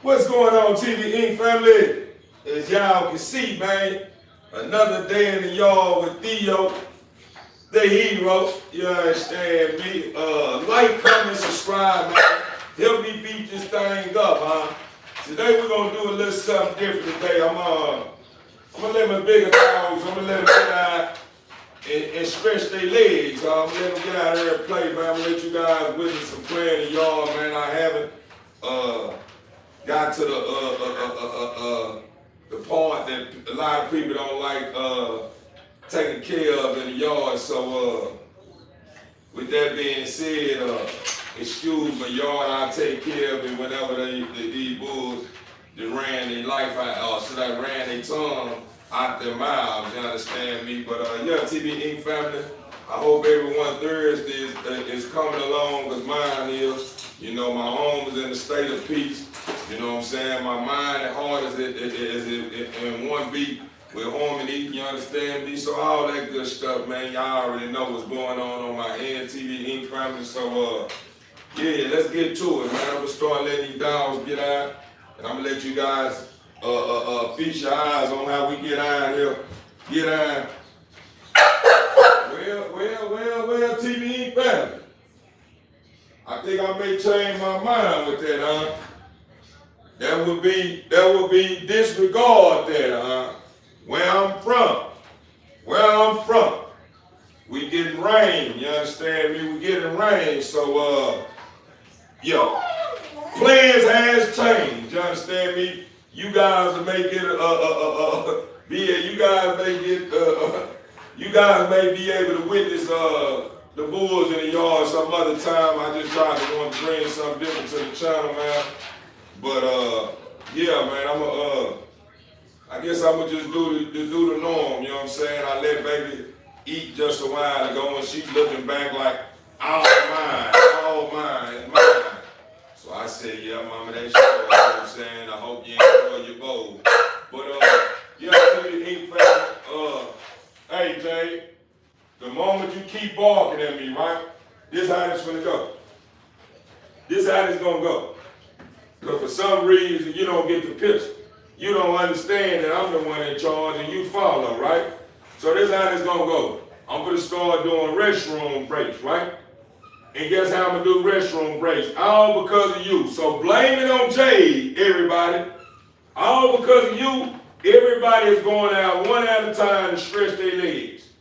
What's going on, TV Inc. family? As y'all can see, man, another day in the yard with Theo, the hero. You understand me? Like, comment, subscribe, man. Help me beat this thing up, huh? Today we're gonna do a little something different today. I'm gonna let my bigger dogs, I'm gonna let them get out and stretch their legs. I'm gonna let them get out there and play, man. I'm gonna let you guys witness some playing in the yard, man. I haven't got to the part that a lot of people don't like taking care of in the yard. So with that being said, excuse my yard, I'll take care of it whenever these bulls they ran their life out, so they ran their tongue out their mouths, you understand me? But yeah, TV Inc. family, I hope everyone Thursday is coming along as mine is. You know, my home is in a state of peace. You know what I'm saying? My mind and heart is in one beat with harmony, you understand me? So all that good stuff, man, y'all already know what's going on my end, TV Inc. family. So yeah, let's get to it, man. I'm gonna start letting these dogs get out, and I'm gonna let you guys feast your eyes on how we get out here. Get out. Well, TV Inc. family. I think I may change my mind with that, huh? That would be disregard that, huh? Where I'm from, we getting rain, you understand me? We getting rain, so yo, plans has changed, you understand me? You guys may get you guys may be able to witness the bulls in the yard some other time. I just tried to want to bring something different to the channel, man. But yeah, man, I guess I'm gonna just do the norm, you know what I'm saying? I let baby eat just a while ago and she's looking back like, all mine. So I said, yeah, mama, that's sure, you know what I'm saying? I hope you enjoy your bowl. But yeah, TV Inc. family, hey Jay, the moment you keep barking at me, right? This how it's gonna go. This how it's gonna go. Because for some reason you don't get the picture. You don't understand that I'm the one in charge and you follow, right? So this how it's gonna go. I'm gonna start doing restroom breaks, right? And guess how I'm gonna do restroom breaks? All because of you. So blame it on Jay, everybody. All because of you, everybody is going out one at a time to stretch their legs.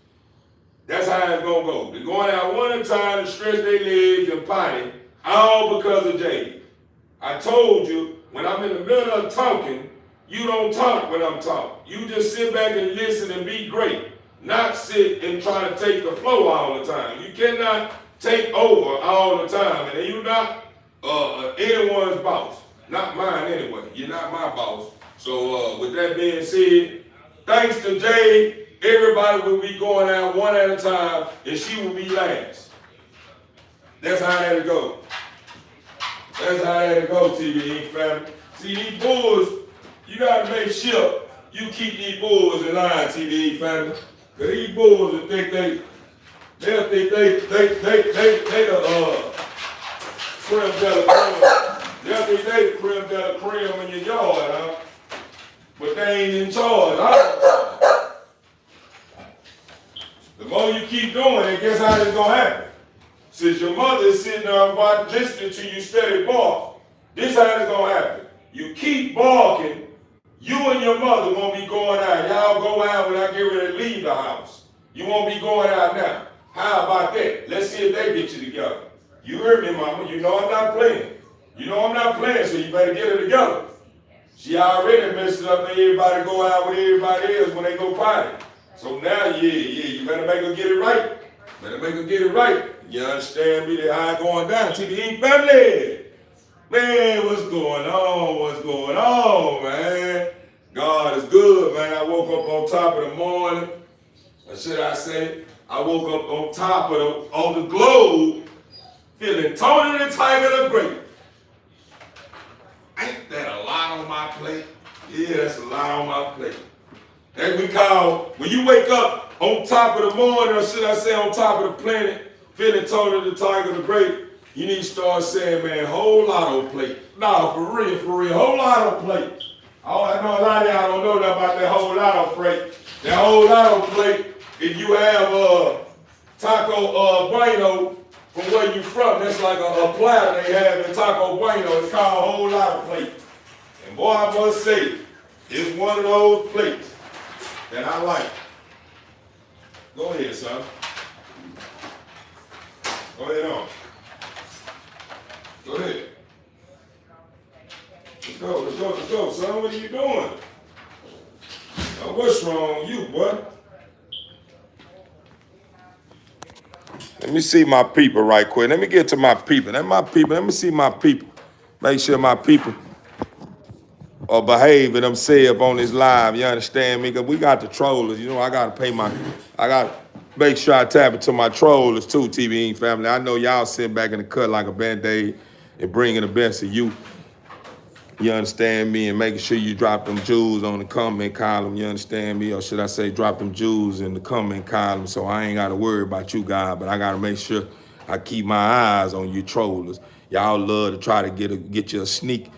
That's how it's gonna go. They're going out one at a time to stretch their legs and potty, all because of Jay. I told you, when I'm in the middle of talking, you don't talk when I'm talking. You just sit back and listen and be great. Not sit and try to take the flow all the time. You cannot take over all the time. And you're not anyone's boss. Not mine anyway. You're not my boss. So with that being said, thanks to Jay, everybody will be going out one at a time and she will be last. That's how that'll go. That's how that'll go, TV Inc. family. See, these bulls, you gotta make sure you keep these bulls in line, TV Inc. family. Cause these bulls will think they'll think they the creme de la creme. They'll think they the creme de la creme in your yard, huh? But they ain't in charge. I'm in charge. The more you keep doing it, guess how it's gonna happen? Since your mother is sitting there listening to you steady bark, this how it's gonna happen. You keep barking, you and your mother won't be going out. Y'all go out when I get ready to leave the house. You won't be going out now. How about that? Let's see if they get you together. You heard me, mama. You know I'm not playing. You know I'm not playing, so you better get it together. She already messed it up and everybody go out with everybody else when they go potty. So now, you better make her get it right. Better make her get it right. You understand me? That how going down. TV Inc. family. Man, what's going on? What's going on, man? God is good, man. I woke up on top of the morning. Or should I say, I woke up on top of the globe, feeling Tony the Tiger the Great. Ain't that a lot on my plate? Yeah, that's a lot on my plate. That we call, when you wake up on top of the morning, or should I say on top of the planet, feeling Tony the Tiger the Great, You need to start saying, man, whole lotto plate. No, for real, whole lotto plate. Oh, I know a lot of y'all don't know that about that whole lotto plate. That whole lotto plate, if you have Taco Bueno from where you from, that's like a platter they have in Taco Bueno. It's called a whole lotto plate. And boy, I must say, it's one of those plates that I like. Go ahead, son. Go ahead on. Go ahead. Let's go, son. What are you doing? Now, what's wrong with you, boy? Let me see my people right quick. Let me get to my people. Let me see my people. Make sure my people are behaving themselves on this live. You understand me? Because we got the trollers. You know, I got to make sure I tap into my trollers too, TV family. I know y'all sitting back in the cut like a Band-Aid and bringing the best of you. You understand me? And making sure you drop them jewels on the comment column. You understand me? Or should I say drop them jewels in the comment column so I ain't got to worry about you guys. But I got to make sure I keep my eyes on you trollers. Y'all love to try to get you a sneak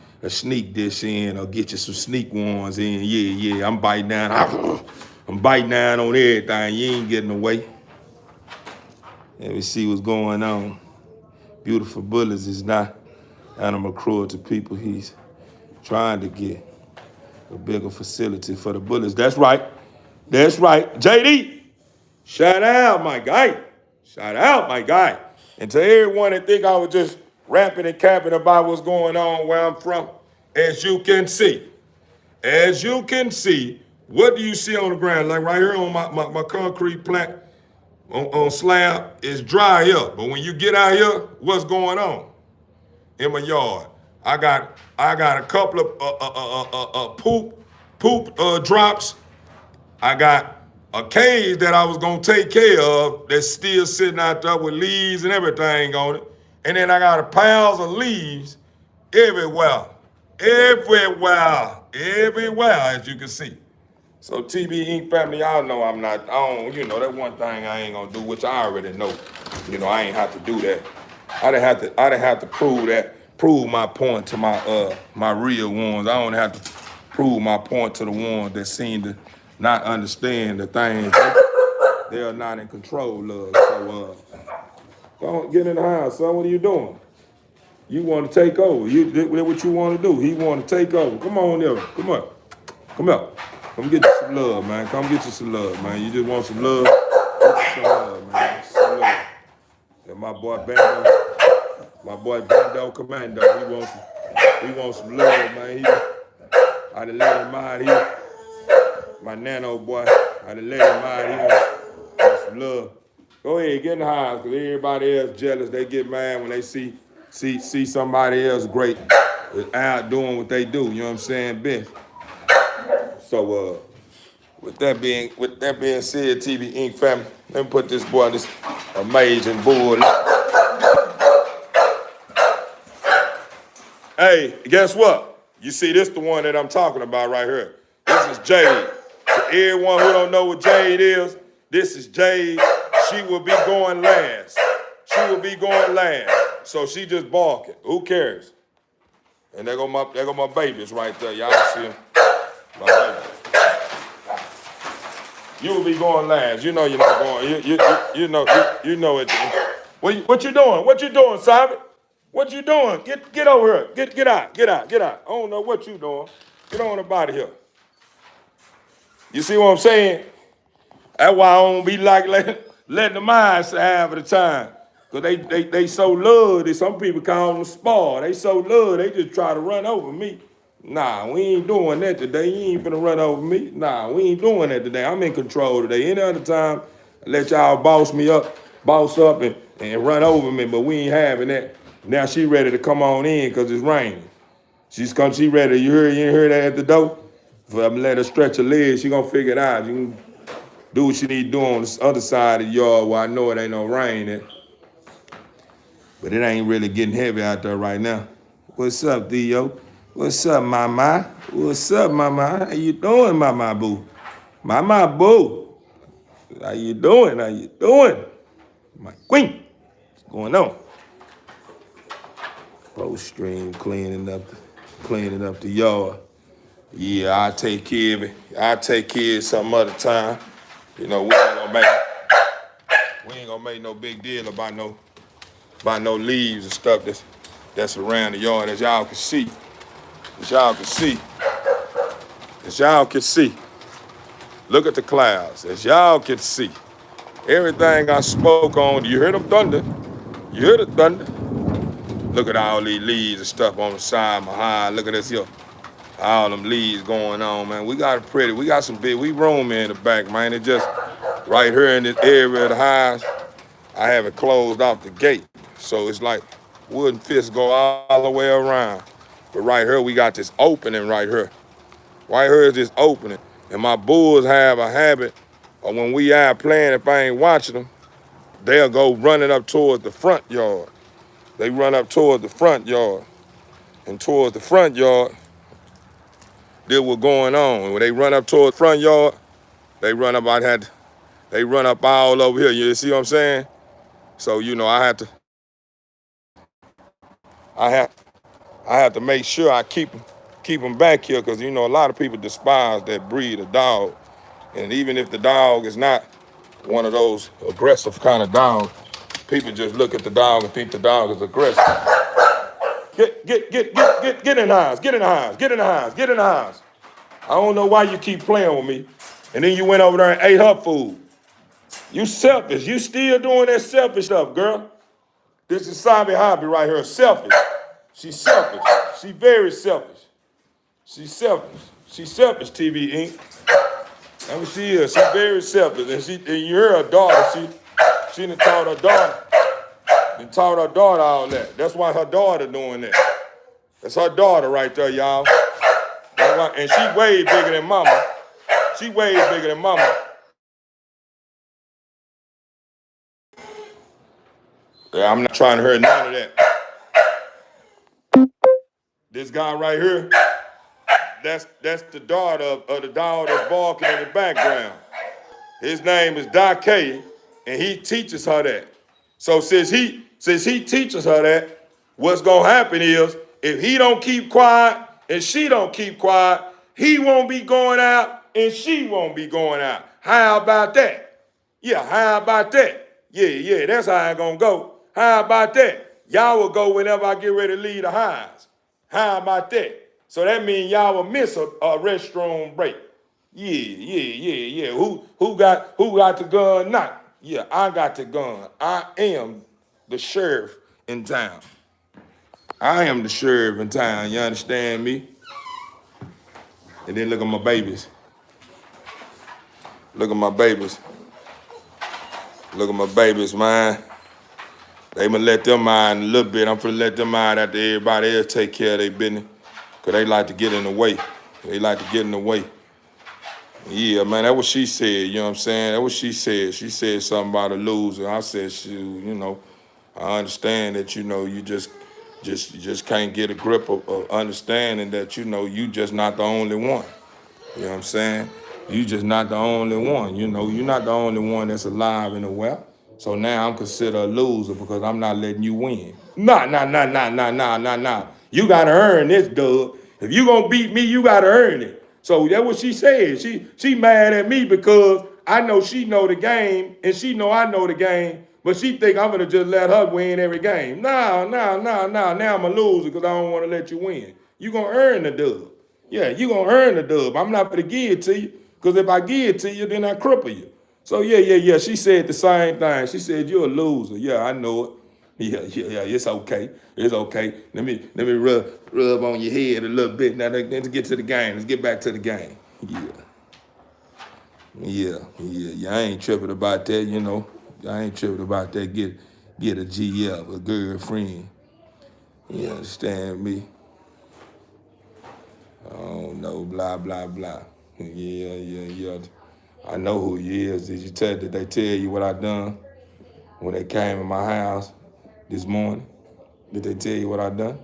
dish in or get you some sneak ones in. Yeah, I'm biting down. I'm biting down on everything. You ain't getting away. Let me see what's going on. Beautiful Bullets is not animal cruelty people. He's trying to get a bigger facility for the Bullets. That's right. JD, shout out, my guy. Shout out, my guy. And to everyone that think I was just rapping and capping about what's going on where I'm from, as you can see, what do you see on the ground? Like right here on my concrete plank on slab is dry up. But when you get out here, what's going on in my yard? I got a couple of poop drops. I got a cage that I was gonna take care of that's still sitting out there with leaves and everything on it. And then I got piles of leaves everywhere, as you can see. So TB Inc. family, y'all know that one thing I ain't gonna do, which I already know. You know, I ain't have to do that. I didn't have to prove my point to my real ones. I don't have to prove my point to the ones that seem to not understand the things they are not in control of. So go on, get in the house, son. What are you doing? You want to take over. You did what you want to do. He want to take over. Come on, there. Come on. Come up. Come get you some love, man. Come get you some love, man. You just want some love? Get you some love, man. Some love. And my boy Bando Commando, he wants some love, man. I done let him out. My nano boy, I done let him out. He wants some love. Go ahead, get in the house, because everybody else jealous. They get mad when they see somebody else great out doing what they do. You know what I'm saying, Ben? So with that being said, TV Inc. family, let me put this boy on this amazing board. Hey, guess what? You see, this the one that I'm talking about right here. This is Jade. To everyone who don't know what Jade is, this is Jade. She will be going last. So she just barking. Who cares? And there go my babies right there. Y'all see them. My baby. You will be going last. You know you're not going. You know it. What you doing? What you doing, Simon? What you doing? Get over here. Get out. I don't know what you doing. Get on up out of here. You see what I'm saying? That's why I don't be like letting the minds have at the time. Because they so love. Some people call them spar. They so love, they just try to run over me. Nah, we ain't doing that today. You ain't finna run over me. Nah, we ain't doing that today. I'm in control today. Any other time, I let y'all boss up and run over me, but we ain't having that. Now she ready to come on in because it's raining. She ready. You ain't heard that at the door? If I'm gonna let her stretch her legs, she gonna figure it out. You can do what she need to do on the other side of the yard where I know it ain't no rain there. But it ain't really getting heavy out there right now. What's up, Theo? What's up, Mama? What's up, Mama? How you doing, Mama Boo? Mama Boo. How you doing? My queen. What's going on? Post stream cleaning up the yard. Yeah, I take care of it. I take care of it some other time. You know, we ain't gonna make no big deal about no leaves and stuff that's around the yard, as y'all can see. As y'all can see. Look at the clouds. As y'all can see. Everything I spoke on, you hear them thunder? You hear the thunder? Look at all these leaves and stuff on the side behind. Look at this here. All them leaves going on, man. We got some big, we room in the back, man. It just, right here in this area of the house, I have it closed off the gate. So it's like wooden fists go all the way around. But right here, we got this opening right here. Right here is this opening. And my bulls have a habit of when we out playing, if I ain't watching them, they'll go running up towards the front yard. They run up towards the front yard. And towards the front yard, this what's going on. And when they run up towards the front yard, they run up all over here. You see what I'm saying? So, you know, I have to make sure I keep them back here, because, you know, a lot of people despise that breed of dog. And even if the dog is not one of those aggressive kind of dogs, people just look at the dog and think the dog is aggressive. Get in the house, get in the house, get in the house, get in the house. I don't know why you keep playing with me. And then you went over there and ate her food. You selfish. You still doing that selfish stuff, girl. This is Sabi Hobby right here, selfish. She's selfish. She very selfish. She's selfish. She's selfish, TV Inc. That's what she is. She's very selfish. And you hear her daughter, she done taught her daughter all that. That's why her daughter doing that. That's her daughter right there, y'all. And she way bigger than mama. She way bigger than mama. Yeah, I'm not trying to hear none of that. This guy right here, that's the daughter of the dog that's barking in the background. His name is Dake, and he teaches her that. So since he teaches her that, what's gonna happen is, if he don't keep quiet and she don't keep quiet, he won't be going out and she won't be going out. How about that? Yeah, how about that? Yeah, that's how it's gonna go. How about that? Y'all will go whenever I get ready to leave the house. How about that? So that means y'all will miss a restroom break. Yeah. Who got the gun now? Yeah, I got the gun. I am the sheriff in town. I am the sheriff in town, you understand me? And then look at my babies. Look at my babies. Look at my babies, man. They gonna let them out in a little bit. I'm finna let them out after everybody else take care of their business. Cause they like to get in the way. Yeah, man, that's what she said, you know what I'm saying? That's what she said. She said something about a loser. I said, you know, I understand that, you know, you just can't get a grip of understanding that, you know, you just not the only one. You know what I'm saying? You just not the only one. You know, you're not the only one that's alive and well. So now I'm considered a loser because I'm not letting you win. Nah. You gotta earn this, dub. If you gonna beat me, you gotta earn it. So that's what she said. She mad at me because I know she know the game and she know I know the game, but she think I'm gonna just let her win every game. Nah. Now I'm a loser because I don't want to let you win. You gonna earn the dub. Yeah, you gonna earn the dub. I'm not gonna give it to you, because if I give it to you, then I cripple you. So yeah. She said the same thing. She said, you're a loser. Yeah, I know it. Yeah, it's okay. It's okay. Let me rub on your head a little bit. Now let's get to the game. Let's get back to the game. Yeah. I ain't tripping about that, you know. I ain't tripping about that. Get a GF, a girlfriend. You understand me? I don't know, blah. Yeah. I know who he is. Did they tell you what I done when they came in my house this morning? Did they tell you what I done?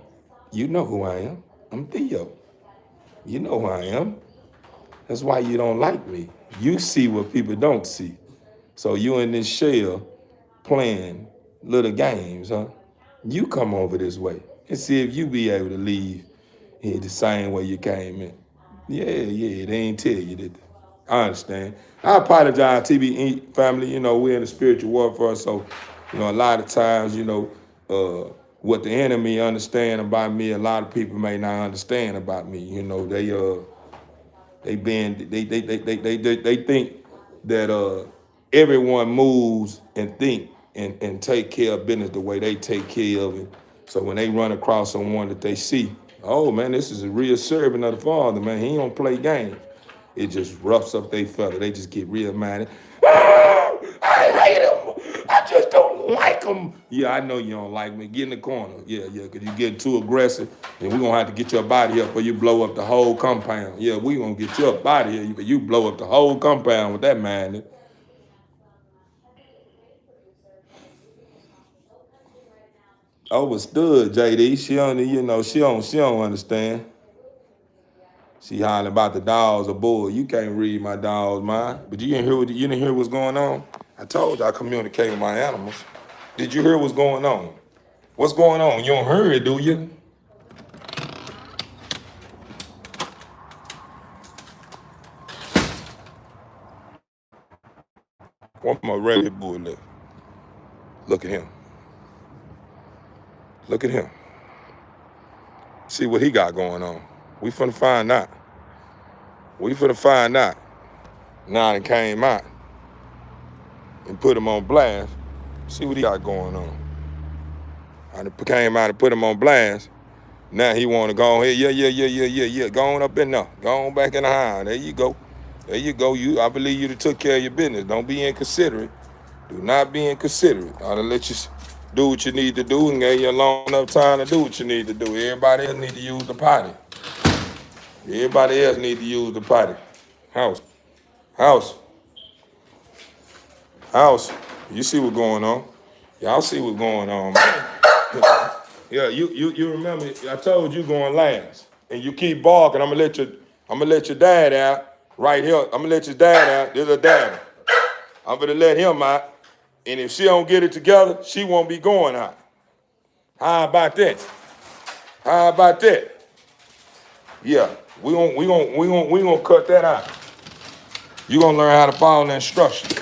You know who I am. I'm Theo. You know who I am. That's why you don't like me. You see what people don't see. So you in this shell playing little games, huh? You come over this way. and see if you be able to leave here the same way you came in. Yeah, they ain't tell you that. I understand. I apologize, TB family. You know, we're in the spiritual warfare, so you know, a lot of times, you know, what the enemy understand about me, a lot of people may not understand about me. You know, they think that everyone moves and think and take care of business the way they take care of it. So when they run across someone that they see, oh man, this is a real servant of the Father, man. He don't play games. It just roughs up they feather. They just get real mad. Oh, I hate him. I just don't like him. Yeah, I know you don't like me. Get in the corner. Yeah, because you get too aggressive, and we're going to have to get your body here before you blow up the whole compound. Yeah, we're going to get your body here, but you blow up the whole compound with that man. Overstood, JD. She don't understand. She hollering about the dogs or bull. You can't read my dog's mind. But you didn't hear what's going on? I told you I communicate with my animals. Did you hear what's going on? What's going on? You don't hear it, do you? One more red bull left. Look at him. Look at him. See what he got going on. We finna find out. Now it came out and put him on blast. See what he got going on. I came out and put him on blast. Now he want to go on here. Yeah. Go on up in there. Go on back in the house. There you go. I believe you took care of your business. Don't be inconsiderate. Do not be inconsiderate. I'll let you do what you need to do and gave you a long enough time to do what you need to do. Everybody else need to use the potty. House. You see what's going on. Y'all see what's going on, man. Yeah, you remember I told you going last. And you keep barking, I'm gonna let your dad out right here. I'm gonna let your dad out. There's a dad. I'm gonna let him out. And if she don't get it together, she won't be going out. How about that? Yeah, we gonna cut that out. You gonna learn how to follow the instructions.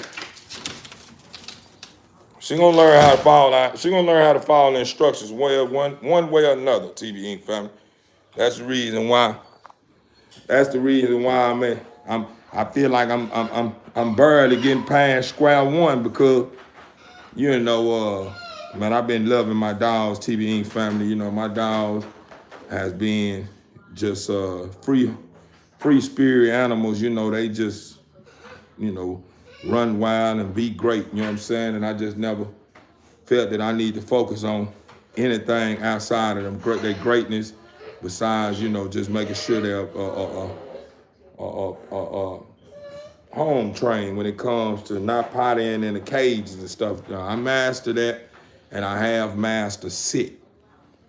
She gonna learn how to follow the instructions one way or another. TB Inc. family. That's the reason why. I feel like I'm barely getting past square one because man, I've been loving my dogs, TB Inc. family. You know, my dogs has been just free spirit animals. You know, they just run wild and be great. You know what I'm saying? And I just never felt that I need to focus on anything outside of their greatness, besides just making sure they're home trained when it comes to not pottying in the cages and stuff. I mastered that, and I have mastered sit.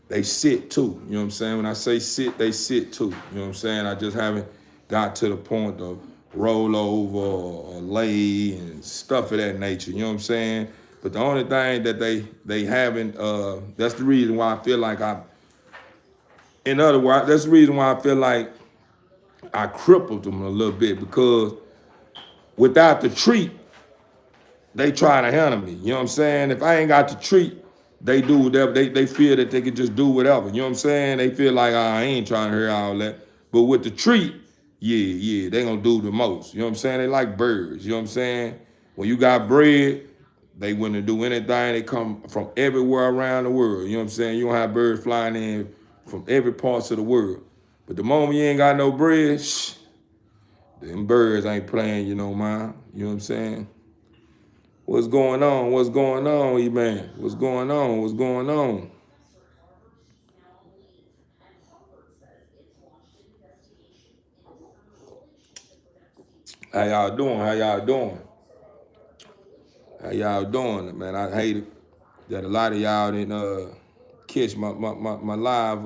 They sit too. You know what I'm saying? When I say sit, they sit too. You know what I'm saying? I just haven't got to the point of roll over or lay and stuff of that nature. You know what I'm saying? But the only thing that they haven't, that's the reason why I feel like that's the reason why I feel like I crippled them a little bit, because without the treat, they try to handle me. You know what I'm saying? If I ain't got the treat, they do whatever. They feel that they can just do whatever. You know what I'm saying? They feel like, I ain't trying to hear all that. But with the treat, yeah, they gonna do the most. You know what I'm saying? They like birds. You know what I'm saying? When you got bread, they wouldn't do anything. They come from everywhere around the world. You know what I'm saying? You don't have birds flying in from every parts of the world. But the moment you ain't got no bread, them birds ain't playing you no mind. You know what I'm saying? What's going on, E-Man? What's going on? How y'all doing, man? I hate it that a lot of y'all didn't catch my live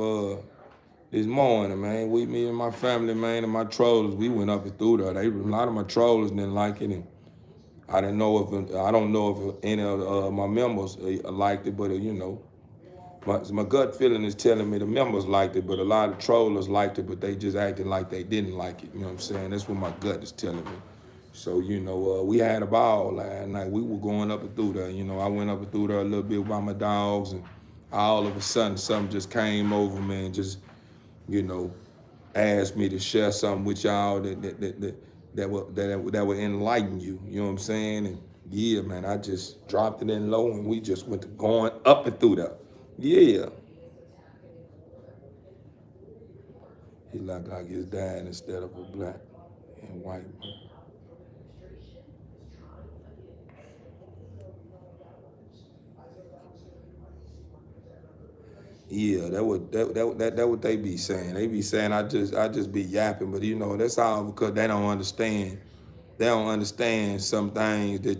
this morning, man. Me and my family, man, and my trollers, we went up and through there. A lot of my trollers didn't like it, and I don't know if any of my members liked it, but My gut feeling is telling me the members liked it, but a lot of trollers liked it, but they just acted like they didn't like it. You know what I'm saying? That's what my gut is telling me. So, we had a ball last night. We were going up and through there. I went up and through there a little bit by my dogs, and all of a sudden something just came over me and just, you know, asked me to share something with y'all that would enlighten you. You know what I'm saying? And yeah, man, I just dropped it in low and we just went to going up and through that. Yeah. He looked like his dad instead of a black and white man. Yeah, that what they be saying. They be saying I just be yapping, but that's all because they don't understand. They don't understand some things that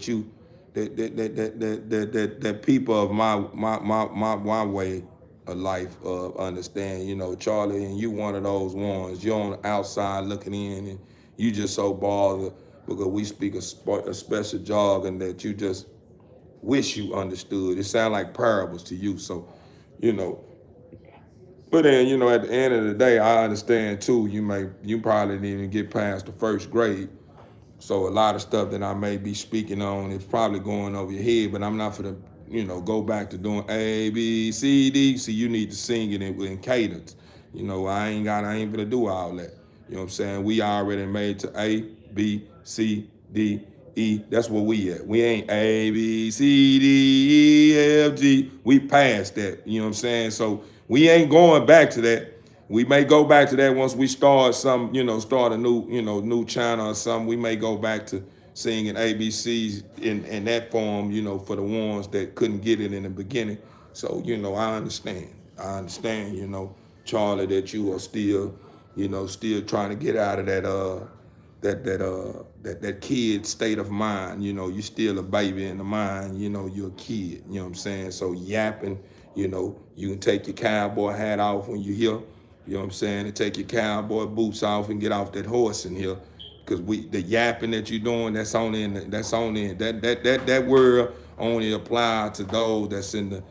people of my way of life understand. Charlie, and you one of those ones. You're on the outside looking in, and you just so bothered because we speak a special jargon that you just wish you understood. It sounds like parables to you. So, you know. But then, at the end of the day, I understand too. You probably didn't even get past the first grade. So a lot of stuff that I may be speaking on is probably going over your head, but I'm not for the, go back to doing A, B, C, D. See, you need to sing it in cadence. I ain't gonna do all that. You know what I'm saying? We already made to A, B, C, D, E. That's where we at. We ain't A, B, C, D, E, F, G. We passed that. You know what I'm saying? So we ain't going back to that. We may go back to that once we start start a new channel or something. We may go back to singing ABCs in that form, for the ones that couldn't get it in the beginning. So, I understand. Charlie, that you are still trying to get out of that kid state of mind. You still a baby in the mind, you're a kid, you know what I'm saying? So yapping, you can take your cowboy hat off when you're here, you know what I'm saying, and take your cowboy boots off and get off that horse in here. Cause the yapping that you're doing, that word only applies to those that's in the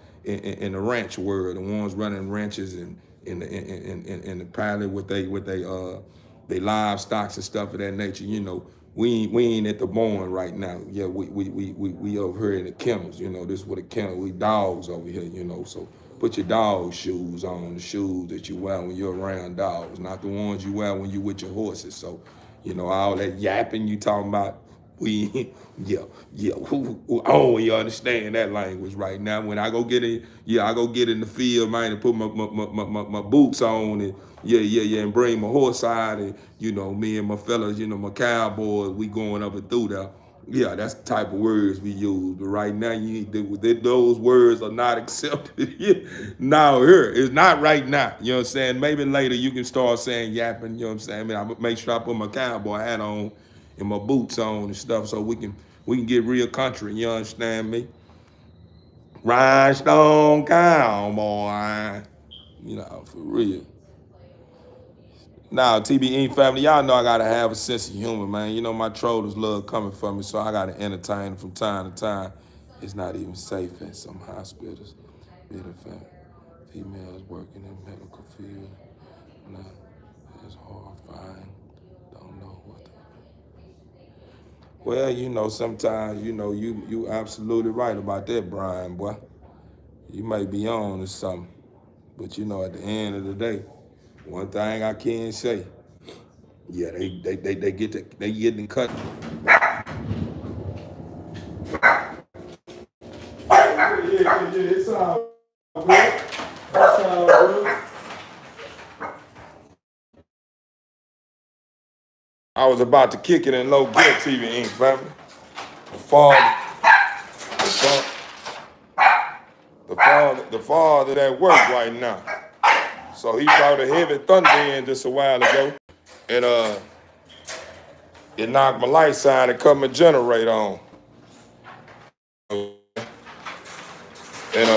ranch world, the ones running ranches and in the pilot with they livestock and stuff of that nature. We ain't at the barn right now. Yeah, we over here in the kennels. This is what the kennel. We dogs over here. So put your dog shoes on, the shoes that you wear when you're around dogs, not the ones you wear when you with your horses. So, all that yapping you talking about. You understand that language right now. When I go get in, I go get in the field, man, and put my boots on and and bring my horse out and, me and my fellas, my cowboys, we going up and through there. Yeah, that's the type of words we use. But right now, those words are not accepted. Now, here, it's not right now. You know what I'm saying? Maybe later you can start saying yapping, you know what I'm saying? I'm make sure I put my cowboy hat on and my boots on and stuff so we can get real country, you understand me? Rhinestone cowboy. For real. Now, TBE family, y'all know I gotta have a sense of humor, man. My trollers love coming for me, so I gotta entertain them from time to time. It's not even safe in some hospitals. Females working in medical field. Now, it's horrifying. Don't know what to. Well, sometimes, you absolutely right about that, Brian, boy. You may be on to something. But at the end of the day, one thing I can say, yeah, they getting cut. Yeah, it's all good. It's all good. I was about to kick it in low gear, TV Inc. family. The father that work right now. So he brought a heavy thunder in just a while ago, and it knocked my lights out and cut my generator on. And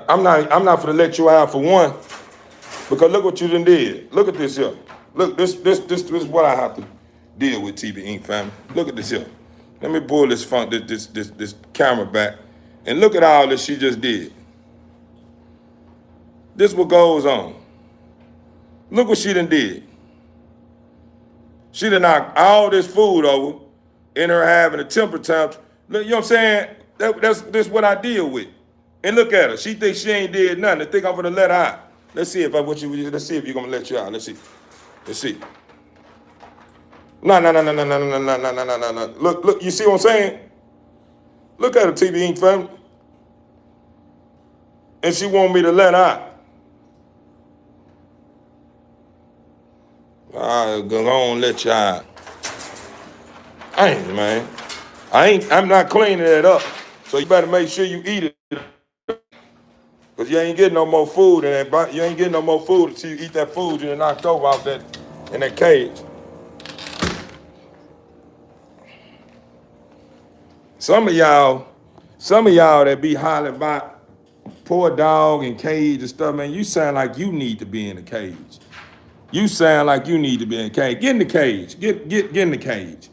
I'm not gonna let you out for one, because look what you done did. Look at this here. Look, this is what I have to deal with, TB Inc. family. Look at this here. Let me pull this camera back and look at all that she just did. This what goes on. Look what she done did. She done knocked all this food over in her having a temper tantrum. You know what I'm saying? That's what I deal with. And look at her. She thinks she ain't did nothing. I think I'm gonna let her out. Let's see if let's see if you're gonna let you out. Let's see. Let's see. No. Look, you see what I'm saying? Look at her, TV Ink family. And she want me to let her out. I'll go on, let you out. Man. I'm not cleaning it up. So you better make sure you eat it. Because you ain't getting no more food in that. You ain't getting no more food until you eat that food you done knocked over out in that cage. Some of y'all that be hollering about poor dog and cage and stuff, man, you sound like you need to be in the cage. You sound like you need to be in the cage. Get in the cage. Get in the cage.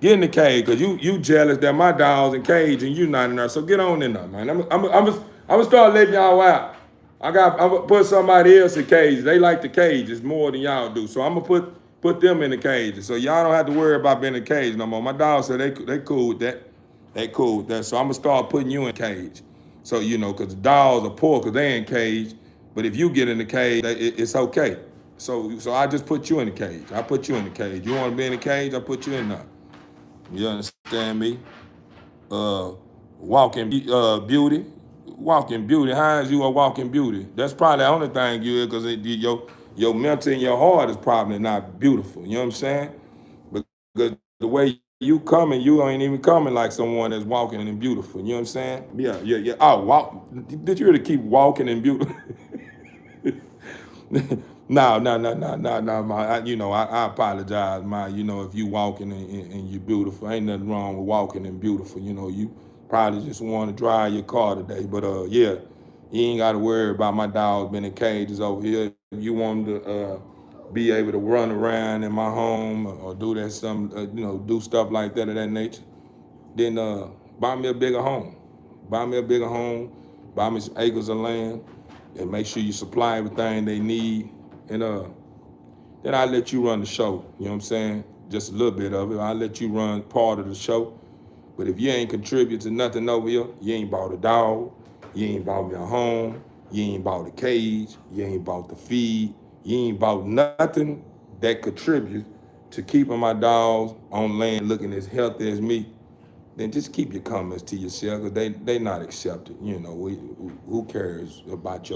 Get in the cage, because you jealous that my dog's in cage and you not in there. So get on in there, man. I'm gonna start letting y'all out. I'm gonna put somebody else in cage. They like the cages more than y'all do. So I'm gonna put them in the cages. So y'all don't have to worry about being in the cage no more. My dog said they cool with that. They cool with that. So I'm gonna start putting you in cage. So because the dogs are poor because they in cage. But if you get in the cage, it's okay. So I just put you in the cage. I put you in the cage. You want to be in the cage? I put you in there. You understand me? Walking beauty. Walking beauty. How is you a walking beauty? That's probably the only thing you is, because your mental and your heart is probably not beautiful. You know what I'm saying? Because the way you coming, you ain't even coming like someone that's walking and beautiful. You know what I'm saying? Yeah. Oh, did you really keep walking and beautiful? No, my. I apologize, my. If you walking and you beautiful, ain't nothing wrong with walking and beautiful. You probably just want to drive your car today, but yeah, you ain't got to worry about my dog being in cages over here. If you want to be able to run around in my home or do that do stuff like that of that nature, then buy me a bigger home. Buy me a bigger home. Buy me some acres of land, and make sure you supply everything they need. And then I let you run the show. You know what I'm saying? Just a little bit of it. I let you run part of the show. But if you ain't contribute to nothing over here, you ain't bought a dog, you ain't bought me a home, you ain't bought a cage, you ain't bought the feed, you ain't bought nothing that contributes to keeping my dogs on land looking as healthy as me, then just keep your comments to yourself, because they not accepted. Who cares about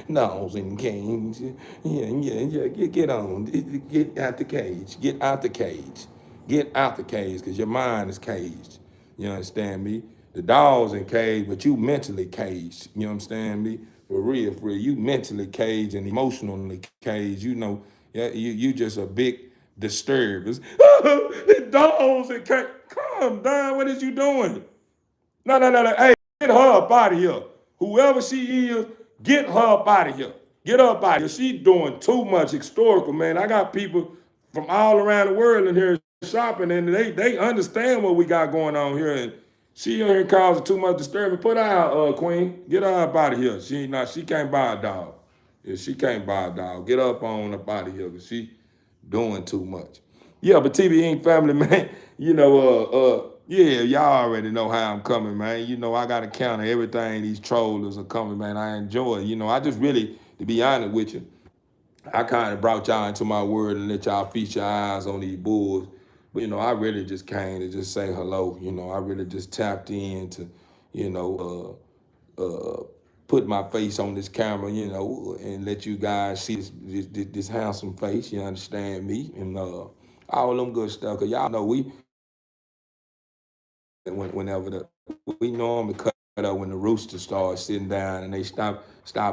nose in cage? Yeah. Get on. Get out the cage. Get out the cage. Get out the cage, because your mind is caged. You understand me? The dog's in cage, but you mentally caged. You understand me? For real. You mentally caged and emotionally caged. You just a big disturbance. The dogs and cat. Calm down. What is you doing? No. Hey, get her up out of here. Whoever she is, get her up out of here. Get her up out of here. She doing too much historical, man. I got people from all around the world in here shopping, and they understand what we got going on here. And she in here causing too much disturbance. Put her out, Queen. Get her up out of here. She can't buy a dog. Yeah, she can't buy a dog. Get up out of here, because she doing too much. Yeah, but TV Ink family, man, yeah, y'all already know how I'm coming, man. I got to counter everything these trollers are coming, man. I enjoy it. I just really, to be honest with you, I kind of brought y'all into my world and let y'all feast your eyes on these bulls. But, I really just came to just say hello. I really just tapped in to, put my face on this camera, and let you guys see this handsome face. You understand me? And all them good stuff. Because y'all know we normally cut up when the roosters start sitting down and they stop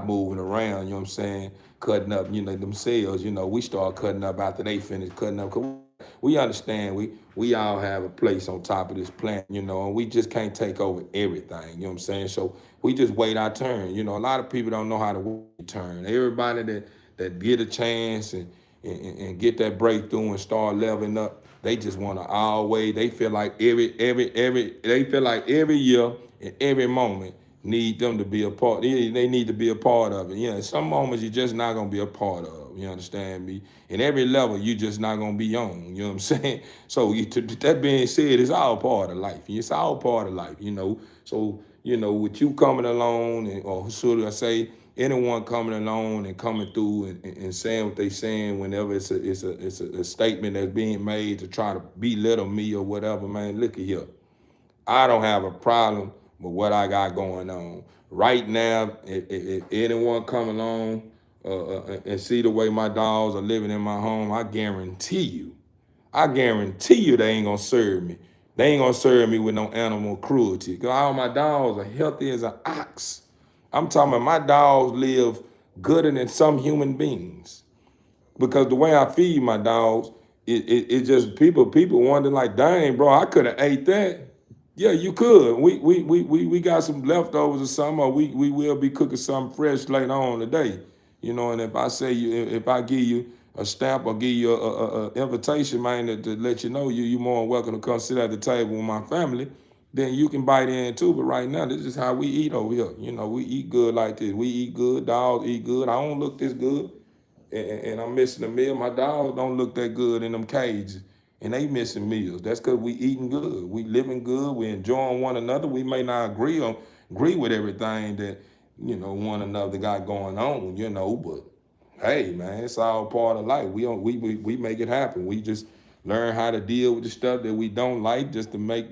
moving around. You know what I'm saying? Cutting up, themselves. We start cutting up after they finish cutting up. 'Cause we understand we all have a place on top of this planet, and we just can't take over everything. You know what I'm saying? So we just wait our turn. A lot of people don't know how to wait their turn. Everybody that get a chance and and get that breakthrough and start leveling up. They just want to always. They feel like every year and every moment need them to be a part. They need to be a part of it. Some moments you're just not gonna be a part of. You understand me? And every level you just not gonna be on. You know what I'm saying? So that being said, it's all part of life. It's all part of life. So with you coming along, or should I say, anyone coming along and coming through and saying what they saying whenever it's a statement that's being made to try to belittle me or whatever, man, look at here. I don't have a problem with what I got going on. Right now, if anyone come along and see the way my dogs are living in my home, I guarantee you they ain't gonna serve me. They ain't gonna serve me with no animal cruelty. Cause all my dogs are healthy as an ox. I'm talking about my dogs live gooder than some human beings. Because the way I feed my dogs, it just people wonder like, dang, bro, I could have ate that. Yeah, you could. We got some leftovers or something, or we will be cooking something fresh later on today. And if I say if I give you a stamp or give you a invitation, man, to let you know you more than welcome to come sit at the table with my family, then you can bite in too. But right now, this is how we eat over here. We eat good like this. We eat good. Dogs eat good. I don't look this good, and I'm missing a meal. My dogs don't look that good in them cages, and they missing meals. That's because we eating good. We living good. We enjoying one another. We may not agree with everything that one another got going on. But hey, man, it's all part of life. We make it happen. We just learn how to deal with the stuff that we don't like, just to make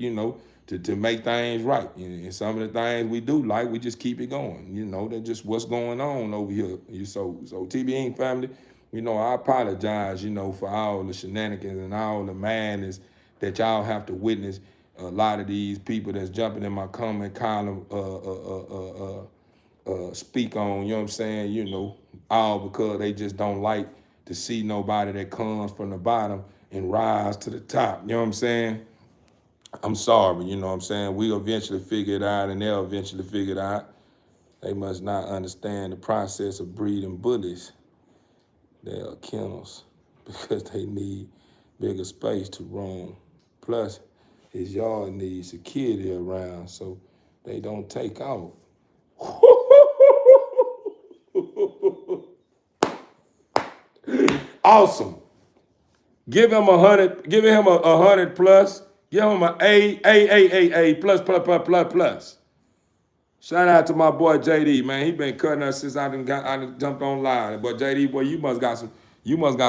to make things right. And some of the things we do like, we just keep it going. That's just what's going on over here. So TBN family, I apologize, for all the shenanigans and all the madness that y'all have to witness. A lot of these people that's jumping in my comment column speak on, what I'm saying, all because they just don't like to see nobody that comes from the bottom and rise to the top. You know what I'm saying? I'm sorry, what I'm saying? We'll eventually figure it out, and they'll eventually figure it out. They must not understand the process of breeding bullies. They are kennels because they need bigger space to roam. Plus, his yard needs security around so they don't take off. Awesome. Give him 100. Give him a 100 plus. Give him an A plus. Shout out to my boy JD, man. He been cutting us since I done jumped online. But JD, boy, you must got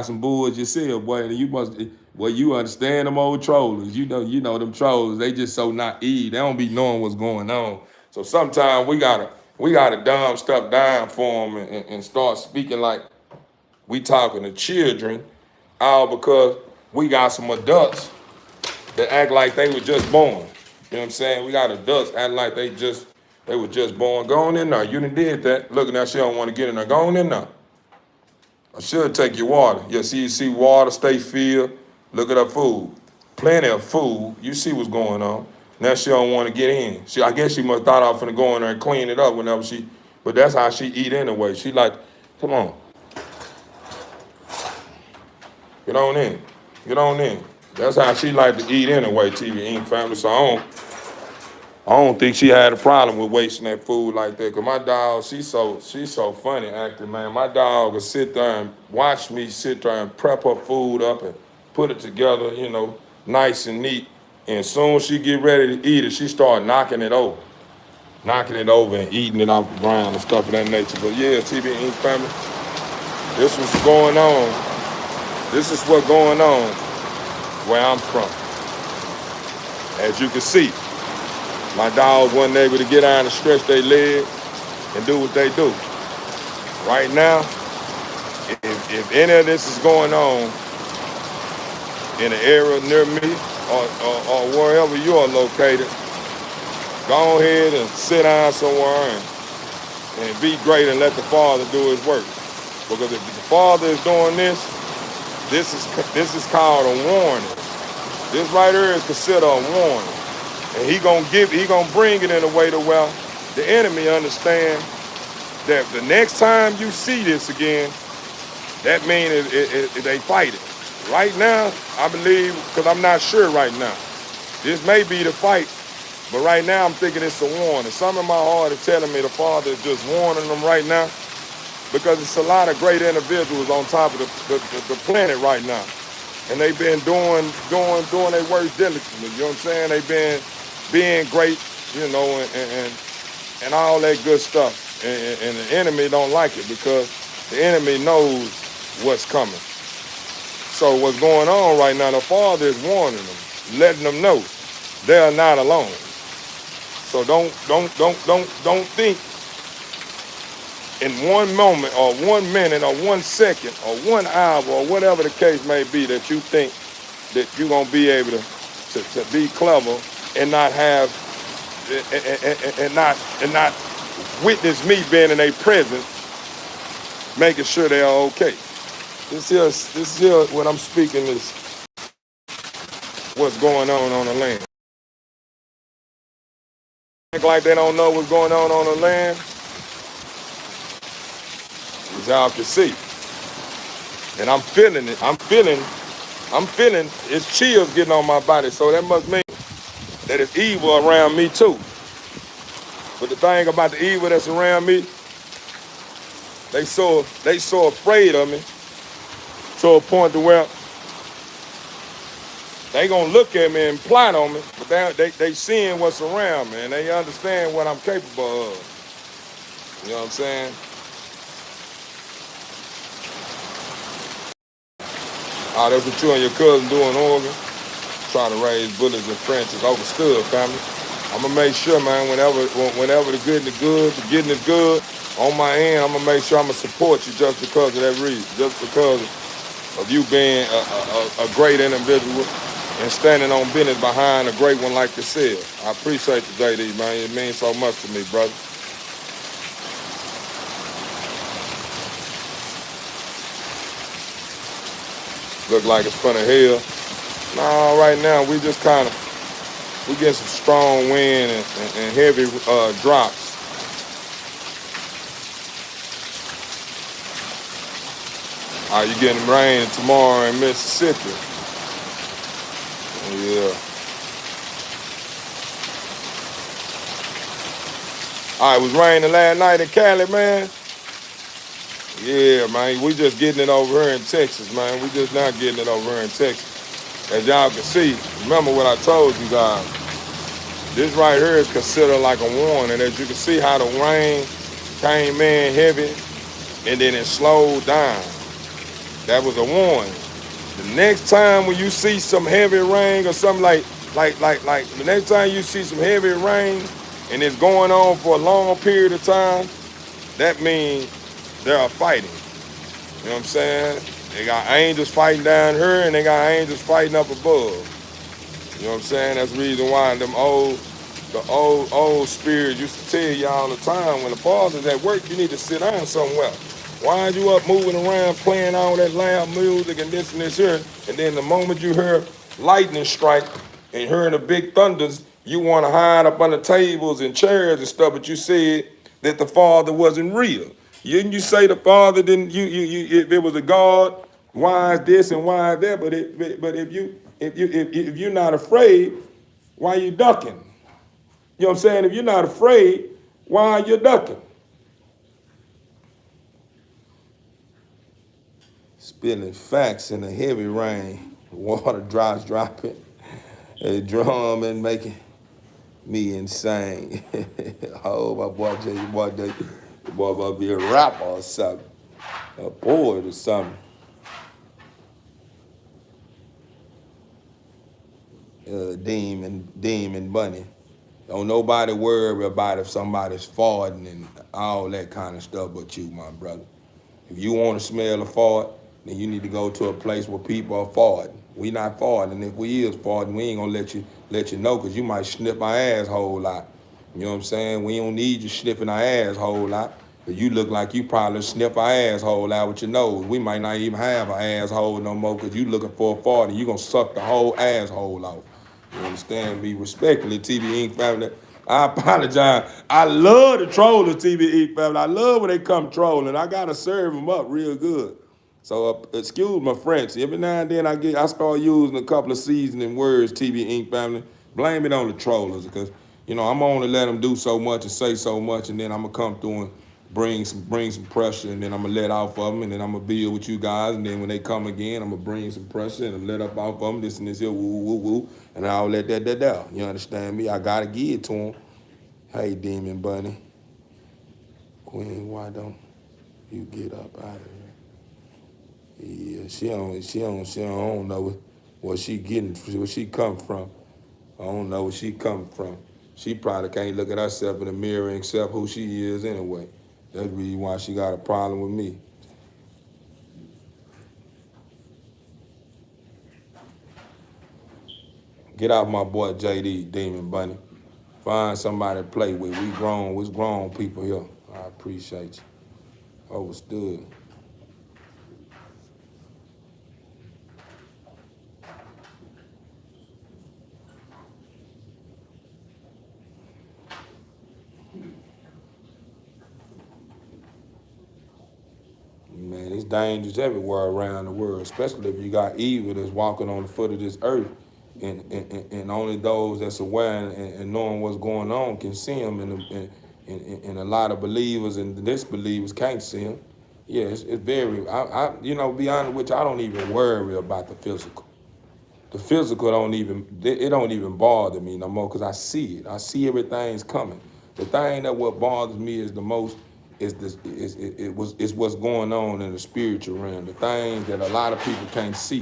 some bulls yourself, boy. And you understand them old trollers. You know them trollers. They just so naive. They don't be knowing what's going on. So sometimes we gotta dumb stuff down for them and start speaking like we talking to children, all because we got some adults that act like they were just born. You know what I'm saying? We got adults act like they were just born. Go on in there. You done did that. Look, now she don't want to get in there. Go on in there. I should take your water. Yeah, you see water, stay filled. Look at her food. Plenty of food. You see what's going on. Now she don't want to get in. I guess she must thought I was finna go in there and clean it up whenever but that's how she eat anyway. She like, come on. Get on in. Get on in. That's how she like to eat anyway, TBN family. So I don't think she had a problem with wasting that food like that. Cause my dog, she's so funny acting, man. My dog will sit there and watch me sit there and prep her food up and put it together, nice and neat. And as soon as she get ready to eat it, she start knocking it over and eating it off the ground and stuff of that nature. But yeah, TBN family, this was going on. This is what's going on where I'm from. As you can see, my dogs wasn't able to get out and stretch their legs and do what they do. Right now, if any of this is going on in the area near me or wherever you are located, go ahead and sit down somewhere and be great and let the Father do his work. Because if the Father is doing this is called a warning. This right here is considered a warning. And he gonna bring it in a way to where the enemy understand that the next time you see this again, that means they fighting. Right now, I believe, because I'm not sure right now. This may be the fight, but right now I'm thinking it's a warning. Some in my heart is telling me the Father is just warning them right now, because it's a lot of great individuals on top of the planet right now. And they've been doing their work diligently. You know what I'm saying? They've been being great, you know, and all that good stuff. And the enemy don't like it because the enemy knows what's coming. So what's going on right now, the Father is warning them, letting them know they are not alone. So don't think in one moment or 1 minute or 1 second or 1 hour or whatever the case may be that you think that you're gonna be able to be clever and not have and not witness me being in their presence, making sure they are okay. This here what I'm speaking is what's going on the land. Think like they don't know what's going on the land. As y'all can see. And I'm feeling it. I'm feeling it's chills getting on my body. So that must mean that it's evil around me too. But the thing about the evil that's around me, they so afraid of me to a point to where they gonna look at me and plot on me, but they seeing what's around me and they understand what I'm capable of. You know what I'm saying? Oh, that's what you and your cousin do in Oregon? Trying to raise bullies and Francis overstood, family. I'm gonna make sure, man, whenever the good and the good, the getting is good, on my end, I'm gonna make sure I'm gonna support you just because of that reason, just because of you being a great individual and standing on business behind a great one like yourself. I appreciate you, JD, man. It means so much to me, brother. Look like it's funny hell. No, right now we just we get some strong wind and heavy drops. You getting rain tomorrow in Mississippi? Yeah. It was raining last night in Cali, man. Yeah, man, we just getting it over here in Texas, man. We just not getting it over here in Texas. As y'all can see, remember what I told you guys. This right here is considered like a warning. As you can see how the rain came in heavy and then it slowed down. That was a warning. The next time when you see some heavy rain or something like the next time you see some heavy rain and it's going on for a long period of time, that means they are fighting. You know what I'm saying? They got angels fighting down here and they got angels fighting up above. You know what I'm saying? That's the reason why the old spirits used to tell you all the time, when the Father's at work, you need to sit down somewhere. Why are you up moving around playing all that loud music and this here? And then the moment you hear lightning strike and hearing the big thunders, you want to hide up under tables and chairs and stuff, but you said that the Father wasn't real. Didn't you say the Father didn't? You if it was a God, why is this and why is that? But if you're not afraid, why are you ducking? You know what I'm saying? If you're not afraid, why are you ducking? Spilling facts in the heavy rain, water drops dropping, a drum and making me insane. Oh, my boy Jay, your boy about to be a rapper or something, a poet or something. Demon Bunny. Don't nobody worry about if somebody's farting and all that kind of stuff but you, my brother. If you want to smell a fart, then you need to go to a place where people are farting. We not farting. If we is farting, we ain't gonna let you know, because you might sniff our ass whole lot. You know what I'm saying? We don't need you sniffing our ass whole lot. But you look like you probably sniff our asshole out with your nose. We might not even have an asshole no more, because you looking for a fart and you gonna suck the whole asshole out. You understand me? Respectfully, TV Inc. family. I apologize. I love the troll the TV Inc. family. I love when they come trolling. I gotta serve them up real good. So excuse my French. Every now and then I start using a couple of seasoning words, TV Inc. family. Blame it on the trollers because I'm only let them do so much and say so much, and then I'm gonna come through and bring some pressure, and then I'm gonna let off of them, and then I'm gonna build with you guys, and then when they come again, I'm gonna bring some pressure and let up off of them. This and this here, woo woo woo, and I'll let that down. You understand me? I gotta give it to them. Hey, Demon Bunny, Queen, why don't you get up out of here? Yeah, she don't know where she come from. I don't know where she come from. She probably can't look at herself in the mirror and accept who she is anyway. That's the reason why she got a problem with me. Get off my boy JD, Demon Bunny. Find somebody to play with. We grown people here. I appreciate you. Overstood. Man, it's dangerous everywhere around the world, especially if you got evil that's walking on the foot of this earth, and only those that's aware and knowing what's going on can see him, and a lot of believers and disbelievers can't see him. Yeah, it's very. Be honest with you, I don't even worry about the physical. The physical don't even bother me no more because I see it. I see everything's coming. The thing that what bothers me is the most is what's going on in the spiritual realm. The things that a lot of people can't see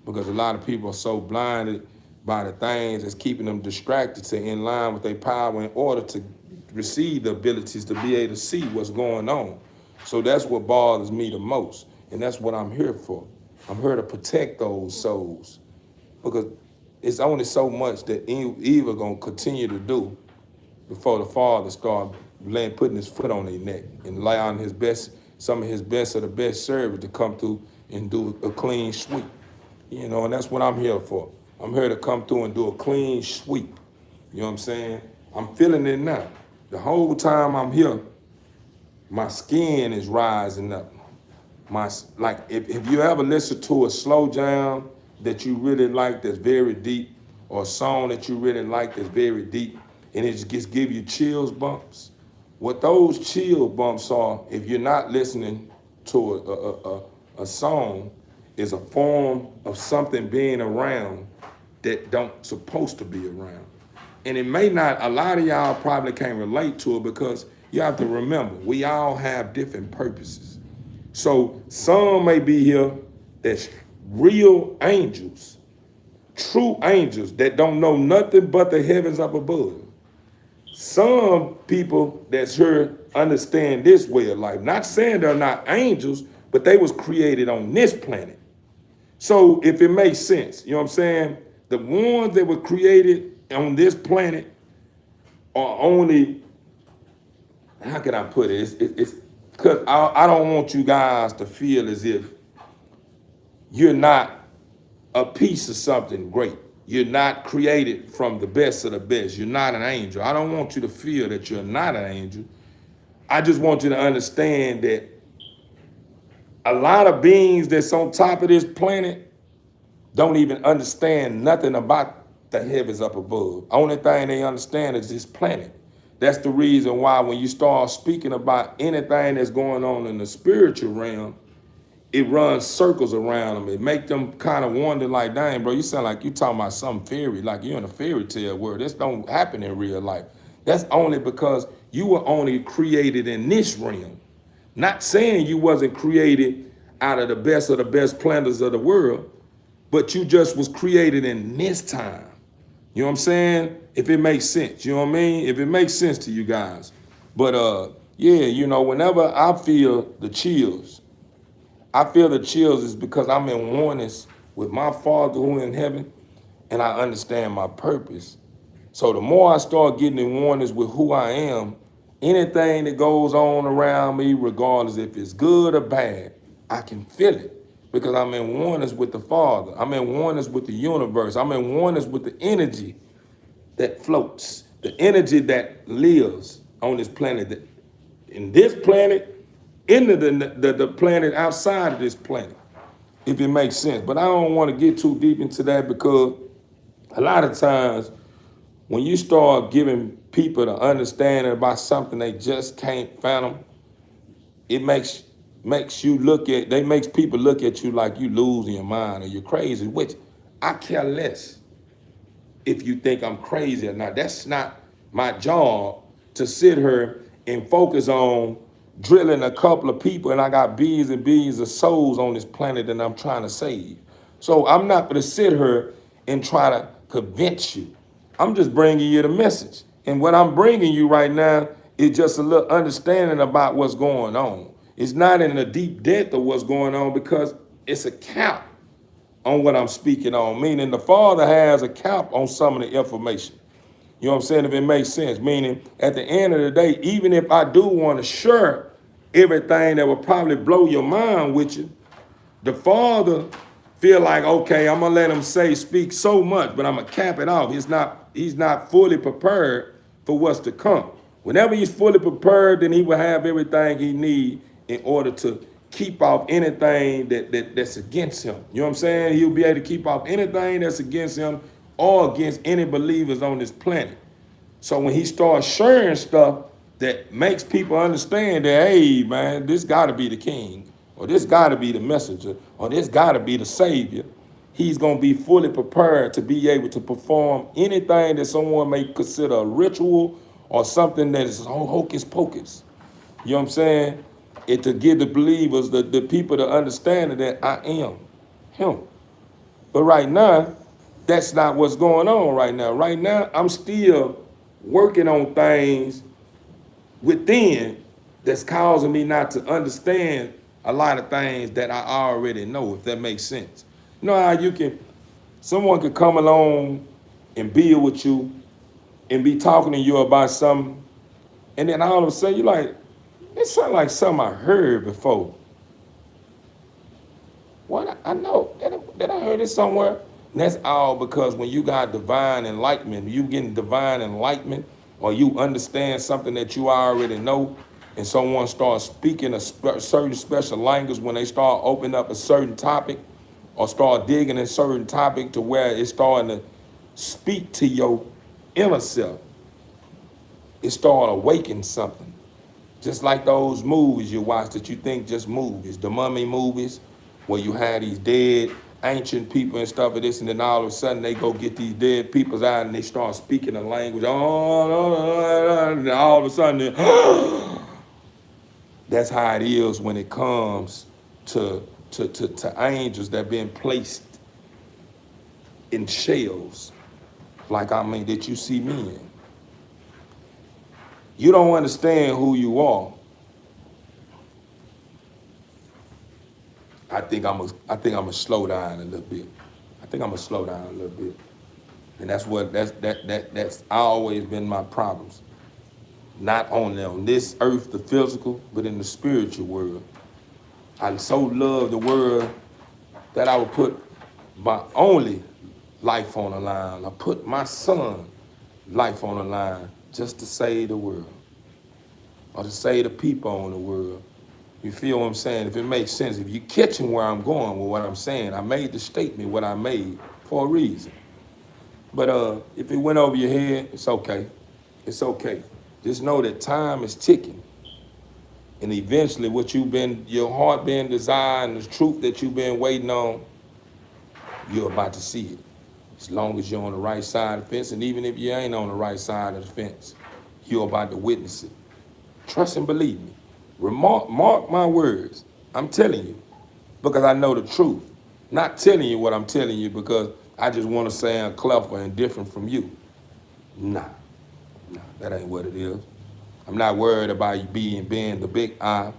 because a lot of people are so blinded by the things that's keeping them distracted to in line with their power in order to receive the abilities to be able to see what's going on. So that's what bothers me the most, and that's what I'm here for. I'm here to protect those souls. Because it's only so much that Eva gonna continue to do before the Father start putting his foot on their neck and allowing some of his best of the best servants to come through and do a clean sweep. And that's what I'm here for. I'm here to come through and do a clean sweep. You know what I'm saying? I'm feeling it now. The whole time I'm here, my skin is rising up. If you ever listen to a slow jam that you really like that's very deep, or a song that you really like that's very deep, and it just give you chills bumps. What those chill bumps are, if you're not listening to a song, is a form of something being around that don't supposed to be around. And it may not, a lot of y'all probably can't relate to it because you have to remember, we all have different purposes. So some may be here that's real angels, true angels that don't know nothing but the heavens up above. Some people that's here understand this way of life. Not saying they're not angels, but they was created on this planet. So if it makes sense, you know what I'm saying? The ones that were created on this planet are only, how can I put it? It's because I don't want you guys to feel as if you're not a piece of something great. You're not created from the best of the best. You're not an angel. I don't want you to feel that you're not an angel. I just want you to understand that a lot of beings that's on top of this planet don't even understand nothing about the heavens up above. Only thing they understand is this planet. That's the reason why when you start speaking about anything that's going on in the spiritual realm, it runs circles around them. It make them kind of wonder like, dang, bro, you sound like you talking about some fairy, like you're in a fairy tale world. This don't happen in real life. That's only because you were only created in this realm. Not saying you wasn't created out of the best planters of the world, but you just was created in this time. You know what I'm saying? If it makes sense, you know what I mean? If it makes sense to you guys. But whenever I feel the chills, is because I'm in oneness with my Father who in heaven, and I understand my purpose. So the more I start getting in oneness with who I am, anything that goes on around me, regardless if it's good or bad, I can feel it because I'm in oneness with the Father. I'm in oneness with the universe. I'm in oneness with the energy that floats, the energy that lives on this planet. In this planet, into the planet outside of this planet, if it makes sense. But I don't want to get too deep into that because a lot of times when you start giving people the understanding about something they just can't fathom, it makes makes people look at you like you losing your mind or you're crazy, which I care less if you think I'm crazy or not. That's not my job to sit here and focus on drilling a couple of people, and I got billions and billions of souls on this planet that I'm trying to save. So I'm not going to sit here and try to convince you. I'm just bringing you the message. And what I'm bringing you right now is just a little understanding about what's going on. It's not in the deep depth of what's going on because it's a cap on what I'm speaking on, meaning the Father has a cap on some of the information. You know what I'm saying? If it makes sense, meaning at the end of the day, even if I do want to share everything that will probably blow your mind with you, the Father feel like, okay, I'm gonna let him speak so much, but I'm gonna cap it off. He's not fully prepared for what's to come. Whenever he's fully prepared, then he will have everything he needs in order to keep off anything that's against him. You know what I'm saying? He'll be able to keep off anything that's against him or against any believers on this planet. So when he starts sharing stuff that makes people understand that, hey, man, this got to be the king, or this got to be the messenger, or this got to be the savior, he's going to be fully prepared to be able to perform anything that someone may consider a ritual or something that is hocus pocus. You know what I'm saying? It to give the believers, the people to understand that I am him. But right now, that's not what's going on right now. Right now, I'm still working on things within that's causing me not to understand a lot of things that I already know, if that makes sense. You know how someone could come along and build with you and be talking to you about something, and then all of a sudden you're like, it sounds like something I heard before. What? I know. Did I heard it somewhere? And that's all because when you got divine enlightenment, you getting divine enlightenment, or you understand something that you already know, and someone starts speaking a certain special language when they start opening up a certain topic, or start digging a certain topic to where it's starting to speak to your inner self. It start awakening something. Just like those movies you watch that you think just movies, the mummy movies, where you had these dead ancient people and stuff and this, and then all of a sudden they go get these dead people's out and they start speaking a language. Oh, and all of a sudden, that's how it is when it comes to angels that been placed in shells, that you see me in. You don't understand who you are. I think I'm gonna slow down a little bit. And that's always been my problems. Not only on this earth, the physical, but in the spiritual world. I so love the world that I would put my only life on the line. I put my son life on the line just to save the world, or to save the people in the world. You feel what I'm saying? If it makes sense, if you're catching where I'm going with what I'm saying, I made the statement what I made for a reason. But if it went over your head, it's okay. It's okay. Just know that time is ticking. And eventually your heart been desiring, the truth that you've been waiting on, you're about to see it. As long as you're on the right side of the fence, and even if you ain't on the right side of the fence, you're about to witness it. Trust and believe me. Mark my words. I'm telling you because I know the truth. Not telling you what I'm telling you because I just want to sound clever and different from you. Nah, that ain't what it is. I'm not worried about you being the big I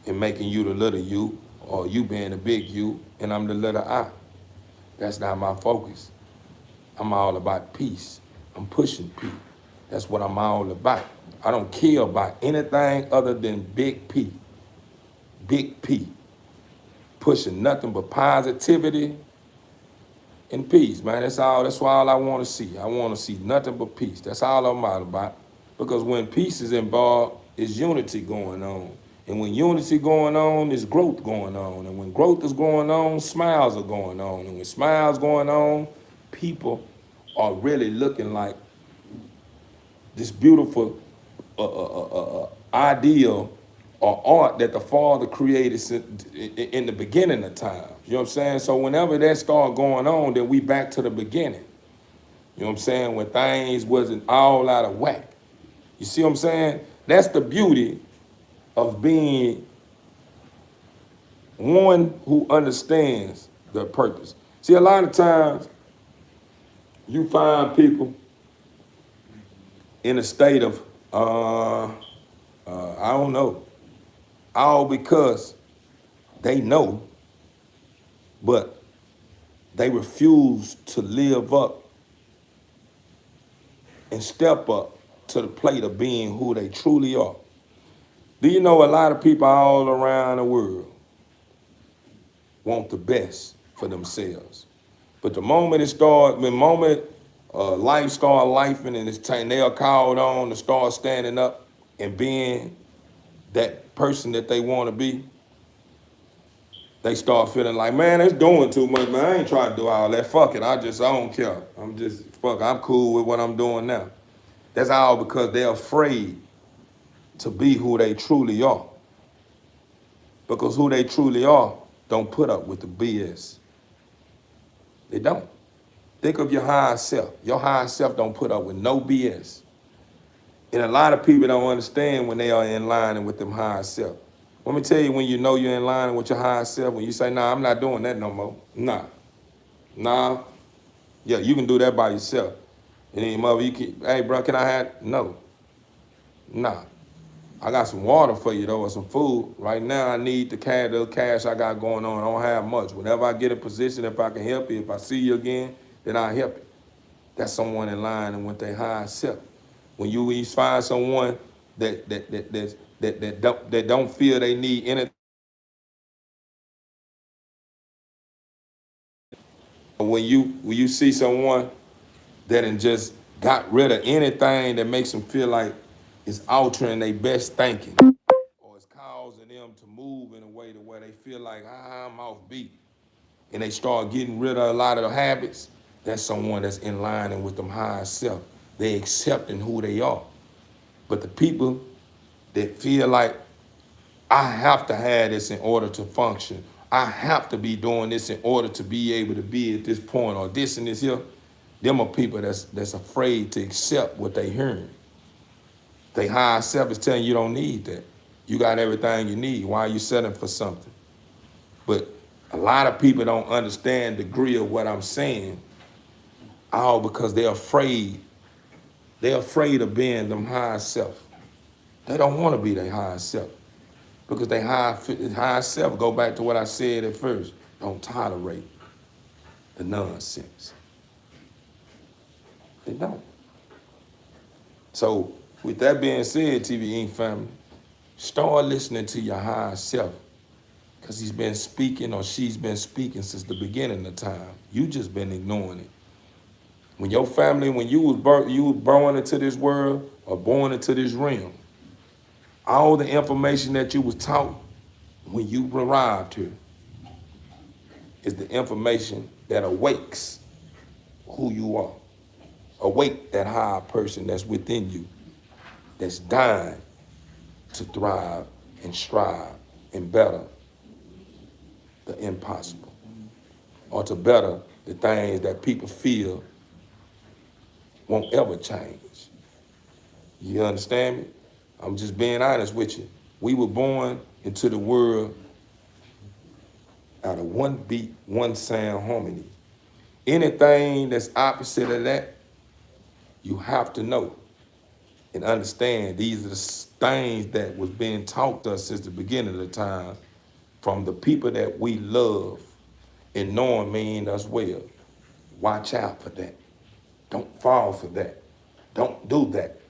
and making you the little you, or you being the big you and I'm the little I. That's not my focus. I'm all about peace. I'm pushing peace. That's what I'm all about. I don't care about anything other than Big P. Big P. Pushing nothing but positivity and peace, man. That's all I want to see. I want to see nothing but peace. That's all I'm all about. Because when peace is involved, it's unity going on. And when unity going on, there's growth going on. And when growth is going on, smiles are going on. And when smiles going on, people are really looking like this beautiful ideal or art that the Father created in the beginning of time. You know what I'm saying? So whenever that start going on, then we back to the beginning. You know what I'm saying? When things wasn't all out of whack. You see what I'm saying? That's the beauty of being one who understands the purpose. See, a lot of times you find people in a state of, I don't know, all because they know, but they refuse to live up and step up to the plate of being who they truly are. Do you know a lot of people all around the world want the best for themselves? But the moment life start lifing and it's time they are called on to start standing up and being that person that they want to be, they start feeling like, man, it's doing too much, man. I ain't trying to do all that. Fuck it. I don't care. I'm cool with what I'm doing now. That's all because they're afraid to be who they truly are. Because who they truly are don't put up with the BS. They don't. Think of your higher self. Your higher self don't put up with no BS. And a lot of people don't understand when they are in line with them higher self. Let me tell you, when you know you're in line with your higher self, when you say, nah, I'm not doing that no more. Nah. Yeah, you can do that by yourself. And then your mother, hey, bro, can I have? No. Nah. I got some water for you, though, or some food. Right now, I need the cash I got going on. I don't have much. Whenever I get a position, if I can help you, if I see you again, then I'll help you. That's someone in line and with their higher self. When you find someone that don't feel they need anything, when you see someone that just got rid of anything that makes them feel like it's altering their best thinking, or it's causing them to move in a way to where they feel like, I'm off beat, and they start getting rid of a lot of the habits, that's someone that's in line and with them higher self. They accepting who they are. But the people that feel like, I have to have this in order to function, I have to be doing this in order to be able to be at this point, or this and this here, them are people that's afraid to accept what they hearing. They higher self is telling you don't need that. You got everything you need. Why are you settling for something? But a lot of people don't understand the degree of what I'm saying, all because they're afraid. They're afraid of being them higher self. They don't want to be their higher self. Because they higher self, go back to what I said at first, don't tolerate the nonsense. They don't. So with that being said, TV Inc. family, start listening to your higher self, because he's been speaking or she's been speaking since the beginning of time. You just been ignoring it. When your family, when you was born into this world or born into this realm, all the information that you was taught when you arrived here is the information that awakes who you are. Awake that higher person that's within you, that's dying to thrive and strive and better the impossible, or to better the things that people feel won't ever change. You understand me? I'm just being honest with you. We were born into the world out of one beat, one sound harmony. Anything that's opposite of that, you have to know and understand these are the things that was being taught to us since the beginning of the time from the people that we love and knowing mean us well. Watch out for that. Don't fall for that. Don't do that.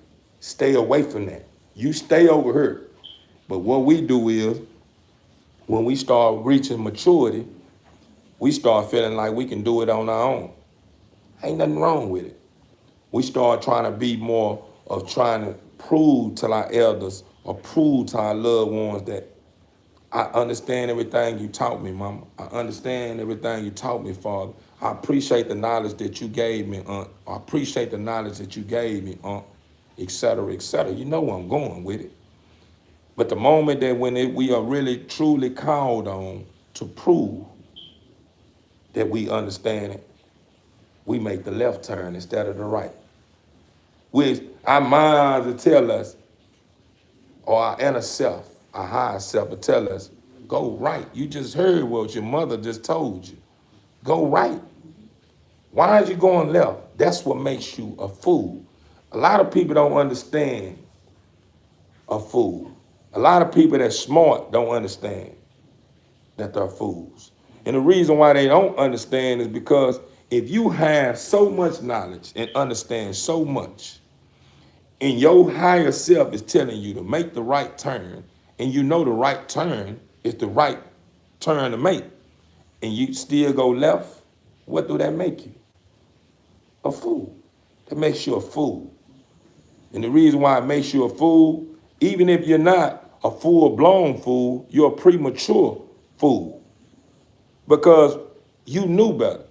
Stay away from that. You stay over here. But what we do is, when we start reaching maturity, we start feeling like we can do it on our own. Ain't nothing wrong with it. We start trying to be more of trying to prove to our elders or prove to our loved ones that I understand everything you taught me, Mama. I understand everything you taught me, Father. I appreciate the knowledge that you gave me, Aunt. I appreciate the knowledge that you gave me, Aunt, et cetera, et cetera. You know where I'm going with it. But the moment that we are really, truly called on to prove that we understand it, we make the left turn instead of the right. Which our minds will tell us, or our inner self, our higher self will tell us, go right. You just heard what your mother just told you. Go right. Why are you going left? That's what makes you a fool. A lot of people don't understand a fool. A lot of people that's smart don't understand that they're fools. And the reason why they don't understand is because if you have so much knowledge and understand so much, and your higher self is telling you to make the right turn, and you know the right turn is the right turn to make, and you still go left, what do that make you? A fool. That makes you a fool. And the reason why it makes you a fool, even if you're not a full-blown fool, you're a premature fool. Because you knew better.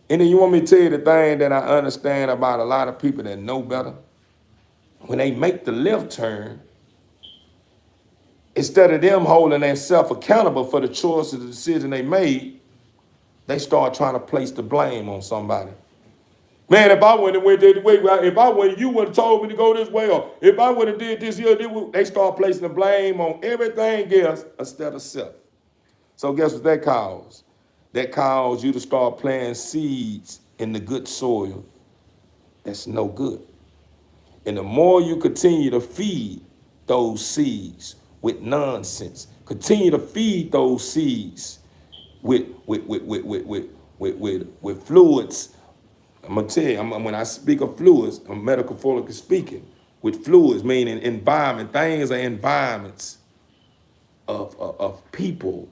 And then you want me to tell you the thing that I understand about a lot of people that know better? When they make the left turn, instead of them holding themselves accountable for the choices, the decision they made, they start trying to place the blame on somebody. Man, if I wouldn't have went this way, if I wouldn't, you would have told me to go this way, or if I would have did this here, they start placing the blame on everything else instead of self. So guess what that caused? That caused you to start planting seeds in the good soil that's no good. And the more you continue to feed those seeds with nonsense, continue to feed those seeds with fluids. I'm gonna tell you, when I speak of fluids, I'm metaphorically speaking. With fluids, meaning environment, things are environments of people,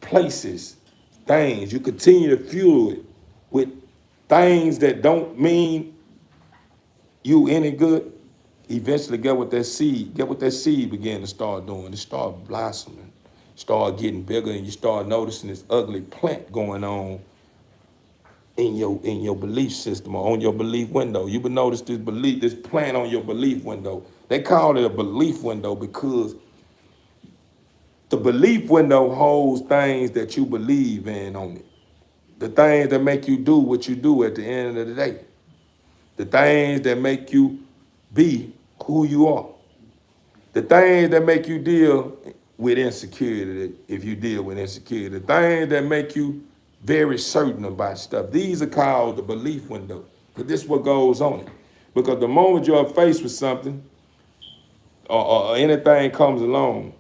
places, things. You continue to fuel it with things that don't mean you any good. Eventually, get what that seed began to start doing. It start blossoming, start getting bigger, and you start noticing this ugly plant going on in your belief system or on your belief window. You would notice this plant on your belief window. They call it a belief window because the belief window holds things that you believe in on it. The things that make you do what you do at the end of the day. The things that make you be who you are. The things that make you deal with insecurity, if you deal with insecurity. The things that make you very certain about stuff. These are called the belief window. But this is what goes on it. Because the moment you're faced with something or anything comes along,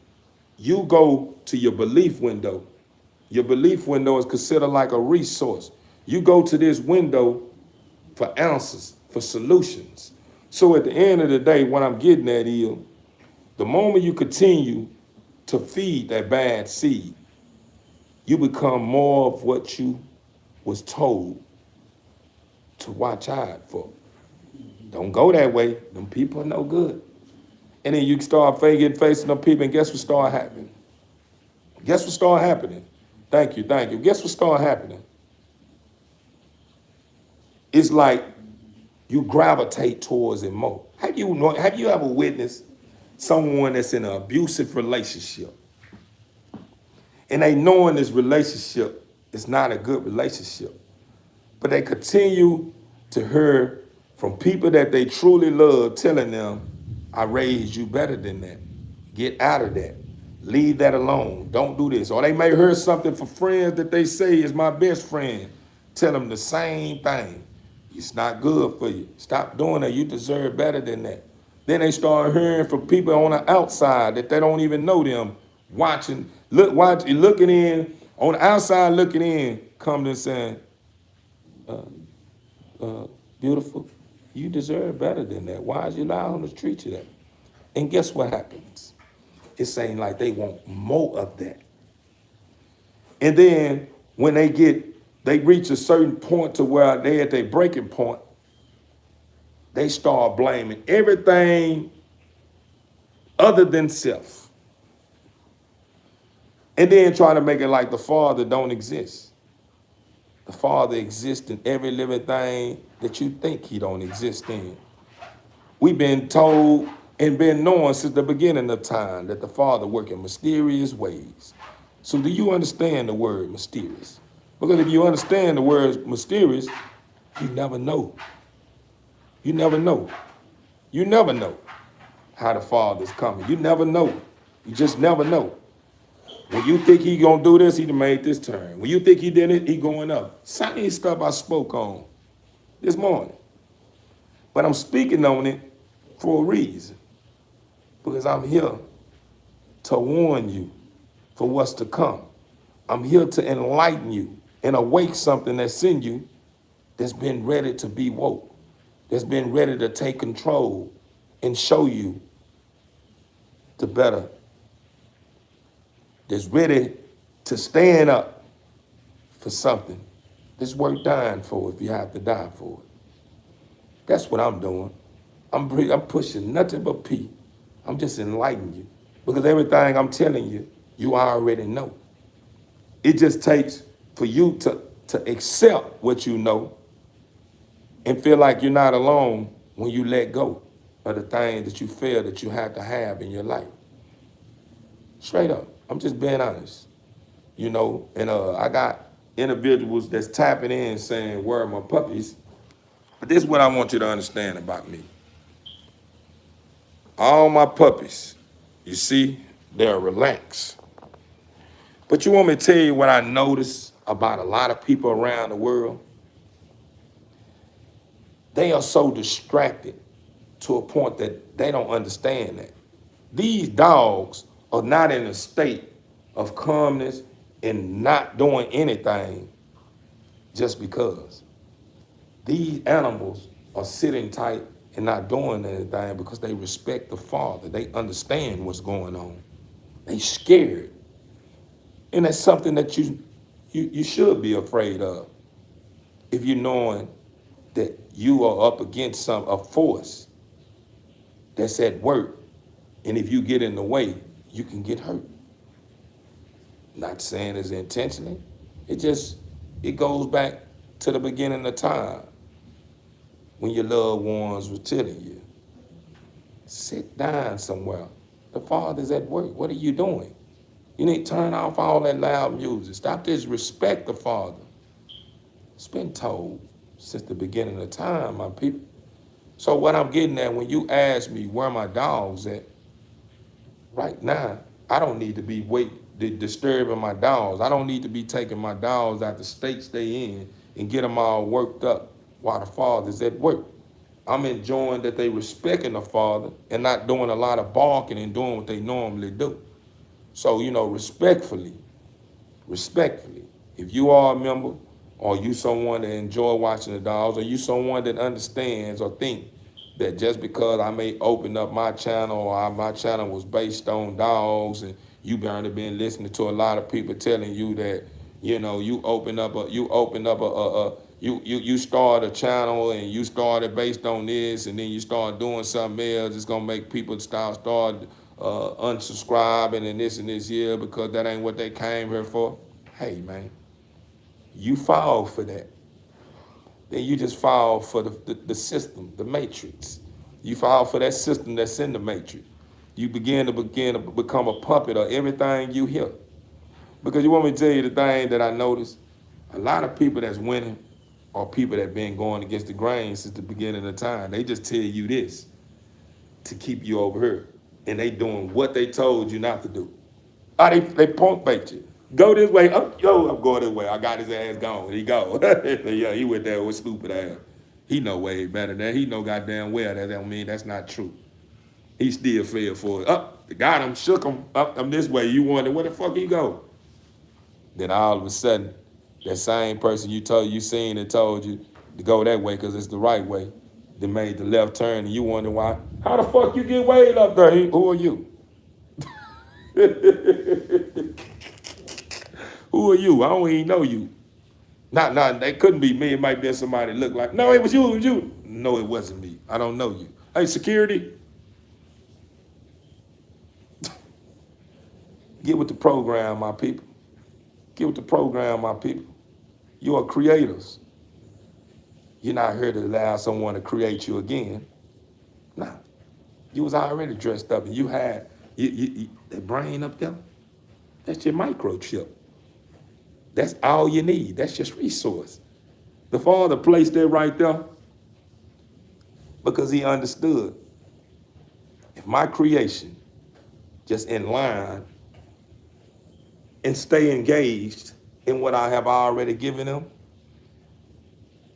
you go to your belief window. Your belief window is considered like a resource. You go to this window for answers, for solutions. So at the end of the day, what I'm getting at is, the moment you continue to feed that bad seed, you become more of what you was told to watch out for. Don't go that way. Them people are no good. And then you start facing them people, and guess what start happening? Guess what start happening? Thank you. Guess what start happening? It's like you gravitate towards it more. Have you ever witnessed someone that's in an abusive relationship, and they knowing this relationship is not a good relationship, but they continue to hear from people that they truly love telling them, I raised you better than that. Get out of that. Leave that alone. Don't do this. Or they may hear something from friends that they say is my best friend. Tell them the same thing. It's not good for you. Stop doing that. You deserve better than that. Then they start hearing from people on the outside that they don't even know them, looking in, on the outside looking in, coming and saying, beautiful, you deserve better than that. Why is you allowing them to treat you that? And guess what happens? It's saying like they want more of that. And then when they reach a certain point to where they at their breaking point, they start blaming everything other than self. And then try to make it like the Father don't exist. The Father exists in every living thing that you think he don't exist in. We've been told and been knowing since the beginning of time that the Father works in mysterious ways. So do you understand the word mysterious? Because if you understand the word mysterious, you never know. You never know. You never know how the Father's coming. You never know. You just never know. When you think he gonna do this, he done made this turn. When you think he did it, he going up. Same stuff I spoke on this morning. But I'm speaking on it for a reason. Because I'm here to warn you for what's to come. I'm here to enlighten you and awake something that's in you that's been ready to be woke, that's been ready to take control and show you the better, that's ready to stand up for something that's worth dying for if you have to die for it. That's what I'm doing. I'm pushing nothing but P. I'm just enlightening you because everything I'm telling you, you already know. It just takes for you to accept what you know and feel like you're not alone when you let go of the things that you feel that you have to have in your life. Straight up. I'm just being honest. You know, and I got individuals that's tapping in saying, where are my puppies? But this is what I want you to understand about me. All my puppies, you see, they're relaxed. But you want me to tell you what I notice about a lot of people around the world? They are so distracted to a point that they don't understand that. These dogs are not in a state of calmness and not doing anything just because. These animals are sitting tight and not doing anything because they respect the Father. They understand what's going on. They scared. And that's something that you should be afraid of if you're knowing that you are up against a force that's at work. And if you get in the way, you can get hurt. Not saying it's intentionally. It goes back to the beginning of time when your loved ones were telling you, sit down somewhere. The Father's at work. What are you doing? You need to turn off all that loud music. Stop this. Respect the Father. It's been told since the beginning of time, my people. So what I'm getting at, when you ask me where my dogs at, right now, I don't need to be disturbing my dogs. I don't need to be taking my dogs out the states they in and get them all worked up while the Father's at work. I'm enjoying that they respecting the Father and not doing a lot of barking and doing what they normally do. So, you know, respectfully, if you are a member or you someone that enjoy watching the dogs or you someone that understands or think that just because I may open up my channel or my channel was based on dogs and you've already been listening to a lot of people telling you that, you know, you start a channel and you started based on this and then you start doing something else, it's gonna make people start unsubscribing and this here because that ain't what they came here for. Hey man, you fall for that. Then you just fall for the system, the matrix. You fall for that system that's in the matrix. You begin to become a puppet of everything you hear. Because you want me to tell you the thing that I noticed? A lot of people that's winning are people that been going against the grain since the beginning of time. They just tell you this to keep you over here. And they doing what they told you not to do. They punk bait you. Go this way. I'm going this way. I got his ass gone. He go. Yeah, he went there with stupid ass. He know way better than that. He know goddamn well that don't mean that's not true. He still fell for it. Got him, shook him. I'm this way. You wonder where the fuck he go? Then all of a sudden, that same person you seen and told you to go that way because it's the right way, they made the left turn and you wonder why. How the fuck you get way up there? Who are you? Who are you? I don't even know you. Nah, they couldn't be me. It might be somebody look like, no, it was you. No, it wasn't me. I don't know you. Hey, security. Get with the program, my people. Get with the program, my people. You are creators. You're not here to allow someone to create you again. Nah. You was already dressed up and you had that brain up there. That's your microchip. That's all you need. That's just resource. The Father placed that right there because he understood if my creation just in line and stay engaged in what I have already given them,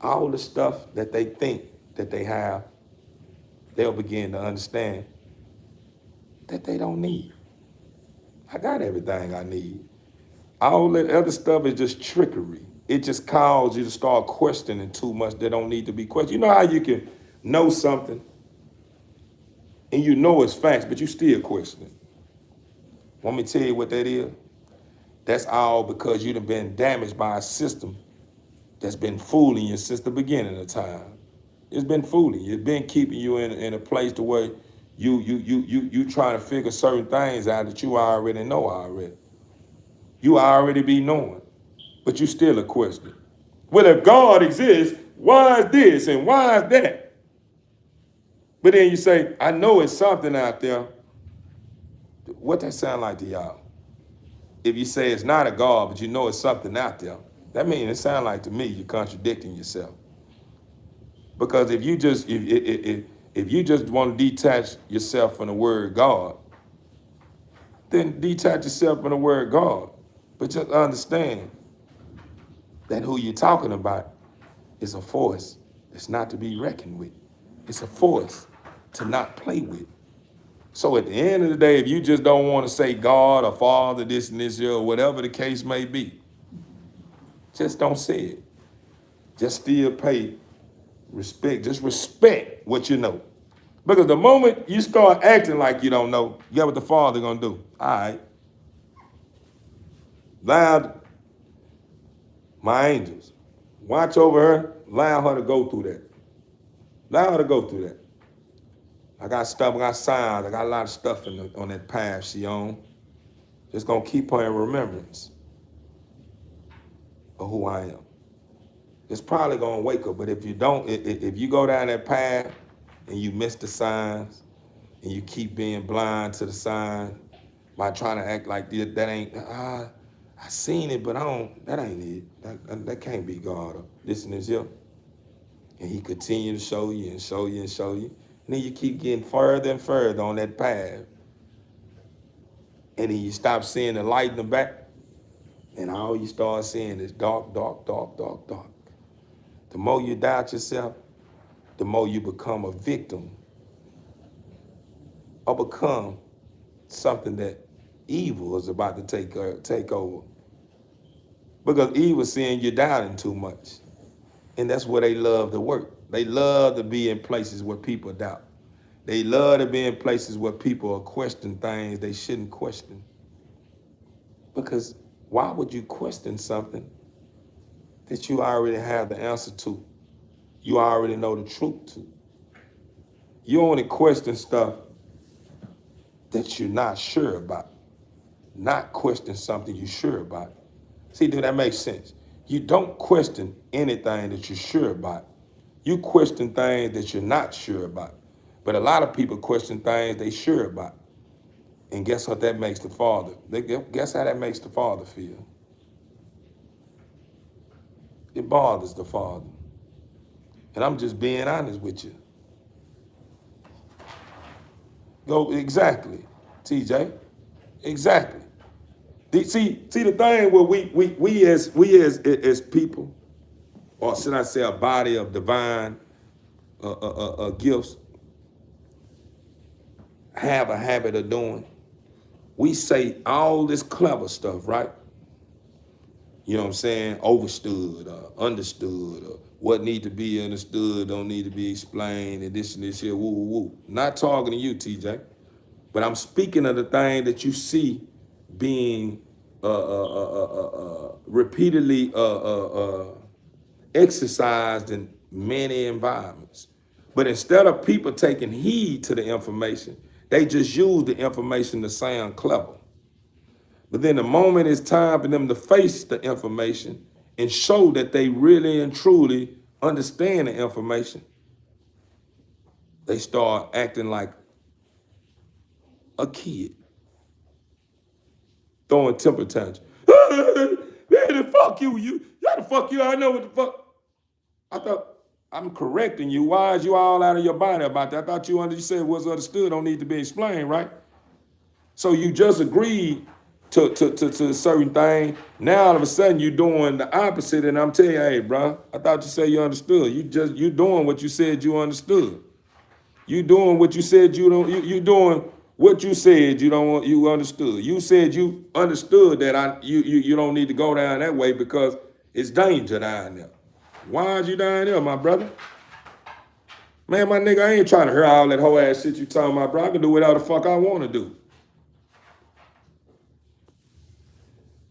all the stuff that they think that they have, they'll begin to understand that they don't need. I got everything I need. All that other stuff is just trickery. It just causes you to start questioning too much that don't need to be questioned. You know how you can know something and you know it's facts, but you still question it. Want me to tell you what that is? That's all because you've been damaged by a system that's been fooling you since the beginning of time. It's been fooling you. It's been keeping you in a place to where you trying to figure certain things out that you already know already. You already be knowing, but you still a question. Well, if God exists, why is this and why is that? But then you say, I know it's something out there. What that sound like to y'all? If you say it's not a God, but you know it's something out there, that means it sound like to me you're contradicting yourself. Because if you just if you just want to detach yourself from the word God, then detach yourself from the word God. But just understand that who you're talking about is a force that's not to be reckoned with. It's a force to not play with. So at the end of the day, if you just don't want to say God or Father, this and this, or whatever the case may be, just don't say it. Just still pay respect. Just respect what you know. Because the moment you start acting like you don't know, you got what the Father gonna do. All right. Allow my angels, watch over her, allow her to go through that. Allow her to go through that. I got stuff, I got signs, I got a lot of stuff on that path she on. Just gonna keep her in remembrance of who I am. It's probably gonna wake her, but if you don't, if you go down that path and you miss the signs and you keep being blind to the signs by trying to act like that ain't, I seen it, but that ain't it. That can't be God. This and this here. And he continue to show you and show you and show you. And then you keep getting further and further on that path. And then you stop seeing the light in the back. And all you start seeing is dark, dark, dark, dark, dark. The more you doubt yourself, the more you become a victim or become something that evil is about to take over. Because evil seeing you doubting too much. And that's where they love to work. They love to be in places where people doubt. They love to be in places where people are questioning things they shouldn't question. Because why would you question something that you already have the answer to? You already know the truth to. You only question stuff that you're not sure about. Not question something you're sure about. See, do that make sense? You don't question anything that you're sure about. You question things that you're not sure about. But a lot of people question things they sure about. And guess what that makes the Father? Guess how that makes the Father feel? It bothers the Father. And I'm just being honest with you. Go exactly, TJ. Exactly. See the thing where we as people, or should I say a body of divine gifts, have a habit of doing. We say all this clever stuff, right? You know what I'm saying? Overstood, understood, or what need to be understood don't need to be explained, and this here, woo, woo, woo. Not talking to you, TJ, but I'm speaking of the thing that you see being repeatedly exercised in many environments. But instead of people taking heed to the information, they just use the information to sound clever. But then the moment it's time for them to face the information and show that they really and truly understand the information, they start acting like a kid, throwing temper tantrums. Man, the fuck you, how the fuck you, I know what the fuck. I thought, I'm correcting you. Why is you all out of your body about that? I thought you said what's understood don't need to be explained, right? So you just agreed to a certain thing. Now all of a sudden you're doing the opposite, and I'm telling you, hey, bro, I thought you said you understood. You doing what you said you understood. You doing what you said you don't. You doing what you said you don't want. You understood. You said you understood that you don't need to go down that way because it's danger down there. Why is you down there, my brother? Man, my nigga, I ain't trying to hear all that whole ass shit you talking about, bro. I can do whatever the fuck I want to do.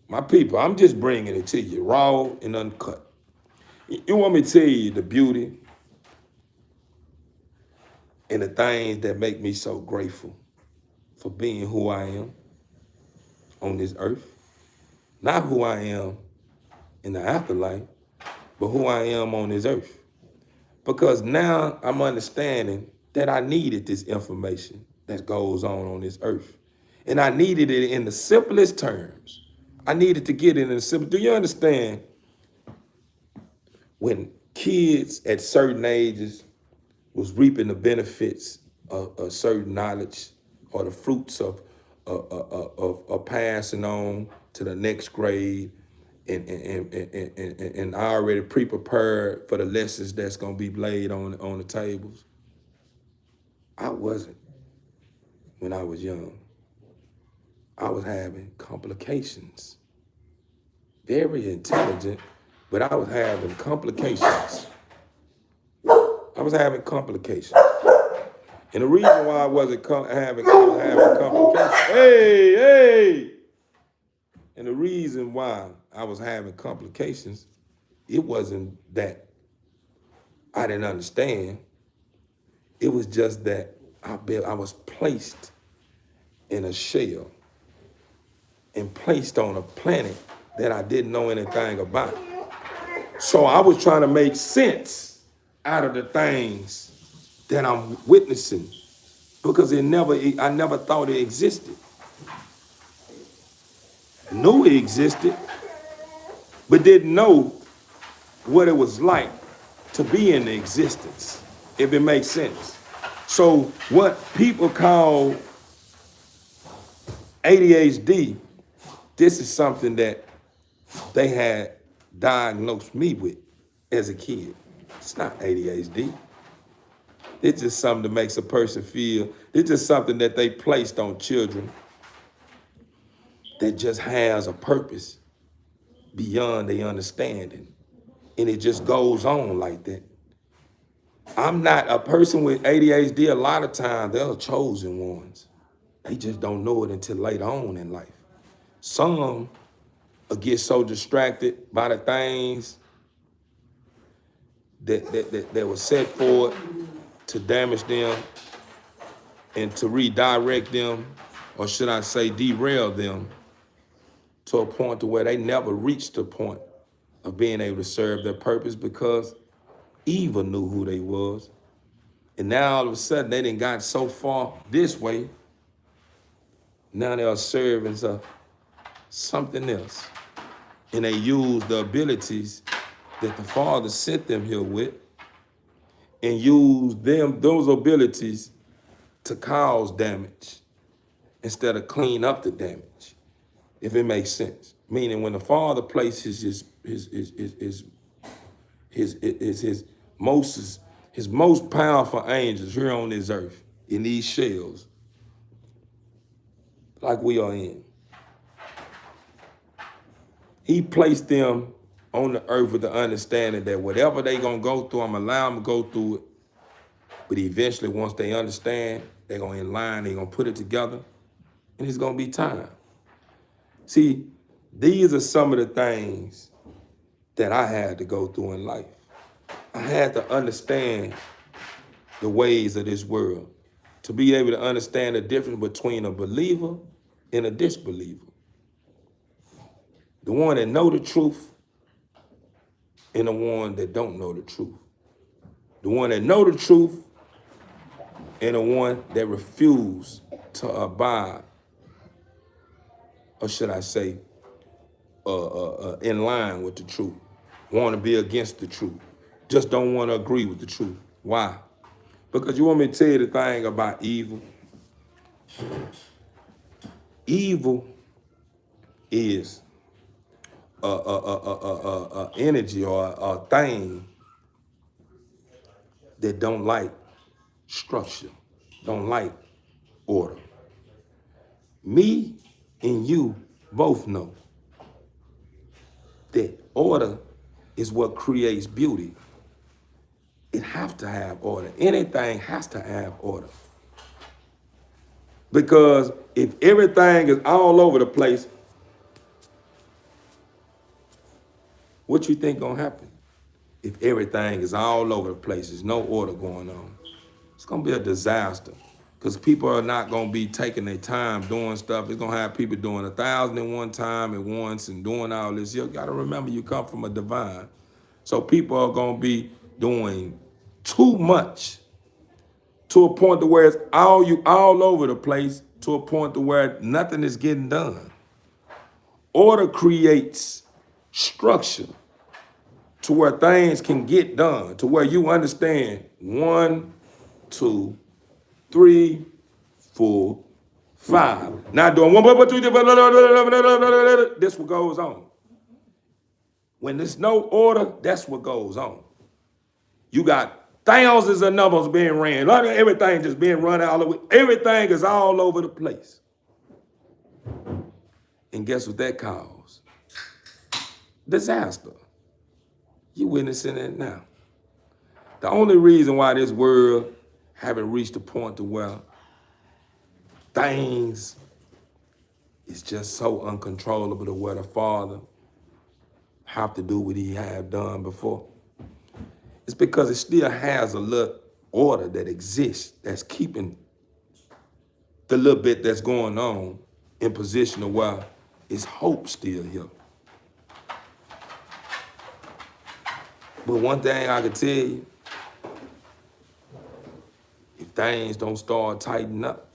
My people, I'm just bringing it to you, raw and uncut. You want me to tell you the beauty and the things that make me so grateful for being who I am on this earth? Not who I am in the afterlife, but who I am on this earth. Because now I'm understanding that I needed this information that goes on this earth. And I needed it in the simplest terms. I needed to get it in the simple. Do you understand when kids at certain ages was reaping the benefits of certain knowledge or the fruits of passing on to the next grade and I already pre-prepared for the lessons that's gonna be laid on the tables? I wasn't when I was young. I was having complications. Very intelligent, but I was having complications. I was having complications. And the reason why I wasn't having complications, hey! And the reason why I was having complications, it wasn't that I didn't understand. It was just that I was placed in a shell and placed on a planet that I didn't know anything about. So I was trying to make sense out of the things that I'm witnessing because I never thought it existed. Knew it existed, but didn't know what it was like to be in existence, if it makes sense. So what people call ADHD, this is something that they had diagnosed me with as a kid. It's not ADHD. It's just something that makes a person feel, it's just something that they placed on children that just has a purpose beyond their understanding. And it just goes on like that. I'm not a person with ADHD. A lot of times they're chosen ones. They just don't know it until later on in life. Some get so distracted by the things that were set forward to damage them and to redirect them, or should I say derail them, to a point to where they never reached the point of being able to serve their purpose because evil knew who they was. And now all of a sudden they done got so far this way, now they are servants of something else. And they use the abilities that the Father sent them here with and use those abilities to cause damage instead of clean up the damage, if it makes sense. Meaning when the Father places his most powerful angels here on this earth in these shells, like we are in, he placed them on the earth with the understanding that whatever they gonna go through, I'm gonna allow them to go through it. But eventually, once they understand, they're gonna in line, they're gonna put it together, and it's gonna be time. See, these are some of the things that I had to go through in life. I had to understand the ways of this world, to be able to understand the difference between a believer and a disbeliever. The one that know the truth and the one that don't know the truth. The one that know the truth and the one that refuse to abide, or should I say, in line with the truth. Want to be against the truth. Just don't want to agree with the truth. Why? Because you want me to tell you the thing about evil? Evil is a energy or a thing that don't like structure, don't like order. Me and you both know that order is what creates beauty. It has to have order. Anything has to have order. Because if everything is all over the place, what you think gonna happen? If everything is all over the place, there's no order going on, it's gonna be a disaster. Because people are not gonna be taking their time doing stuff. It's gonna have people doing 1,001 time at once and doing all this. You gotta remember you come from a divine. So people are gonna be doing too much to a point to where it's all over the place, to a point to where nothing is getting done. Order creates structure to where things can get done, to where you understand 1, 2, 3, 4, 5. Not doing 1, 2, 3, this what goes on. When there's no order, that's what goes on. You got thousands of numbers being ran. Everything just being run all over. Everything is all over the place. And guess what that caused? Disaster. You witnessing it now. The only reason why this world haven't reached a point to where things is just so uncontrollable to where the Father have to do what he have done before. It's because it still has a little order that exists that's keeping the little bit that's going on in position of where it's hope still here. But one thing I can tell you, if things don't start tightening up,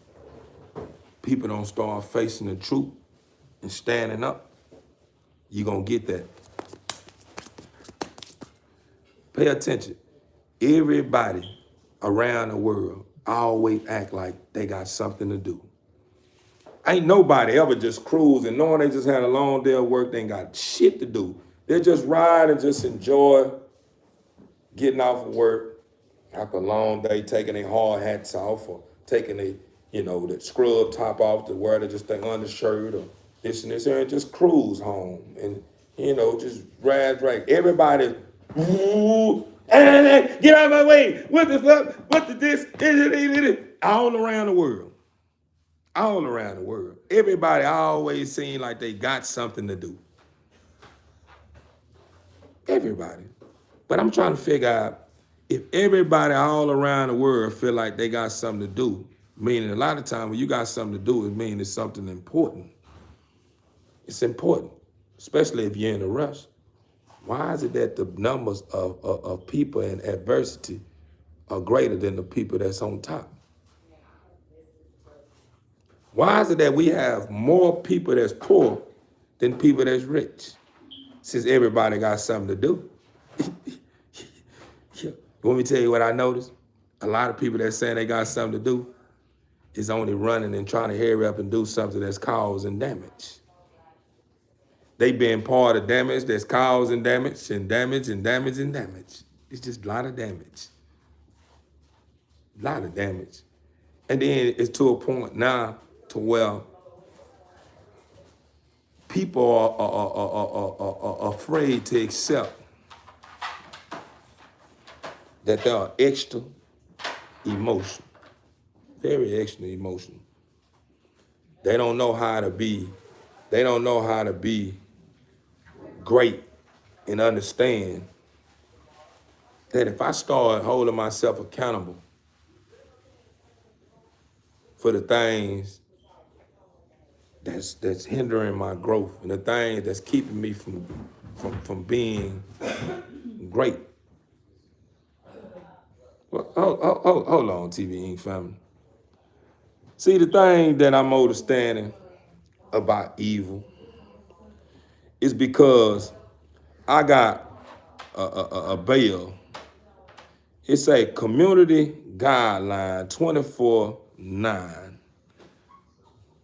people don't start facing the truth and standing up, you're gonna get that. Pay attention. Everybody around the world always act like they got something to do. Ain't nobody ever just cruising, knowing they just had a long day of work, they ain't got shit to do. They just ride and just enjoy getting off of work after a long day, taking their hard hats off or taking the scrub top off to wear just their undershirt or this and this and just cruise home and, just ride. Everybody, get out of my way. What the fuck? What the this? All around the world. All around the world. Everybody always seem like they got something to do. Everybody. But I'm trying to figure out if everybody all around the world feel like they got something to do, meaning a lot of times when you got something to do, it means it's something important. It's important, especially if you're in a rush. Why is it that the numbers of people in adversity are greater than the people that's on top? Why is it that we have more people that's poor than people that's rich? Since everybody got something to do. You want me to tell you what I noticed? A lot of people that saying they got something to do is only running and trying to hurry up and do something that's causing damage. They being part of damage that's causing damage and damage and damage and damage. It's just a lot of damage. A lot of damage. And then it's to a point now to where people are afraid to accept that they are extra emotional, very extra emotional. They don't know how to be great and understand that if I start holding myself accountable for the things that's hindering my growth and the things that's keeping me from being great. Well, hold on, TV Inc. family. See, the thing that I'm understanding about evil is because I got a bill. It's a community guideline 24/9.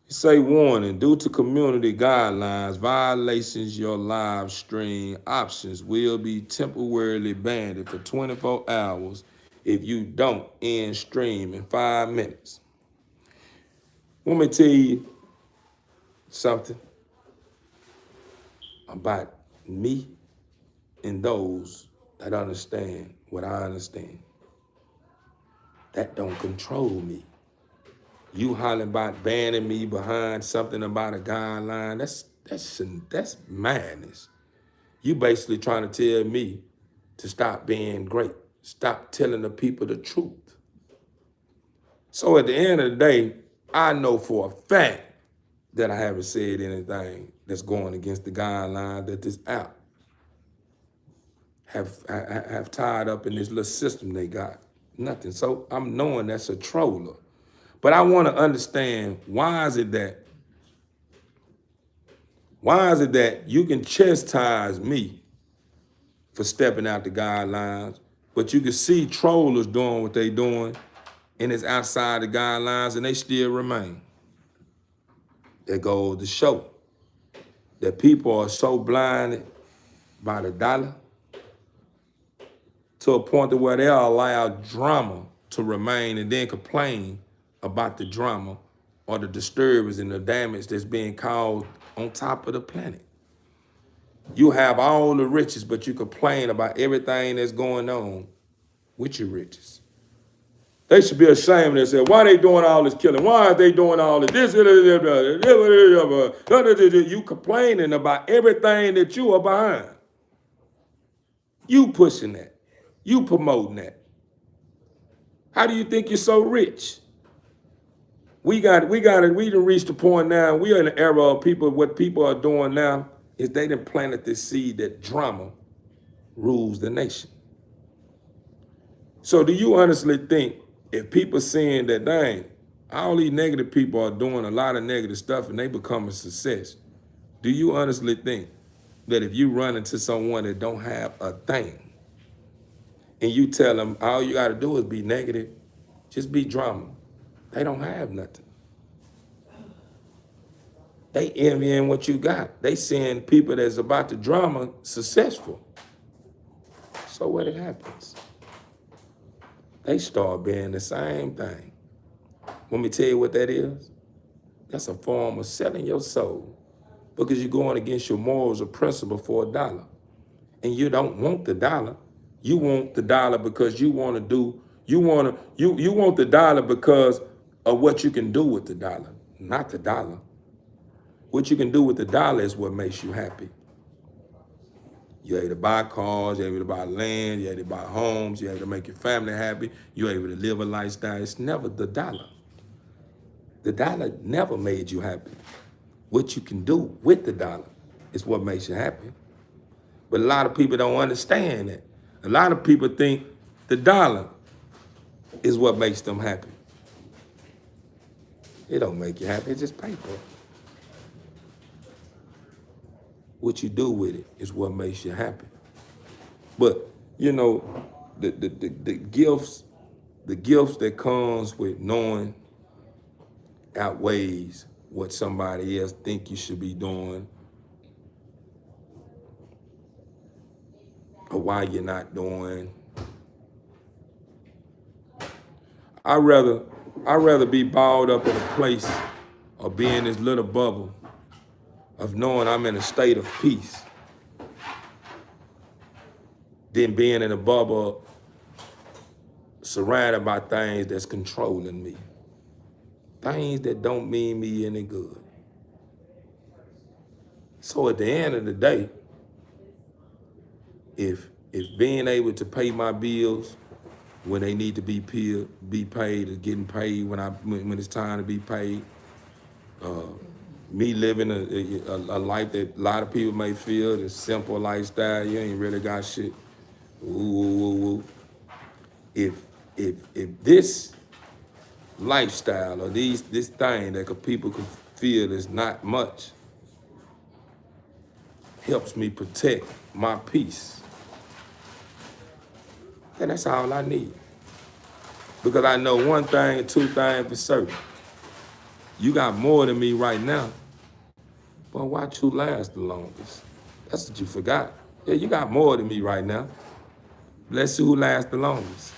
It say warning, due to community guidelines, violations your live stream options will be temporarily banned for 24 hours if you don't end stream in 5 minutes. Let me tell you something about me and those that understand what I understand. That don't control me. You hollering about banning me behind something about a guideline, that's madness. You basically trying to tell me to stop being great, stop telling the people the truth. So at the end of the day, I know for a fact that I haven't said anything that's going against the guideline that this app have tied up in this little system they got. Nothing. So I'm knowing that's a troller. But I want to understand why is it that you can chastise me for stepping out the guidelines, but you can see trollers doing what they doing and it's outside the guidelines and they still remain. That goes to show that people are so blinded by the dollar to a point to where they'll allow drama to remain and then complain about the drama or the disturbance and the damage that's being caused on top of the planet. You have all the riches, but you complain about everything that's going on with your riches. They should be ashamed of themselves. Why are they doing all this killing? Why are they doing all of this? You complaining about everything that you are behind. You pushing that. You promoting that. How do you think you're so rich? We done reached the point now, we are in the era of people, what people are doing now is they done planted this seed that drama rules the nation. So do you honestly think if people saying that, dang, all these negative people are doing a lot of negative stuff and they become a success, do you honestly think that if you run into someone that don't have a thing and you tell them all you got to do is be negative, just be drama, they don't have nothing. They envying what you got. They seeing people that's about the drama successful. So what it happens? They start being the same thing. Let me tell you what that is. That's a form of selling your soul because you're going against your morals or principle for $1. And you don't want the dollar. You want the dollar because you want to do, you want the dollar because of what you can do with the dollar, not the dollar. What you can do with the dollar is what makes you happy. You're able to buy cars, you're able to buy land, you're able to buy homes, you're able to make your family happy, you're able to live a lifestyle. It's never the dollar. The dollar never made you happy. What you can do with the dollar is what makes you happy. But a lot of people don't understand that. A lot of people think the dollar is what makes them happy. It don't make you happy, it's just paper. What you do with it is what makes you happy. But you know, the gifts that comes with knowing outweighs what somebody else think you should be doing or why you're not doing. I'd rather be balled up in a place or be in this little bubble of knowing I'm in a state of peace than being in a bubble surrounded by things that's controlling me. Things that don't mean me any good. So at the end of the day, if being able to pay my bills when they need to be paid is getting paid when it's time to be paid, me living a life that a lot of people may feel is simple lifestyle. You ain't really got shit. Ooh, ooh, ooh, ooh. If this lifestyle or this thing that people can feel is not much helps me protect my peace, then that's all I need. Because I know one thing, two things for certain. You got more than me right now, but watch who lasts the longest. That's what you forgot. Yeah, you got more than me right now. Let's see who lasts the longest.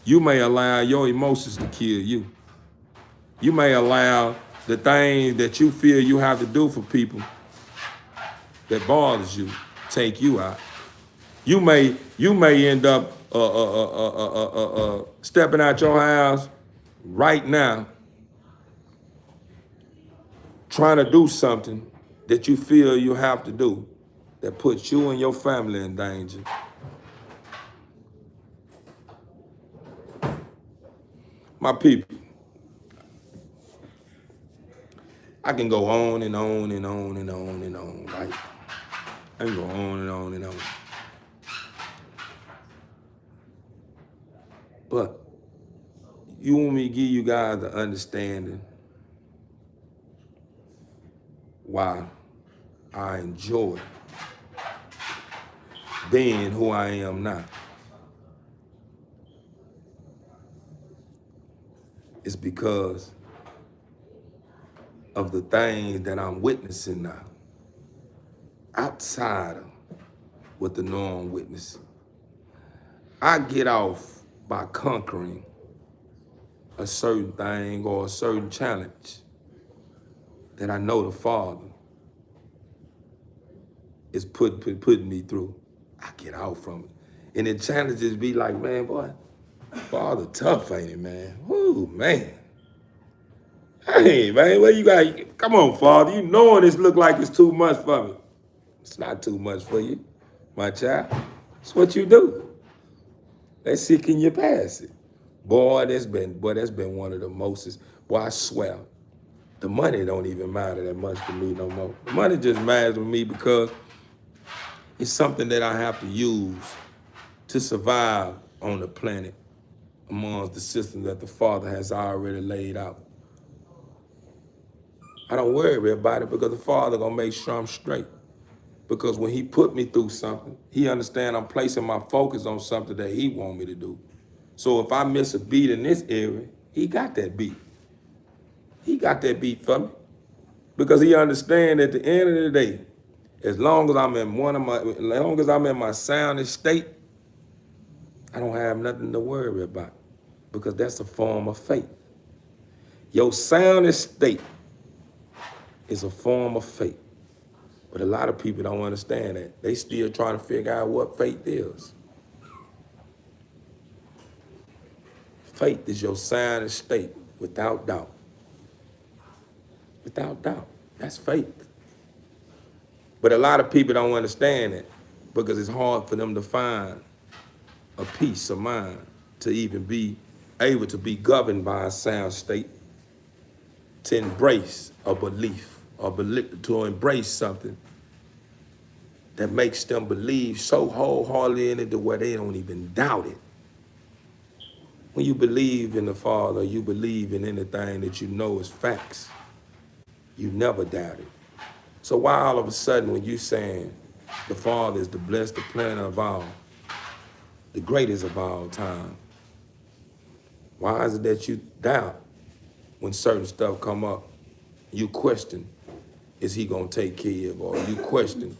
You may allow your emotions to kill you. You may allow the things that you feel you have to do for people that bothers you take you out. You may end up stepping out your house right now, trying to do something that you feel you have to do that puts you and your family in danger. My people, I can go on and on and on and on and on, right? I can go on and on and on. But you want me to give you guys the understanding why I enjoy being who I am now. It's because of the things that I'm witnessing now, outside of what the norm witness. I get off by conquering a certain thing or a certain challenge that I know the Father is putting me through. I get out from it. And the challenges be like, man, boy, Father tough, ain't it, man? Woo, man. Hey, man, what you got? Come on, Father. You knowing this look like it's too much for me. It's not too much for you, my child. It's what you do. Let's see, can you pass it? Boy, that's been one of the mostest. Boy, I swear, the money don't even matter that much to me no more. The money just matters with me because it's something that I have to use to survive on the planet amongst the systems that the Father has already laid out. I don't worry about it because the Father gonna make sure I'm straight. Because when he put me through something, he understand I'm placing my focus on something that he want me to do. So if I miss a beat in this area, he got that beat. He got that beat for me. Because he understand at the end of the day, as long as I'm in my soundest state, I don't have nothing to worry about. Because that's a form of faith. Your soundest state is a form of faith. But a lot of people don't understand that. They still trying to figure out what faith is. Faith is your soundest state, without doubt. Without doubt. That's faith. But a lot of people don't understand it because it's hard for them to find a peace of mind to even be able to be governed by a sound state, to embrace a belief, to embrace something that makes them believe so wholeheartedly in it to where they don't even doubt it. When you believe in the Father, you believe in anything that you know is facts. You never doubt it. So why all of a sudden when you saying the Father is the blessed, the planner of all, the greatest of all time, why is it that you doubt when certain stuff come up? You question, is he gonna take care of? Or you question,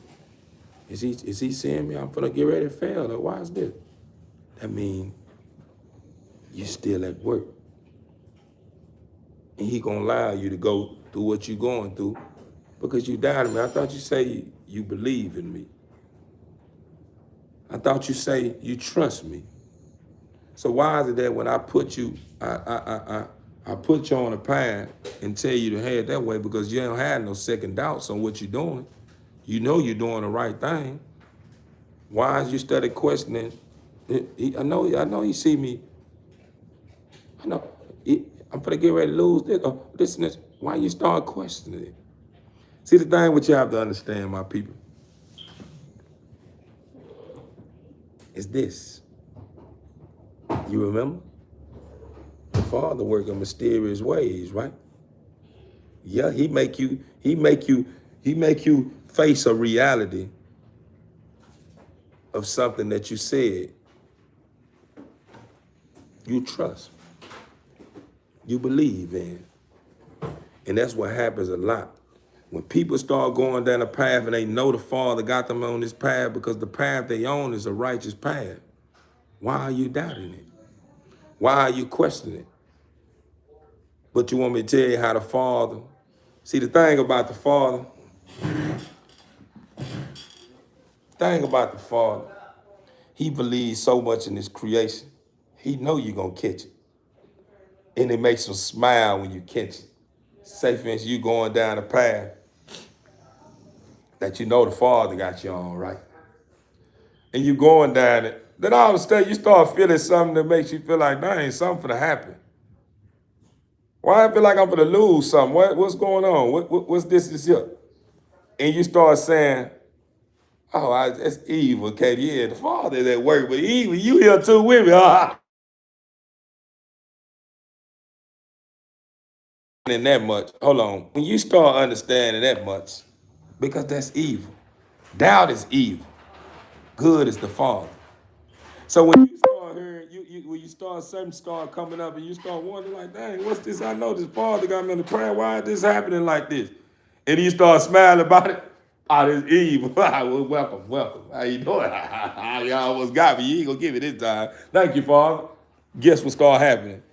is he seeing me? I'm gonna get ready to fail. Or why is this? That means you still at work. And he gonna allow you to go through what you're going through because you doubted me. I thought you say you believe in me. I thought you say you trust me. So why is it that when I put you, I put you on a path and tell you to head that way because you don't have no second doubts on what you're doing. You know you're doing the right thing. Why is you started questioning? I know he see me. I know I'm gonna get ready to lose this or this and this. Why you start questioning it? See, the thing what you have to understand, my people, is this. You remember? The Father work in mysterious ways, right? Yeah, he make you face a reality of something that you said you trust, you believe in. And that's what happens a lot. When people start going down a path and they know the Father got them on this path because the path they on is a righteous path, why are you doubting it? Why are you questioning it? But you want me to tell you how the Father, see the thing about the Father, he believes so much in his creation. He know you're going to catch it. And it makes him smile when you catch it. Say for instance, you going down a path that you know the Father got you on, right? And you going down it, then all of a sudden you start feeling something that makes you feel like, nah, ain't something to happen. Why I feel like I'm gonna lose something? What's going on? What's this here? And you start saying, oh, it's evil, Katie. Yeah, the Father is at work, but evil, you here too with me. And that much, hold on. When you start understanding that much, because that's evil. Doubt is evil. Good is the Father. So when you start hearing, when you start something start coming up and you start wondering like, dang, what's this? I know this Father got me on the prayer. Why is this happening like this? And you start smiling about it. Oh, this evil. Well, welcome. How you doing? You almost got me. You ain't gonna give it this time. Thank you, Father. Guess what start happening?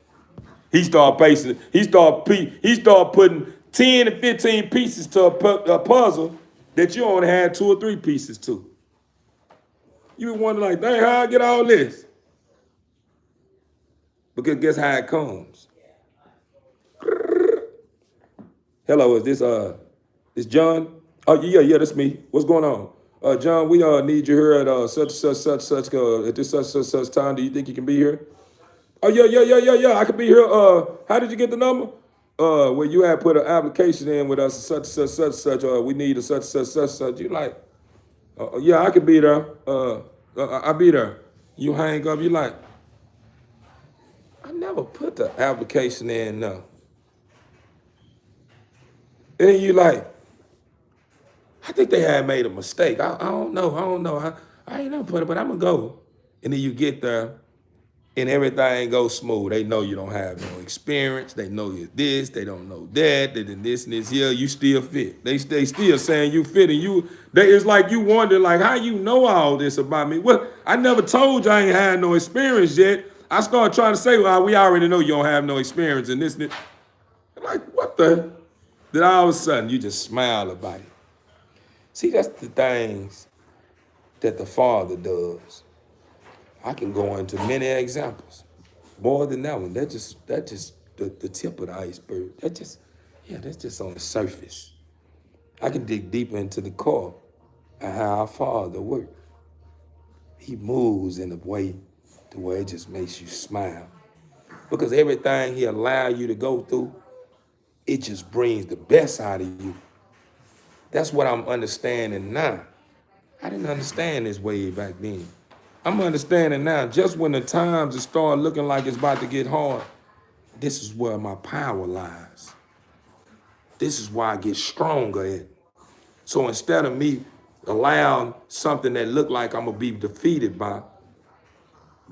He start pacing. He start putting 10 and 15 pieces to a puzzle that you only had 2 or 3 pieces to. You be wondering like, dang, how I get all this? Because guess how it comes? Hello, is this John? Oh yeah, that's me. What's going on? John, we need you here at such at this such time. Do you think you can be here? Oh yeah. I can be here. How did you get the number? Where you had put an application in with us such. We need a such. You like? Yeah, I could be there. I'll be there. You hang up. You like? I never put the application in, no. And then you like, I think they had made a mistake. I don't know. I ain't never put it, but I'm gonna go. And then you get there and everything goes smooth. They know you don't have no experience. They know you're this, they don't know that, they did this and this here, you still fit. They still saying you fit and it's like you wonder like how you know all this about me. Well, I never told you I ain't had no experience yet. I started trying to say, well, we already know you don't have no experience in this and this. Like, what the? Then all of a sudden, you just smile about it. See, that's the things that the Father does. I can go into many examples. More than that one. That's just the tip of the iceberg. That's just on the surface. I can dig deeper into the core of how our Father works. He moves in a way to where it just makes you smile. Because everything he allows you to go through, it just brings the best out of you. That's what I'm understanding now. I didn't understand this way back then. I'm understanding now, just when the times start looking like it's about to get hard, this is where my power lies. This is why I get stronger at it. So instead of me allowing something that looked like I'm gonna be defeated by,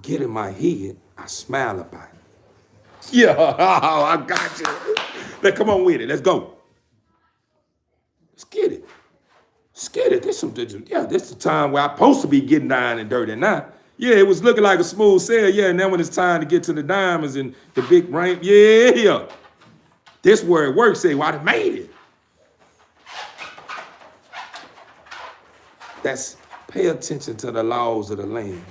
get in my head, I smile about it. Yeah, I got you. Now come on with it, let's go. Let's get it. Let's get it. This is the time where I'm supposed to be getting down and dirty now. Yeah, it was looking like a smooth sail, yeah, and then when it's time to get to the diamonds and the big rain, yeah. This where it works, say, well, I made it. That's pay attention to the laws of the land.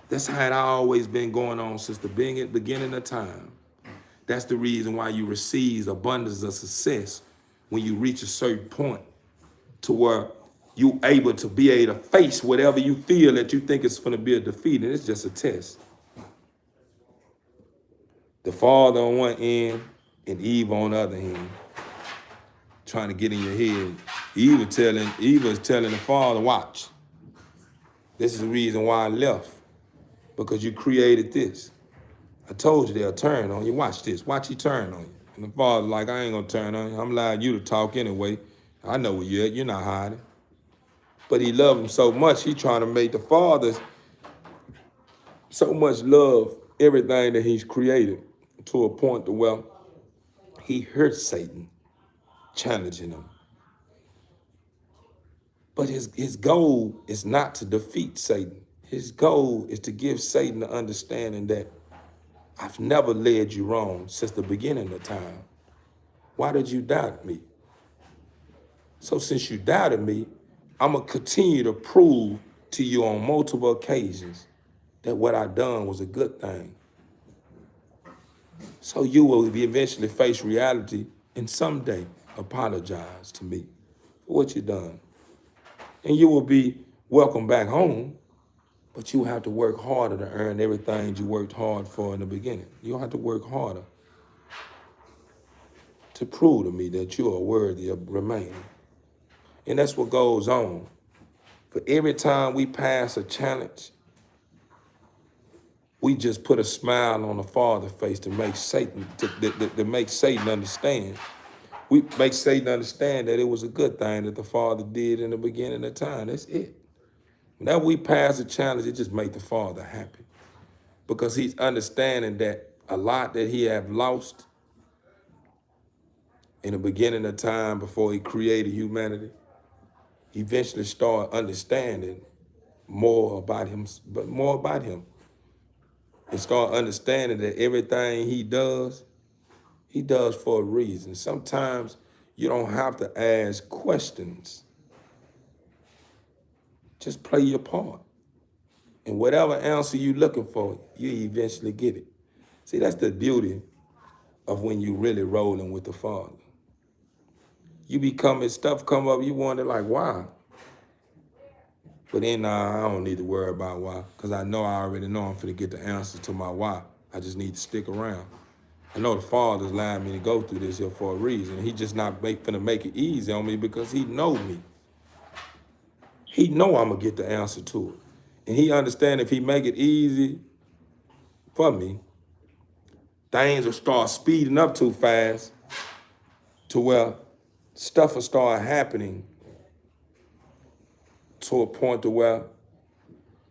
That's how it always been going on since the beginning of time. That's the reason why you receive abundance of success when you reach a certain point to where you able to face whatever you feel that you think is going to be a defeat, and it's just a test. The Father on one end and Eve on the other end, trying to get in your head Eve was telling the father, watch. This is the reason why I left. Because you created this. I told you they'll turn on you. Watch this. Watch he turn on you. And the father's like, I ain't gonna turn on you. I'm allowing you to talk anyway. I know where you're at. You're not hiding. But he loved him so much, he trying to make the father so much love everything that he's created to a point to where he hurt Satan, challenging him. But his goal is not to defeat Satan. His goal is to give Satan the understanding that I've never led you wrong since the beginning of time. Why did you doubt me? So since you doubted me, I'm going to continue to prove to you on multiple occasions that what I done was a good thing. So you will eventually face reality and someday apologize to me for what you done. And you will be welcome back home, but you have to work harder to earn everything you worked hard for in the beginning. You'll have to work harder to prove to me that you are worthy of remaining. And that's what goes on. For every time we pass a challenge, we just put a smile on the Father's face to make Satan to make Satan understand. We make Satan understand that it was a good thing that the Father did in the beginning of time. That's it. Whenever we pass a challenge, it just makes the Father happy. Because he's understanding that a lot that he have lost in the beginning of time before he created humanity, he eventually start understanding more about him, and start understanding that everything he does for a reason. Sometimes you don't have to ask questions. Just play your part. And whatever answer you're looking for, you eventually get it. See, that's the beauty of when you really rolling with the Father. You become, stuff come up, you wonder like, why? But then I don't need to worry about why, because I already know I'm finna get the answer to my why. I just need to stick around. I know the Father's allowing me to go through this here for a reason. He just not finna make it easy on me because he know me. He know I'm gonna get the answer to it. And he understand if he make it easy for me, things will start speeding up too fast to where stuff will start happening to a point to where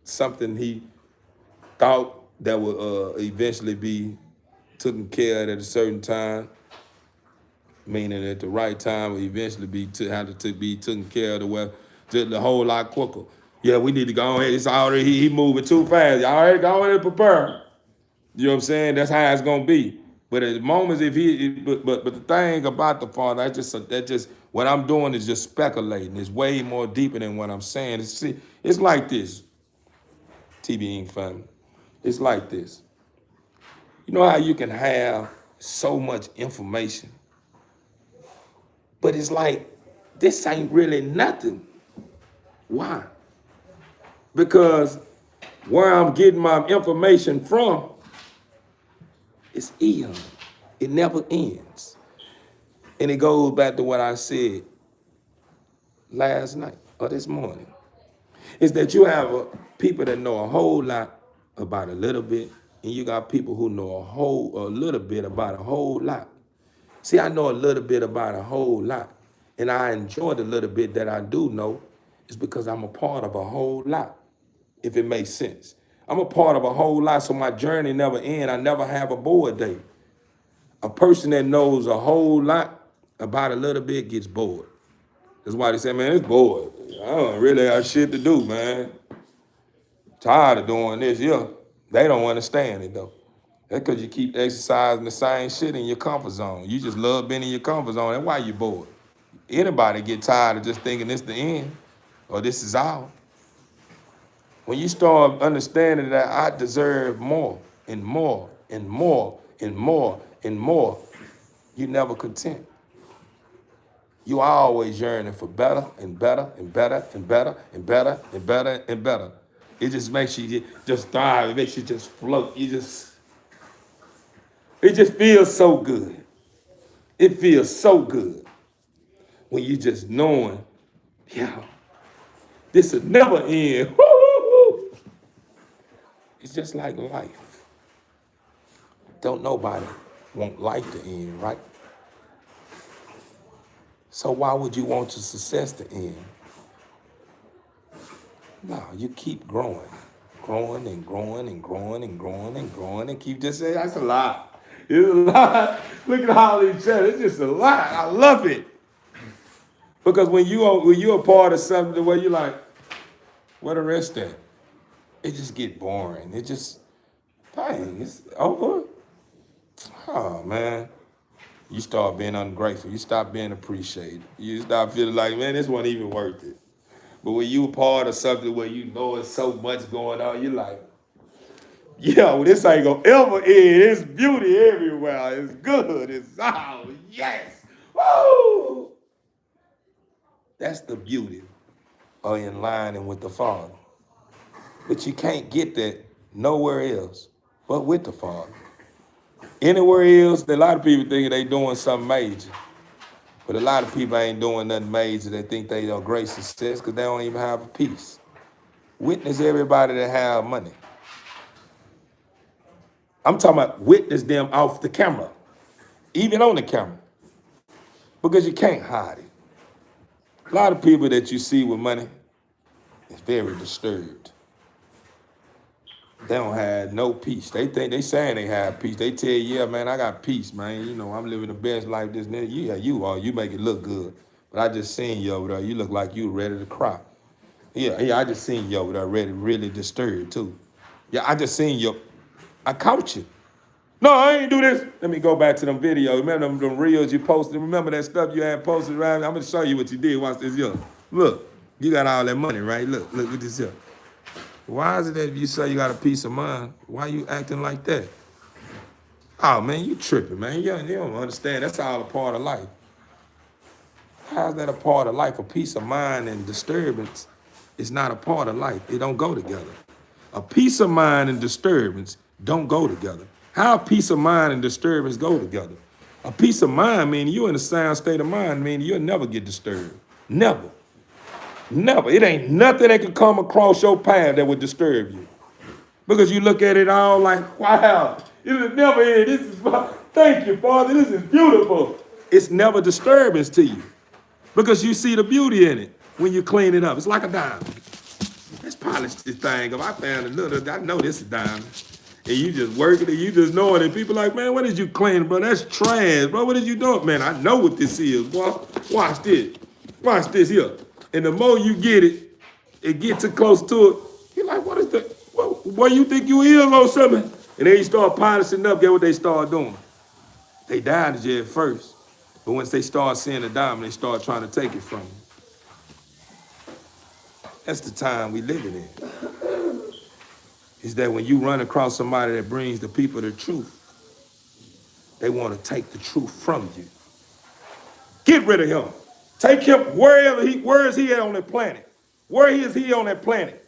something he thought that would eventually be taken care of at a certain time, meaning at the right time will eventually be have to be taken care of the whole lot quicker. Yeah, we need to go ahead. It's already he moving too fast. Y'all already go ahead and prepare. You know what I'm saying? That's how it's gonna be. But at the moments, but the thing about the Father, that just what I'm doing is just speculating. It's way more deeper than what I'm saying. It's like this, TB Inc. family. It's like this. You know how you can have so much information, but it's like this ain't really nothing. Why? Because where I'm getting my information from, it's eon. It never ends. And it goes back to what I said last night or this morning. Is that you have people that know a whole lot about a little bit, and you got people who know a little bit about a whole lot. See, I know a little bit about a whole lot, and I enjoy the little bit that I do know is because I'm a part of a whole lot, if it makes sense. I'm a part of a whole lot, so my journey never ends. I never have a bored day. A person that knows a whole lot about a little bit gets bored. That's why they say, man, it's bored. I don't really have shit to do, man. Tired of doing this, yeah. They don't understand it, though. That's because you keep exercising the same shit in your comfort zone. You just love being in your comfort zone. That's why you're bored. Anybody get tired of just thinking this the end or this is all. When you start understanding that I deserve more and more and more and more and more, you never content. You are always yearning for better and better and better and better and better and better and better. It just makes you just thrive. It makes you just float. It just feels so good. It feels so good when you just knowing Yeah. This will never end. Woo! It's just like life. Don't nobody want life to end, right? So why would you want your success to end? No, you keep growing. Growing and growing and growing and growing and growing and keep just saying, that's a lot. It's a lot. Look at all these chat. It's just a lot. I love it. Because when you're a part of something where you're like, where the rest at? It just get boring. It just, dang, it's over. Oh man. You start being ungrateful. You stop being appreciated. You start feeling like, man, this wasn't even worth it. But when you a part of something where you know it's so much going on, you're like, yeah, well, this ain't gonna ever end. It's beauty everywhere. It's good. It's yes. Woo! That's the beauty of in line with the Father. But you can't get that nowhere else but with the Father. Anywhere else, a lot of people think they doing something major. But a lot of people ain't doing nothing major. They think they are great success because they don't even have a peace. Witness everybody that have money. I'm talking about witness them off the camera, even on the camera, because you can't hide it. A lot of people that you see with money is very disturbed. They don't have no peace. They think they saying they have peace. They tell you, yeah, man, I got peace, man. You know, I'm living the best life. This and that. Yeah, you are. You make it look good. But I just seen you over there. You look like you ready to cry. Yeah, I just seen you over there really disturbed too. Yeah, I just seen you. I caught you. No, I ain't do this. Let me go back to them videos. Remember them reels you posted? Remember that stuff you had posted around? I'm gonna show you what you did. Watch this here. Look, you got all that money, right? Look at this here. Why is it that if you say you got a peace of mind, why you acting like that? Oh man, you tripping, man. You don't understand. That's all a part of life. How's that a part of life? A peace of mind and disturbance is not a part of life. It don't go together. A peace of mind and disturbance don't go together. How peace of mind and disturbance go together? A peace of mind meaning you're in a sound state of mind, meaning you'll never get disturbed. Never. Never. It ain't nothing that could come across your path that would disturb you. Because you look at it all like, wow, it is never end. This is, thank you, Father. This is beautiful. It's never disturbance to you. Because you see the beauty in it when you clean it up. It's like a diamond. Let's polish this thing up. I found a little, I know this is diamond. And you just working it, you just know it. And people like, man, what did you clean, bro? That's trash, bro. What did you do? Man, I know what this is, boy. Watch this. Watch this here. And the more you get it, it gets too close to it. You're like, what is that? What you think you is or something? And then you start polishing up, get what they start doing. They doubted you at first. But once they start seeing the diamond, they start trying to take it from you. That's the time we living in. Is that when you run across somebody that brings the people the truth, they want to take the truth from you. Get rid of him. Take him where is he at on that planet? Where is he on that planet?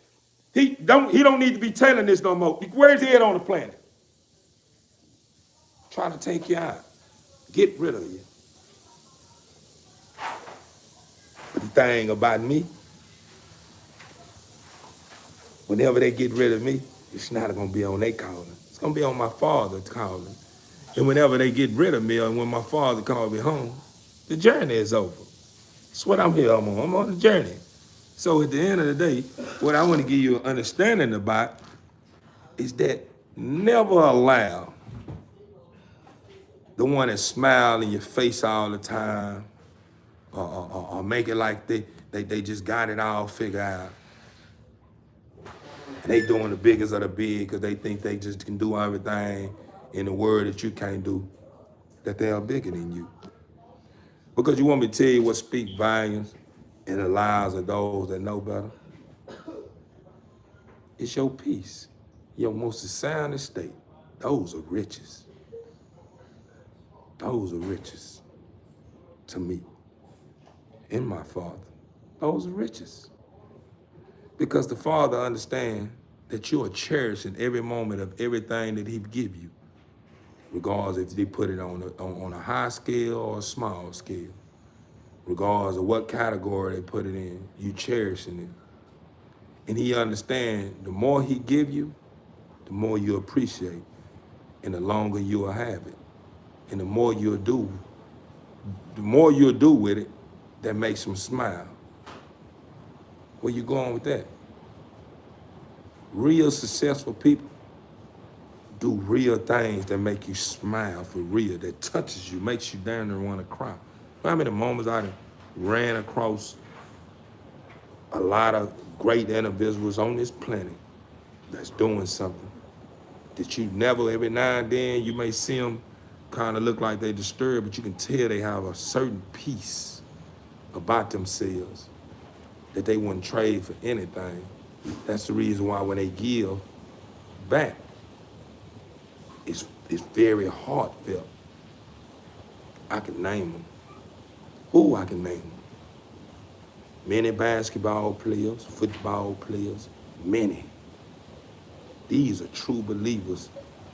He don't need to be telling this no more. Where is he at on the planet? Trying to take you out. Get rid of you. But the thing about me, whenever they get rid of me, it's not going to be on their calling. It's going to be on my Father's calling. And whenever they get rid of me, or when my Father calls me home, the journey is over. That's what I'm here on. I'm on the journey. So at the end of the day, what I want to give you an understanding about is that never allow the one that smile in your face all the time or make it like they just got it all figured out. And they doing the biggest of the big because they think they just can do everything in the world that you can't do, that they are bigger than you. Because you want me to tell you what speaks volumes in the lives of those that know better? It's your peace, your most sound state. Those are riches. Those are riches to me and my Father. Those are riches. Because the Father understands that you are cherished in every moment of everything that He give you, regardless if they put it on a high scale or a small scale. regardless of what category they put it in, you cherishing it. And he understand the more he give you, the more you appreciate, and the longer you'll have it. And the more you'll do with it, that makes him smile. Where you going with that? Real successful people do real things that make you smile for real, that touches you, makes you down there want to cry. How many moments I ran across a lot of great individuals on this planet that's doing something that you never, every now and then, you may see them kind of look like they disturbed, but you can tell they have a certain peace about themselves that they wouldn't trade for anything. That's the reason why when they give back, it's very heartfelt. I can name them. Who I can name them? Many basketball players, football players, many. These are true believers,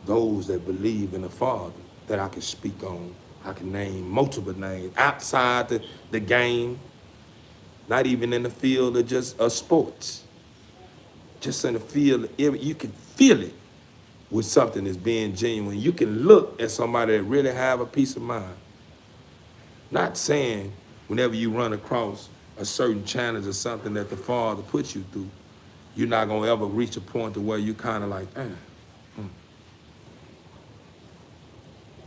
those that believe in the Father that I can speak on. I can name multiple names outside the game, not even in the field of just sports. Just in the field, you can feel it with something that's being genuine. You can look at somebody that really have a peace of mind. Not saying whenever you run across a certain challenge or something that the Father puts you through, you're not gonna ever reach a point to where you kind of like,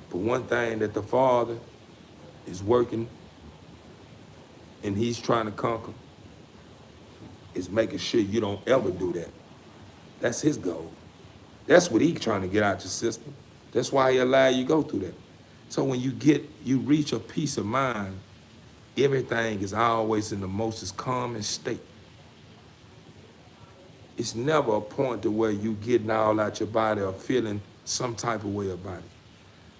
But one thing that the Father is working and he's trying to conquer is making sure you don't ever do that. That's his goal. That's what he's trying to get out your system. That's why he allow you go through that. So when you reach a peace of mind, everything is always in the most calmest state. It's never a point to where you getting all out your body or feeling some type of way about it.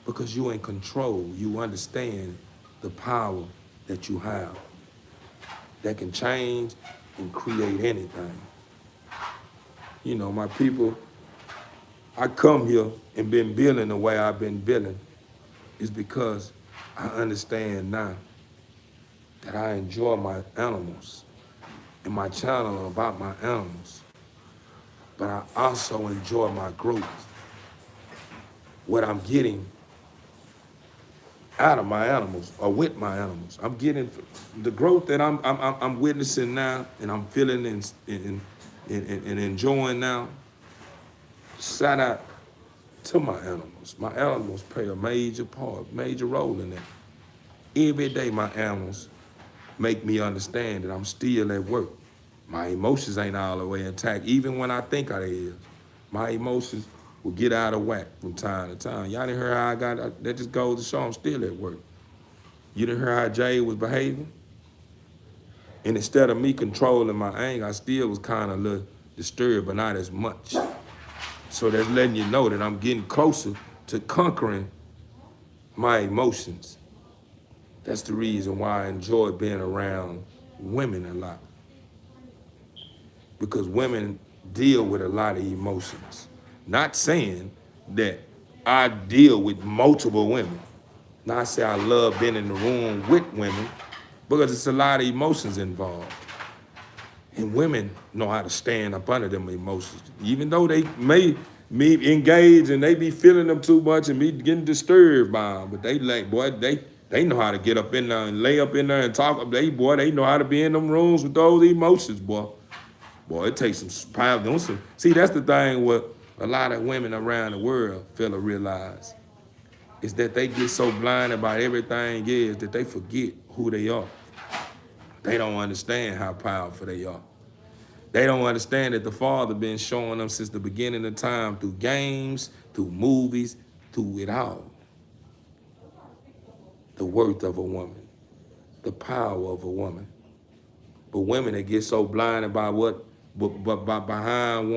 Because you're in control. You understand the power that you have that can change and create anything. You know, my people, I come here and been building the way I've been building is because I understand now that I enjoy my animals and my channel about my animals. But I also enjoy my growth. What I'm getting out of my animals or with my animals. I'm getting the growth that I'm witnessing now and I'm feeling and enjoying now. Shout out to my animals. My animals play a major role in that. Every day my animals make me understand that I'm still at work. My emotions ain't all the way intact, even when I think I is. My emotions will get out of whack from time to time. Y'all didn't hear how I got, that just goes to show I'm still at work. You didn't hear how Jay was behaving? And instead of me controlling my anger, I still was kind of a little disturbed, but not as much. So that's letting you know that I'm getting closer to conquering my emotions. That's the reason why I enjoy being around women a lot. Because women deal with a lot of emotions. Not saying that I deal with multiple women. Now I say I love being in the room with women because it's a lot of emotions involved. And women know how to stand up under them emotions. Even though they may be engaged and they be feeling them too much and be getting disturbed by them, but they like, boy, they know how to get up in there and lay up in there and talk. They know how to be in them rooms with those emotions, boy. Boy, it takes some power. See, that's the thing what a lot of women around the world fail to realize is that they get so blinded by everything is that they forget who they are. They don't understand how powerful they are. They don't understand that the Father been showing them since the beginning of time through games, through movies, through it all. The worth of a woman, the power of a woman. But women that get so blinded by by behind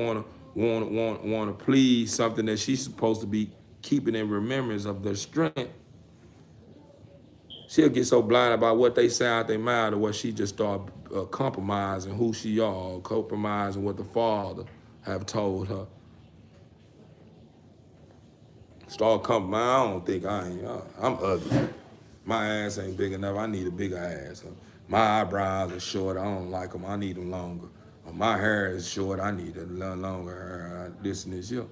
wanna please something that she's supposed to be keeping in remembrance of their strength. She'll get so blinded by what they say out their mouth to where she just start compromising who she are, compromising what the Father have told her. Start compromising. I don't think I'm ugly. My ass ain't big enough. I need a bigger ass. My eyebrows are short. I don't like them. I need them longer. Or my hair is short. I need a little longer hair. This and this. You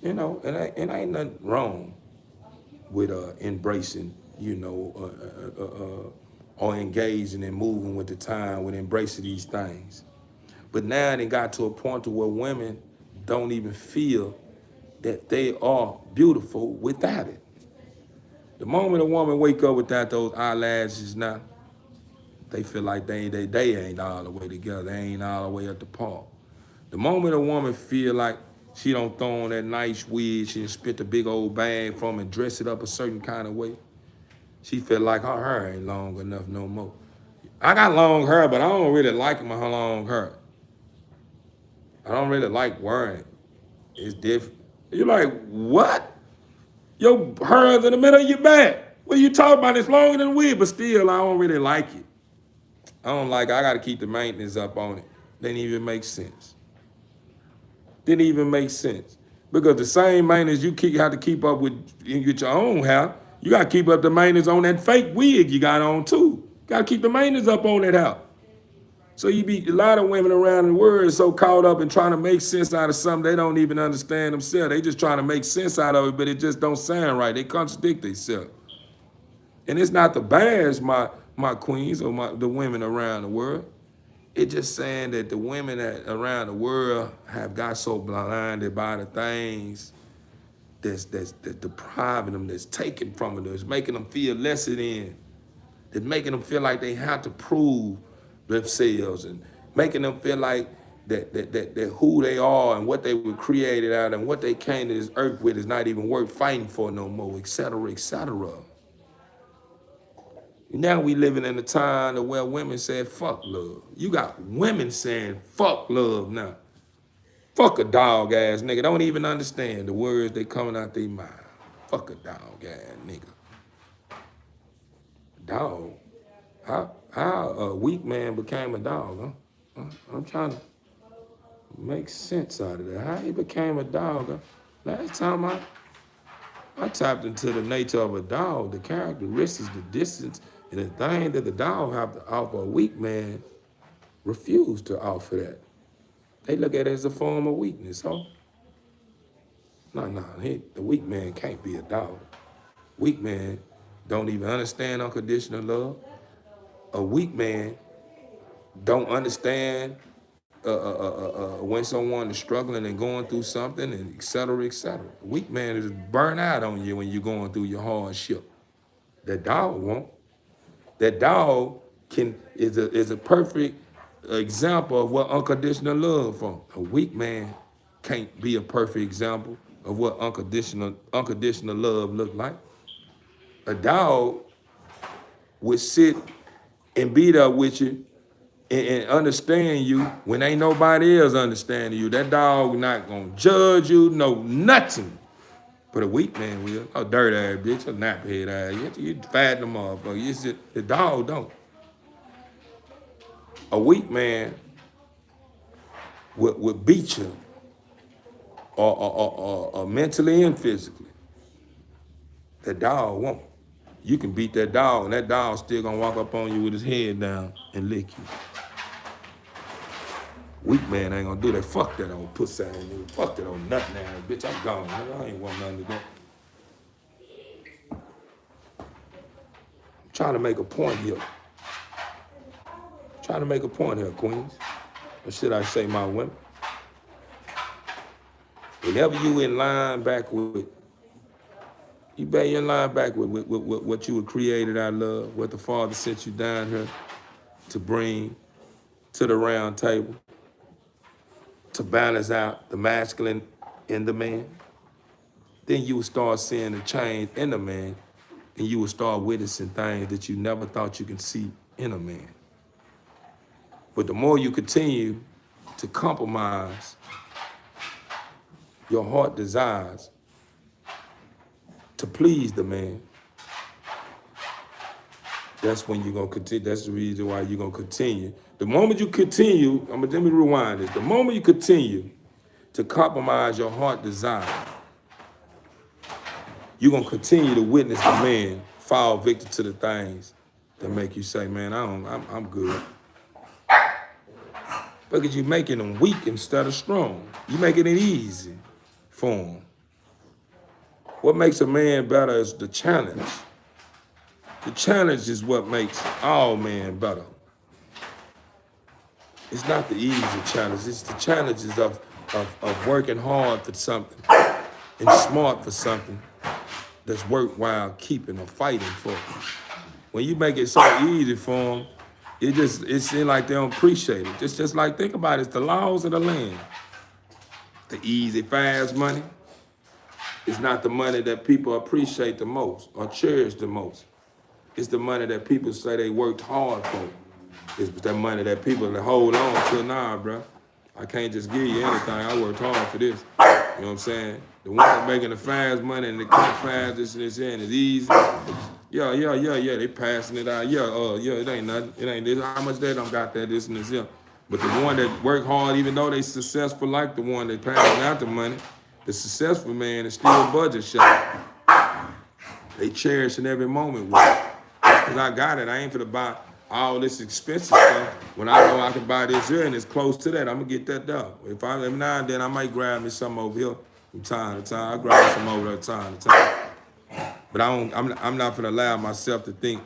know, and ain't nothing wrong with embracing, you know, or engaging and moving with the time, with embracing these things. But now it got to a point to where women don't even feel that they are beautiful without it. The moment a woman wake up without those eyelashes now, they feel like they ain't all the way together. They ain't all the way up the par. The moment a woman feel like she don't throw on that nice wig, she spit the big old bag from and dress it up a certain kind of way, she feel like her hair ain't long enough no more. I got long hair, but I don't really like my long hair. I don't really like wearing it. It's different. You're like, what? Your hair's in the middle of your back. What are you talking about? It's longer than a wig, but still, I don't really like it. I got to keep the maintenance up on it. Didn't even make sense. Didn't even make sense. Because the same maintenance you have to keep up with your own hair, you got to keep up the maintenance on that fake wig you got on too. Got to keep the maintenance up on that hair. So you be a lot of women around the world so caught up in trying to make sense out of something they don't even understand themselves. They just trying to make sense out of it, but it just don't sound right. They contradict themselves. And it's not to bash my queens or the women around the world. It's just saying that the women around the world have got so blinded by the things that's depriving them, that's taken from them, that's making them feel lesser than, that's making them feel like they have to prove themselves and making them feel like that who they are and what they were created out and what they came to this earth with is not even worth fighting for no more, et cetera, et cetera. Now we living in a time where women said fuck love. You got women saying fuck love now. Fuck a dog ass nigga. Don't even understand the words they coming out their mouth. Fuck a dog ass nigga. Dog? How a weak man became a dog, huh? I'm trying to make sense out of that. How he became a dog, huh? Last time I tapped into the nature of a dog, the characteristics, the distance, and the thing that the dog have to offer a weak man refuse to offer that. They look at it as a form of weakness, huh? No, the weak man can't be a dog. Weak man don't even understand unconditional love. A weak man don't understand when someone is struggling and going through something, and et cetera, et cetera. A weak man is burn out on you when you're going through your hardship. That dog won't. That dog is a perfect example of what unconditional love from. A weak man can't be a perfect example of what unconditional love look like. A dog would sit and be there with you and understand you when ain't nobody else understanding you. That dog not gonna judge you, no nothing. But a weak man will. A dirt ass bitch, a naphead ass. You fatten them up. The dog don't. A weak man will beat you, or mentally and physically. The dog won't. You can beat that dog, and that dog still gonna walk up on you with his head down and lick you. Weak man ain't gonna do that. Fuck that old pussy ass nigga. Fuck that old nut ass bitch. I'm gone. I ain't want nothing to do. I'm trying to make a point here. Queens. Or should I say my women? Whenever you in line back with, you better in line back with what you were created out of love, what the Father sent you down here to bring to the round table, to balance out the masculine in the man. Then you will start seeing the change in the man, and you will start witnessing things that you never thought you could see in a man. But the more you continue to compromise your heart desires to please the man, that's when you're gonna continue. That's the reason why you're gonna continue. The moment you continue, let me rewind this. The moment you continue to compromise your heart desire, you're gonna continue to witness the man fall victim to the things that make you say, man, I'm good. Because you're making them weak instead of strong. You're making it easy for them. What makes a man better is the challenge. The challenge is what makes all men better. It's not the easy challenge. It's the challenges of working hard for something and smart for something that's worthwhile keeping or fighting for. When you make it so easy for them, it seems like they don't appreciate it. Just like, think about it, it's the laws of the land. The easy, fast money is not the money that people appreciate the most or cherish the most. It's the money that people say they worked hard for. It's that money that people hold on to. Nah, bro, I can't just give you anything. I worked hard for this. You know what I'm saying? The one that's making the fast money and the come fast, this and it's easy. Yeah, they passing it out. It ain't nothing. It ain't this. How much they don't got that, this and this, yeah. But the one that work hard, even though they successful like the one that passing out the money, the successful man is still budget shop. They cherishing every moment with it. Because I got it. I ain't finna buy all this expensive stuff. When I know I can buy this here and it's close to that, I'm gonna get that done. Every now and then I might grab me some over here from time to time. I grab some over there time to time. But I'm not gonna allow myself to think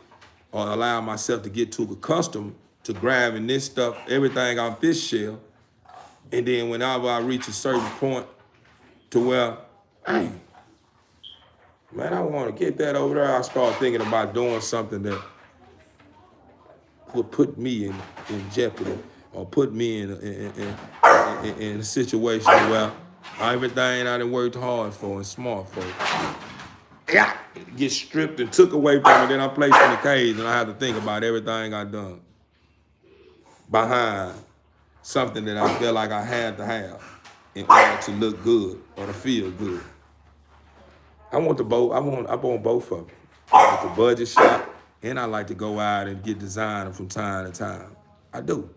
or allow myself to get too accustomed to grabbing this stuff, everything off this shelf. And then whenever I reach a certain point to where, hey, man, I want to get that over there, I start thinking about doing something that would put me in jeopardy or put me in a situation where everything I done worked hard for and smart for, yeah, get stripped and took away from me. Then I'm placed in the cage and I have to think about everything I done behind something that I feel like I had to have in order to look good or to feel good. I want both of them. I want the budget shop, and I like to go out and get designer from time to time. I do.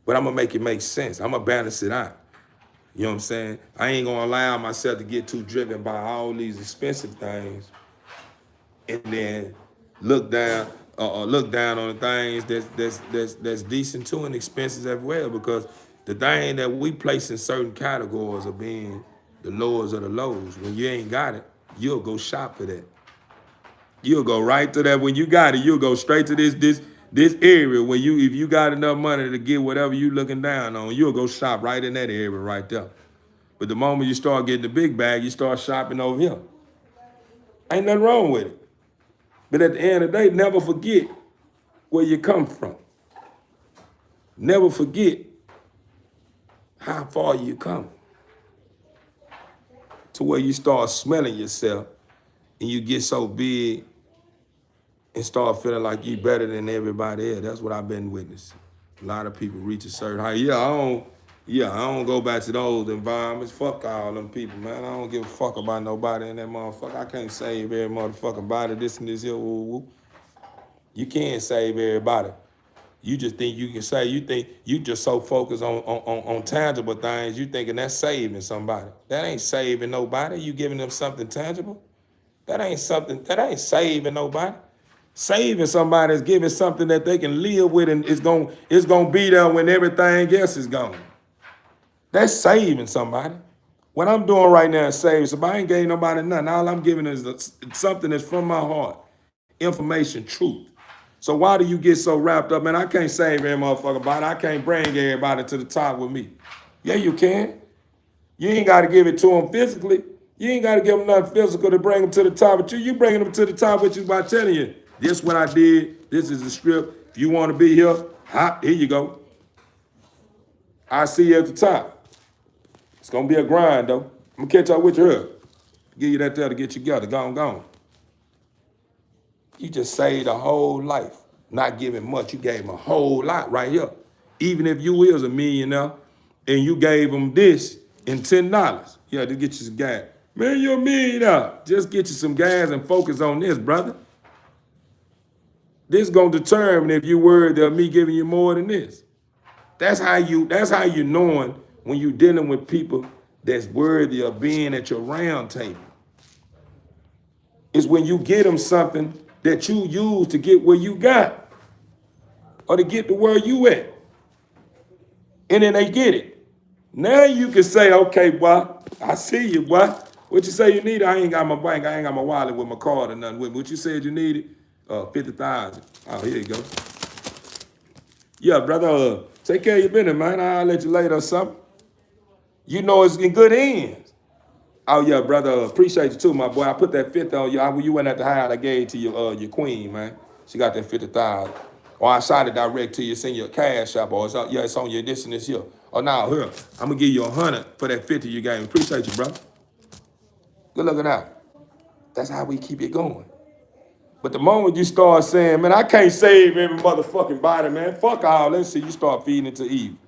But I'm gonna make it make sense. I'm gonna balance it out. You know what I'm saying? I ain't gonna allow myself to get too driven by all these expensive things and then look down on the things that's decent too and expensive as well, because the thing that we place in certain categories of being the lowest of the lows, when you ain't got it, you'll go shop for that. You'll go right to that. When you got it, you'll go straight to this area where if you got enough money to get whatever you looking down on, you'll go shop right in that area right there. But the moment you start getting the big bag, you start shopping over here. Ain't nothing wrong with it. But at the end of the day, never forget where you come from. Never forget how far you come. To where you start smelling yourself and you get so big and start feeling like you better than everybody else. That's what I've been witnessing. A lot of people reach a certain height. I don't go back to those environments. Fuck all them people, man. I don't give a fuck about nobody in that motherfucker. I can't save every motherfucking body, this and this here, woo, woo. You can't save everybody. You just think you can save. You think you just so focused on tangible things, you thinking that's saving somebody. That ain't saving nobody. You giving them something tangible. That ain't saving nobody. Saving somebody is giving something that they can live with and it's gonna be there when everything else is gone. That's saving somebody. What I'm doing right now is saving somebody. I ain't giving nobody nothing. All I'm giving is something that's from my heart. Information, truth. So why do you get so wrapped up? Man, I can't save every motherfucker body. I can't bring everybody to the top with me. Yeah, you can. You ain't got to give it to them physically. You ain't got to give them nothing physical to bring them to the top with you. You bringing them to the top with you by telling you, this is what I did. This is the script. If you want to be here, here you go. I see you at the top. It's going to be a grind, though. I'm going to catch up with you here. Give you that there to get you together. Gone. You just saved a whole life. Not giving much. You gave them a whole lot right here. Even if you is a millionaire and you gave them this in $10. Yeah, to get you some gas. Man, you're a millionaire. Just get you some gas and focus on this, brother. This gonna determine if you worthy of me giving you more than this. That's how you knowing when you dealing with people that's worthy of being at your round table. is when you get them something that you use to get where you got or to get to where you at. And then they get it. Now you can say, okay, boy, I see you, boy. What you say you need? I ain't got my bank. I ain't got my wallet with my card or nothing with me. What you said you needed? 50,000. Oh, here you go. Yeah, brother, take care of your business, man. I'll let you later or something. You know it's in good hands. Oh, yeah, brother, appreciate you too, my boy. I put that 50 on you. You went at the house I gave to your queen, man. She got that 50,000. Or I shot it direct to you, send you a cash app, or it's on your this and this here. Oh, now, here, I'm going to give you 100 for that 50 you gave me. Appreciate you, bro. Good looking out. That's how we keep it going. But the moment you start saying, man, I can't save every motherfucking body, man. Fuck all that shit. You start feeding into evil.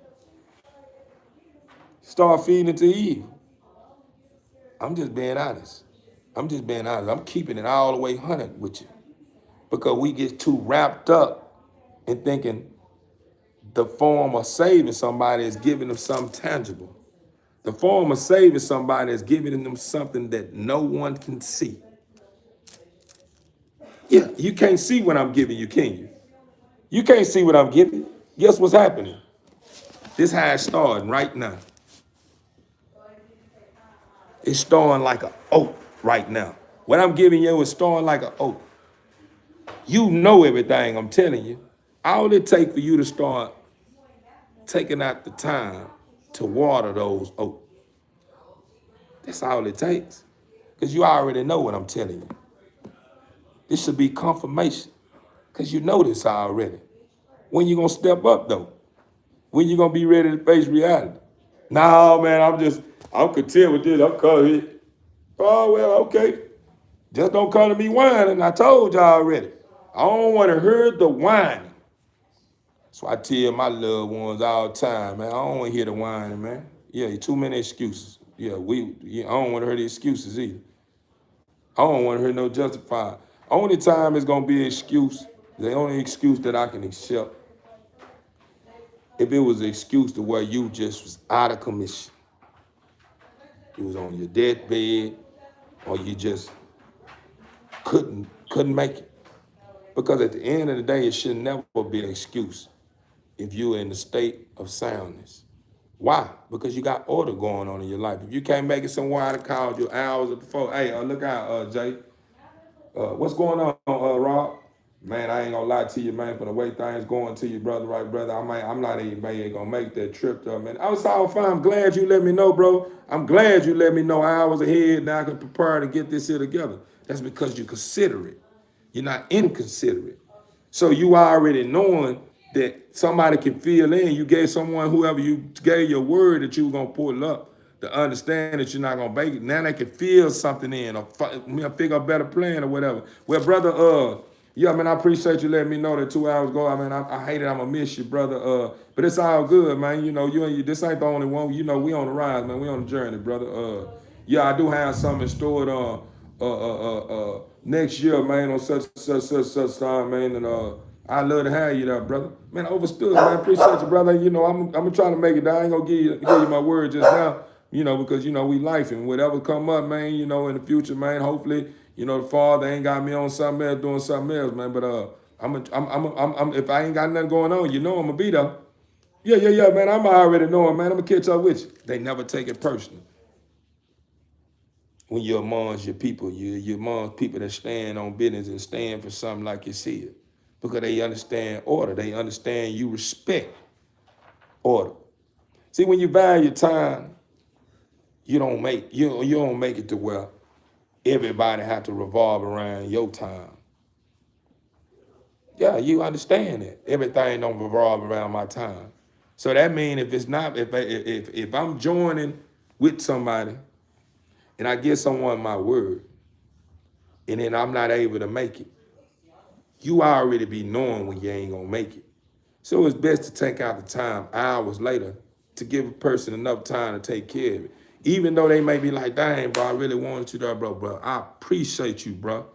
Start feeding into evil. I'm just being honest. I'm keeping it all the way 100 with you. Because we get too wrapped up in thinking the form of saving somebody is giving them something tangible. The form of saving somebody is giving them something that no one can see. Yeah, you can't see what I'm giving you, can you? You can't see what I'm giving. Guess what's happening? This how it's starting right now. It's starting like an oak right now. What I'm giving you is starting like an oak. You know everything I'm telling you. All it takes for you to start taking out the time to water those oaks. That's all it takes. Because you already know what I'm telling you. This should be confirmation. Because you know this already. When you going to step up, though? When you going to be ready to face reality? No, man, I'm content with this. I'm covered. Oh, well, okay. Just don't come to me whining. I told you already. I don't want to hear the whining. So I tell my loved ones all the time, man, I don't want to hear the whining, man. Yeah, too many excuses. I don't want to hear the excuses either. I don't want to hear no justified. Only time it's going to be an excuse, the only excuse that I can accept, if it was an excuse to where you just was out of commission. You was on your deathbed, or you just couldn't make it. Because at the end of the day, it should never be an excuse if you're in the state of soundness. Why? Because you got order going on in your life. If you can't make it somewhere, I'd have called you hours before. Hey, look out, Jay. What's going on, Rob? Man, I ain't gonna lie to you, man. For the way things going to you, brother, right, brother. I'm not even gonna make that trip, though, man. I was all fine. I'm glad you let me know, bro. I'm glad you let me know hours ahead. Now I can prepare to get this here together. That's because you consider it. You're not inconsiderate. So you already knowing that somebody can fill in. You gave someone, whoever you gave your word that you were gonna pull up to understand that you're not gonna make it. Now they can feel something in or figure a better plan or whatever. Well, brother, yeah, man, I appreciate you letting me know that 2 hours ago. I mean, I hate it. I'm gonna miss you, brother. But it's all good, man. You know, this ain't the only one. You know, we on the rise, man. We on the journey, brother. Yeah, I do have something stored next year, man, on such time, man, and I love to have you there, brother. Man, I overstood, man. Appreciate you, brother. You know, I'm trying to make it down. I ain't gonna give you my word just now, you know, because you know we life and whatever come up, man. You know, in the future, man. Hopefully, you know, the Father ain't got me on something else, doing something else, man. But I'm if I ain't got nothing going on, you know, I'm gonna be there. Yeah, man. I'm already knowing, man. I'm gonna catch up with you. They never take it personal. When you're amongst your people, you're amongst people that stand on business and stand for something like you see it. Because they understand order. They understand you respect order. See, when you value time, you don't make it to where everybody have to revolve around your time. Yeah, you understand that. Everything don't revolve around my time. So that means if I'm joining with somebody and I give someone my word, and then I'm not able to make it, you already be knowing when you ain't gonna make it. So it's best to take out the time hours later to give a person enough time to take care of it. Even though they may be like, dang, bro, I really wanted you there, bro. I appreciate you, bro.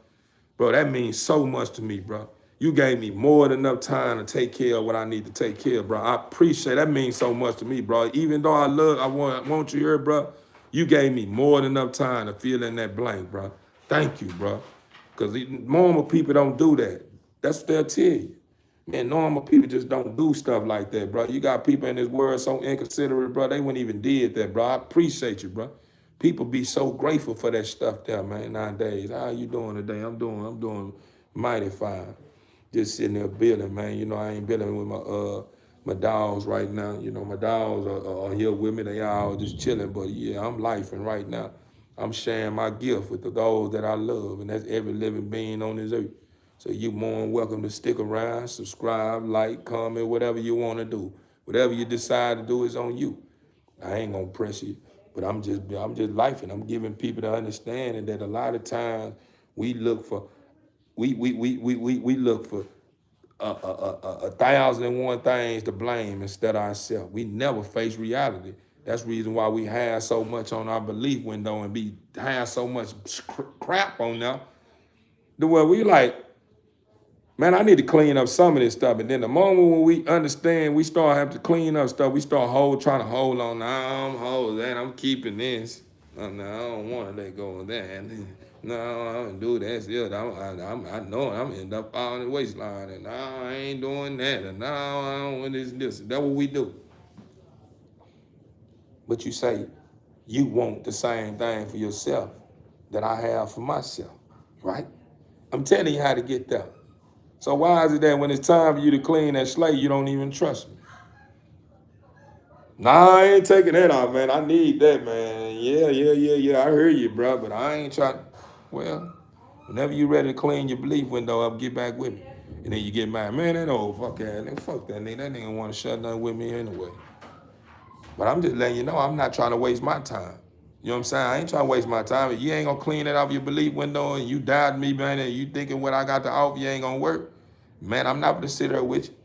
Bro, that means so much to me, bro. You gave me more than enough time to take care of what I need to take care of, bro. I appreciate that. Means so much to me, bro. Even though I want you here, bro, you gave me more than enough time to fill in that blank, bro. Thank you, bro. Because normal people don't do that. That's what they'll tell you. Man, normal people just don't do stuff like that, bro. You got people in this world so inconsiderate, bro. They wouldn't even did that, bro. I appreciate you, bro. People be so grateful for that stuff there, man, nowadays. How you doing today? I'm doing mighty fine. Just sitting there building, man. You know, I ain't building with my dogs right now. You know, my dogs are here with me. They all just chilling, but yeah, I'm lifing right now. I'm sharing my gift with the those that I love, and that's every living being on this earth. So you more than welcome to stick around, subscribe, like, comment, whatever you want to do. Whatever you decide to do is on you. I ain't gonna press you, but I'm just lifing. I'm giving people the understanding that a lot of times we look for we look for a thousand and one things to blame instead of ourselves. We never face reality. That's the reason why we have so much on our belief window and have so much crap on there. The way we like, man, I need to clean up some of this stuff. And then the moment when we understand, we start having to clean up stuff, we start trying to hold on. Nah, I'm holding that. I'm keeping this. No, I don't want to let go of that. No, I don't do that. Still, I know I'm end up following the waistline. And no, I ain't doing that. And no, I don't want this. That's what we do. But you say you want the same thing for yourself that I have for myself, right? I'm telling you how to get there. So why is it that when it's time for you to clean that slate, you don't even trust me? Nah, I ain't taking that off, man. I need that, man. Yeah. I heard you, bro, but I ain't trying. Well, whenever you ready to clean your belief window up, get back with me. And then you get mad. Man, that old fuck ass nigga, fuck that nigga. That nigga want to shut nothing with me anyway. But I'm just letting you know I'm not trying to waste my time. You know what I'm saying? I ain't trying to waste my time. If you ain't gonna clean it off your belief window and you doubting me, man, and you thinking what I got to offer you ain't gonna work, man, I'm not gonna sit there with you.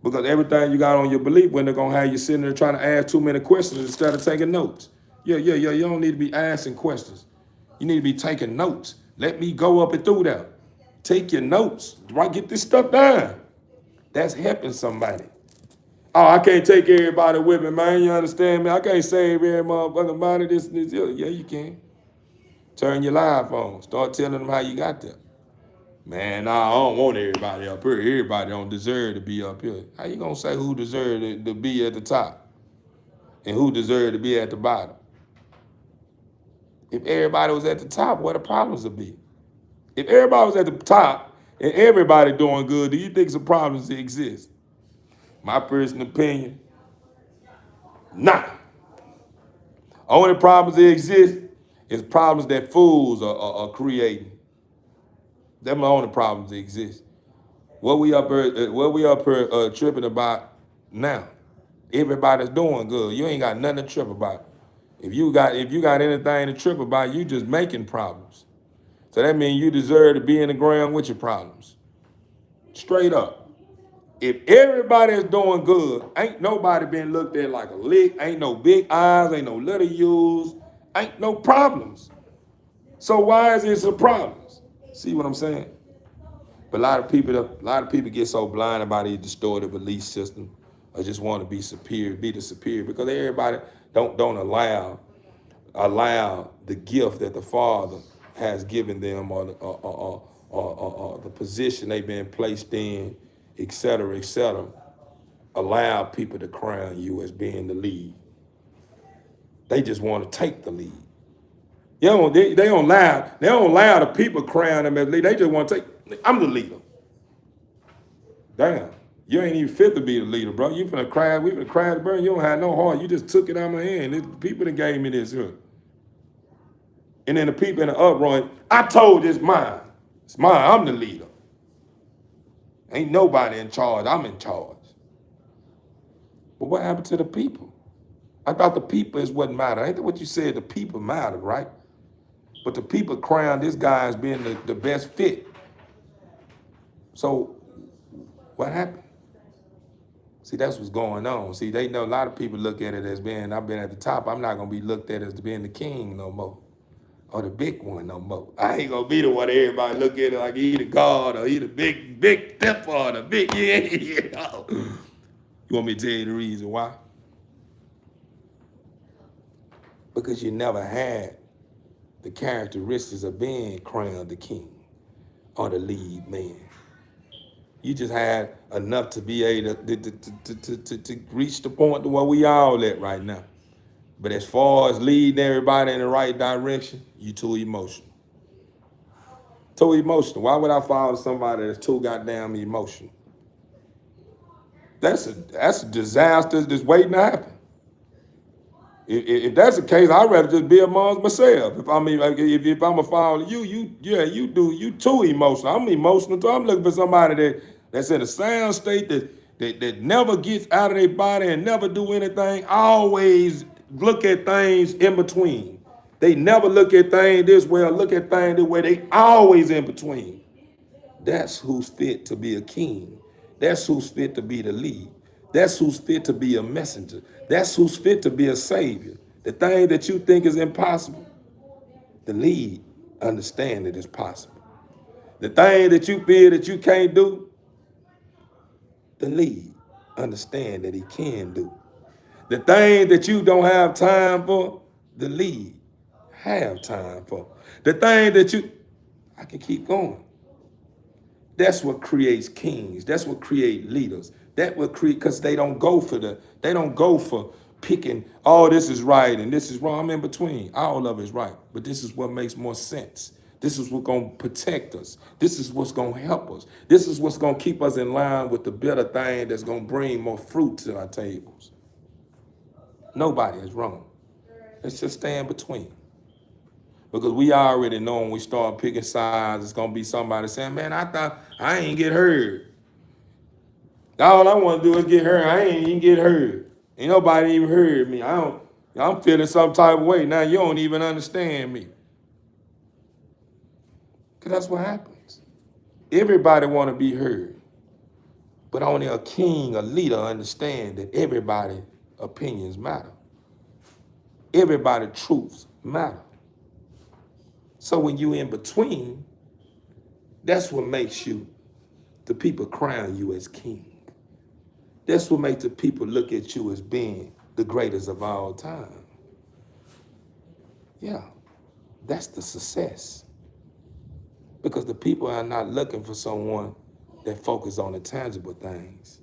Because everything you got on your belief window gonna have you sitting there trying to ask too many questions instead of taking notes. Yeah. You don't need to be asking questions. You need to be taking notes. Let me go up and through that. Take your notes. Right, get this stuff down. That's helping somebody. Oh, I can't take everybody with me, man. You understand me? I can't save every motherfucking body. This. Yeah, you can. Turn your live on. Start telling them how you got there. Man, nah, I don't want everybody up here. Everybody don't deserve to be up here. How you gonna say who deserve to be at the top and who deserve to be at the bottom? If everybody was at the top, what the problems would be? If everybody was at the top and everybody doing good, do you think some problems exist? My personal opinion, nah. Only problems that exist is problems that fools are creating. Them the only problems that exist. What we up here tripping about now? Everybody's doing good. You ain't got nothing to trip about. If you got anything to trip about, you just making problems. So that means you deserve to be in the ground with your problems. Straight up. If everybody is doing good, ain't nobody been looked at like a lick, ain't no big eyes, ain't no little U's, ain't no problems. So why is it some problems? See what I'm saying? But a lot of people get so blinded by these distorted belief system, or just want to be superior, be the superior, because everybody don't allow the gift that the Father has given them, or the position they've been placed in, et cetera, et cetera. Allow people to crown you as being the lead. They just want to take the lead. They don't allow the people crown them as lead. They just want to take. I'm the leader. Damn, you ain't even fit to be the leader, bro. We finna cry the burn. You don't have no heart. You just took it out of my hand. The people that gave me this here. And then the people in the uproar, I told you it's mine. It's mine. I'm the leader. Ain't nobody in charge. I'm in charge. But what happened to the people? I thought the people is what mattered. Ain't that what you said? The people mattered, right? But the people crowned this guy as being the best fit. So what happened? See, that's what's going on. See, they know a lot of people look at it as being, I've been at the top. I'm not going to be looked at as being the king no more, or the big one no more. I ain't going to be the one everybody look at it like he the God, or he the big stepper, or the big, yeah. You want me to tell you the reason why? Because you never had the characteristics of being crowned the king. or the lead man. You just had enough to be able to reach the point to where we all at right now. But as far as leading everybody in the right direction, you too emotional. Too emotional. Why would I follow somebody that's too goddamn emotional? That's a disaster that's waiting to happen. If that's the case, I'd rather just be amongst myself. If I'm a follower, you too emotional. I'm emotional too. I'm looking for somebody that's in a sound state that never gets out of their body and never do anything. Always look at things in between. They never look at things this way or look at things this way. They always in between. That's who's fit to be a king. That's who's fit to be the lead. That's who's fit to be a messenger. That's who's fit to be a savior. The thing that you think is impossible, the lead understand it is possible. The thing that you feel that you can't do, the lead understand that he can do. The thing that you don't have time for, the lead have time for. The thing that I can keep going. That's what creates kings. That's what creates leaders. That will create, because they don't go for picking, oh, this is right and this is wrong. I'm in between. All of it is right. But this is what makes more sense. This is what's going to protect us. This is what's going to help us. This is what's going to keep us in line with the better thing that's going to bring more fruit to our tables. Nobody is wrong. Let's just stay in between. Because we already know when we start picking sides, it's going to be somebody saying, man, I thought I ain't get heard. All I want to do is get heard. I ain't even get heard. Ain't nobody even heard me. I'm feeling some type of way. Now you don't even understand me. Because that's what happens. Everybody want to be heard. But only a king, a leader understand that everybody's opinions matter. Everybody's truths matter. So when you in between, that's what makes you, the people crown you as king. That's what makes the people look at you as being the greatest of all time. Yeah, that's the success. Because the people are not looking for someone that focus on the tangible things.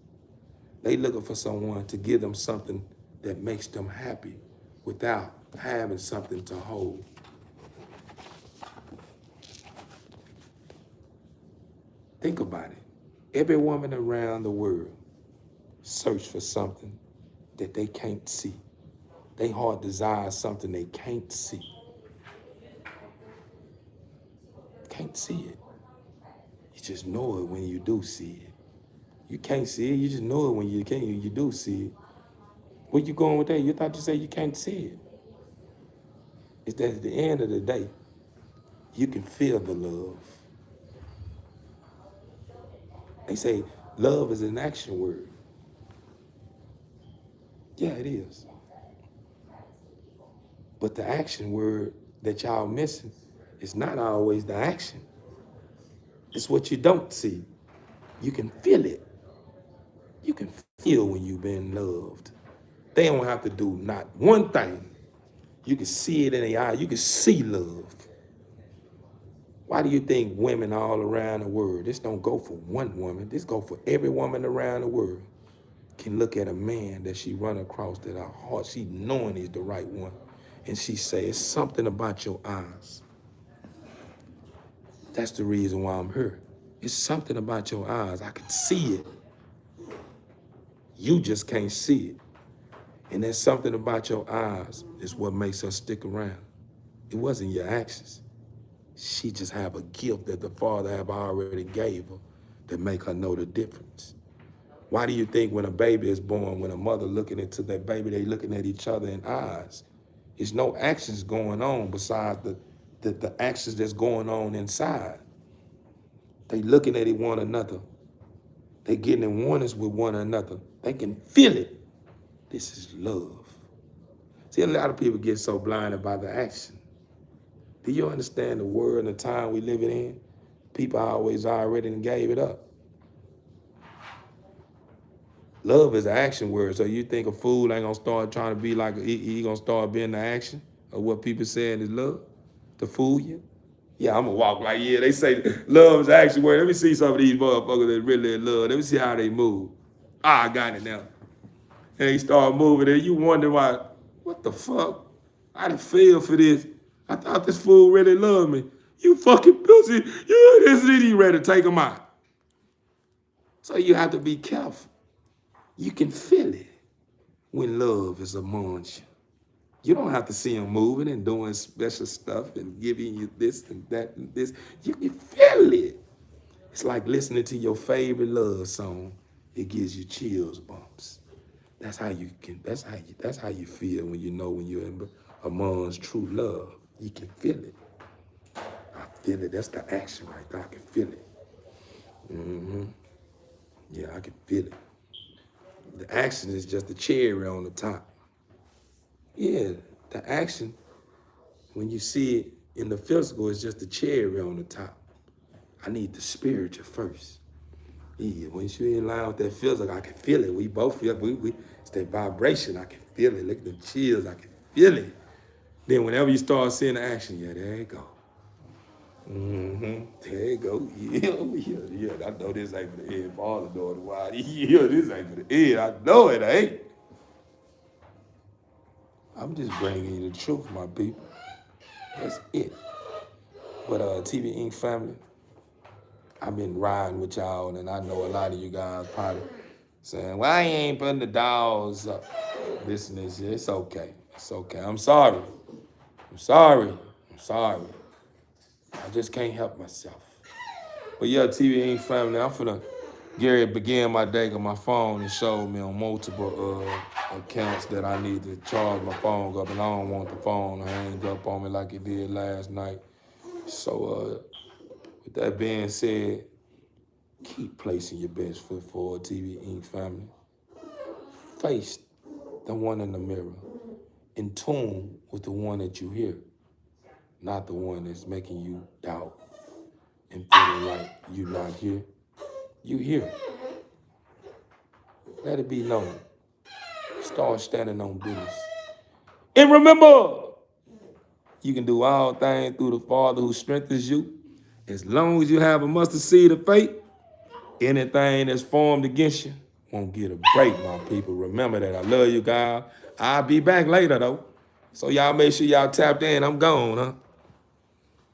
They looking for someone to give them something that makes them happy without having something to hold. Think about it. Every woman around the world search for something that they can't see. They heart desires something they can't see. Can't see it. You just know it when you do see it. You can't see it, you just know it when you do see it. Where you going with that? You thought you said you can't see it. It's that at the end of the day, you can feel the love. They say love is an action word. Yeah, it is. But the action word that y'all missing is not always the action. It's what you don't see. You can feel it. You can feel when you've been loved. They don't have to do not one thing. You can see it in their eye. You can see love. Why do you think women all around the world, this don't go for one woman, this go for every woman around the world, can look at a man that she run across that her heart, she knowing he's the right one, and she say, it's something about your eyes. That's the reason why I'm here. It's something about your eyes. I can see it. You just can't see it. And there's something about your eyes is what makes her stick around. It wasn't your actions. She just have a gift that the Father have already gave her that make her know the difference. Why do you think when a baby is born, when a mother looking into that baby, they looking at each other in eyes? There's no actions going on besides the actions that's going on inside. They looking at one another. They getting in oneness with one another. They can feel it. This is love. See, a lot of people get so blinded by the action. Do you understand the world and the time we living in? People always already gave it up. Love is an action word. So you think a fool ain't gonna start trying to be like, he gonna start being the action of what people saying is love to fool you? Yeah, I'm gonna walk like, yeah, they say love is the action word. Let me see some of these motherfuckers that really love. Let me see how they move. Ah, I got it now. And they start moving and you wonder why, what the fuck? I done fell for this. I thought this fool really loved me. You fucking pussy. You this is you ready to take him out. So you have to be careful. You can feel it when love is amongst you. You don't have to see him moving and doing special stuff and giving you this and that and this. You can feel it. It's like listening to your favorite love song. It gives you chills bumps. That's how you feel when you know when you're amongst true love. You can feel it. I feel it. That's the action right there. I can feel it. Yeah, I can feel it. The action is just the cherry on the top. Yeah, the action, when you see it in the physical, is just the cherry on the top. I need the spiritual first. Yeah, once you're in line with that physical, I can feel it. We both feel it. It's that vibration. I can feel it. Look at the chills. I can feel it. Then whenever you start seeing the action, yeah, there you go. There you go. Yeah. I know this ain't for the end. Father doing the wild. Yeah, this ain't for the end. I know it ain't. I'm just bringing you the truth, my people. That's it. But TV Inc. family, I've been riding with y'all, and I know a lot of you guys probably saying, why you ain't putting the dogs up? This and this. It's okay. It's okay. I'm sorry. I just can't help myself. But yeah, TV Inc. family, I'm finna begin my day on my phone and show me on multiple accounts that I need to charge my phone up, and I don't want the phone to hang up on me like it did last night. So with that being said, keep placing your best foot forward, TV Inc. family. Face the one in the mirror. In tune with the one that you hear, not the one that's making you doubt and feeling like you're not here. You here. Let it be known. Start standing on business. And remember, you can do all things through the Father who strengthens you. As long as you have a mustard seed of faith, anything that's formed against you won't get a break, my people. Remember that. I love you guys. I'll be back later, though. So y'all make sure y'all tapped in. I'm gone, huh?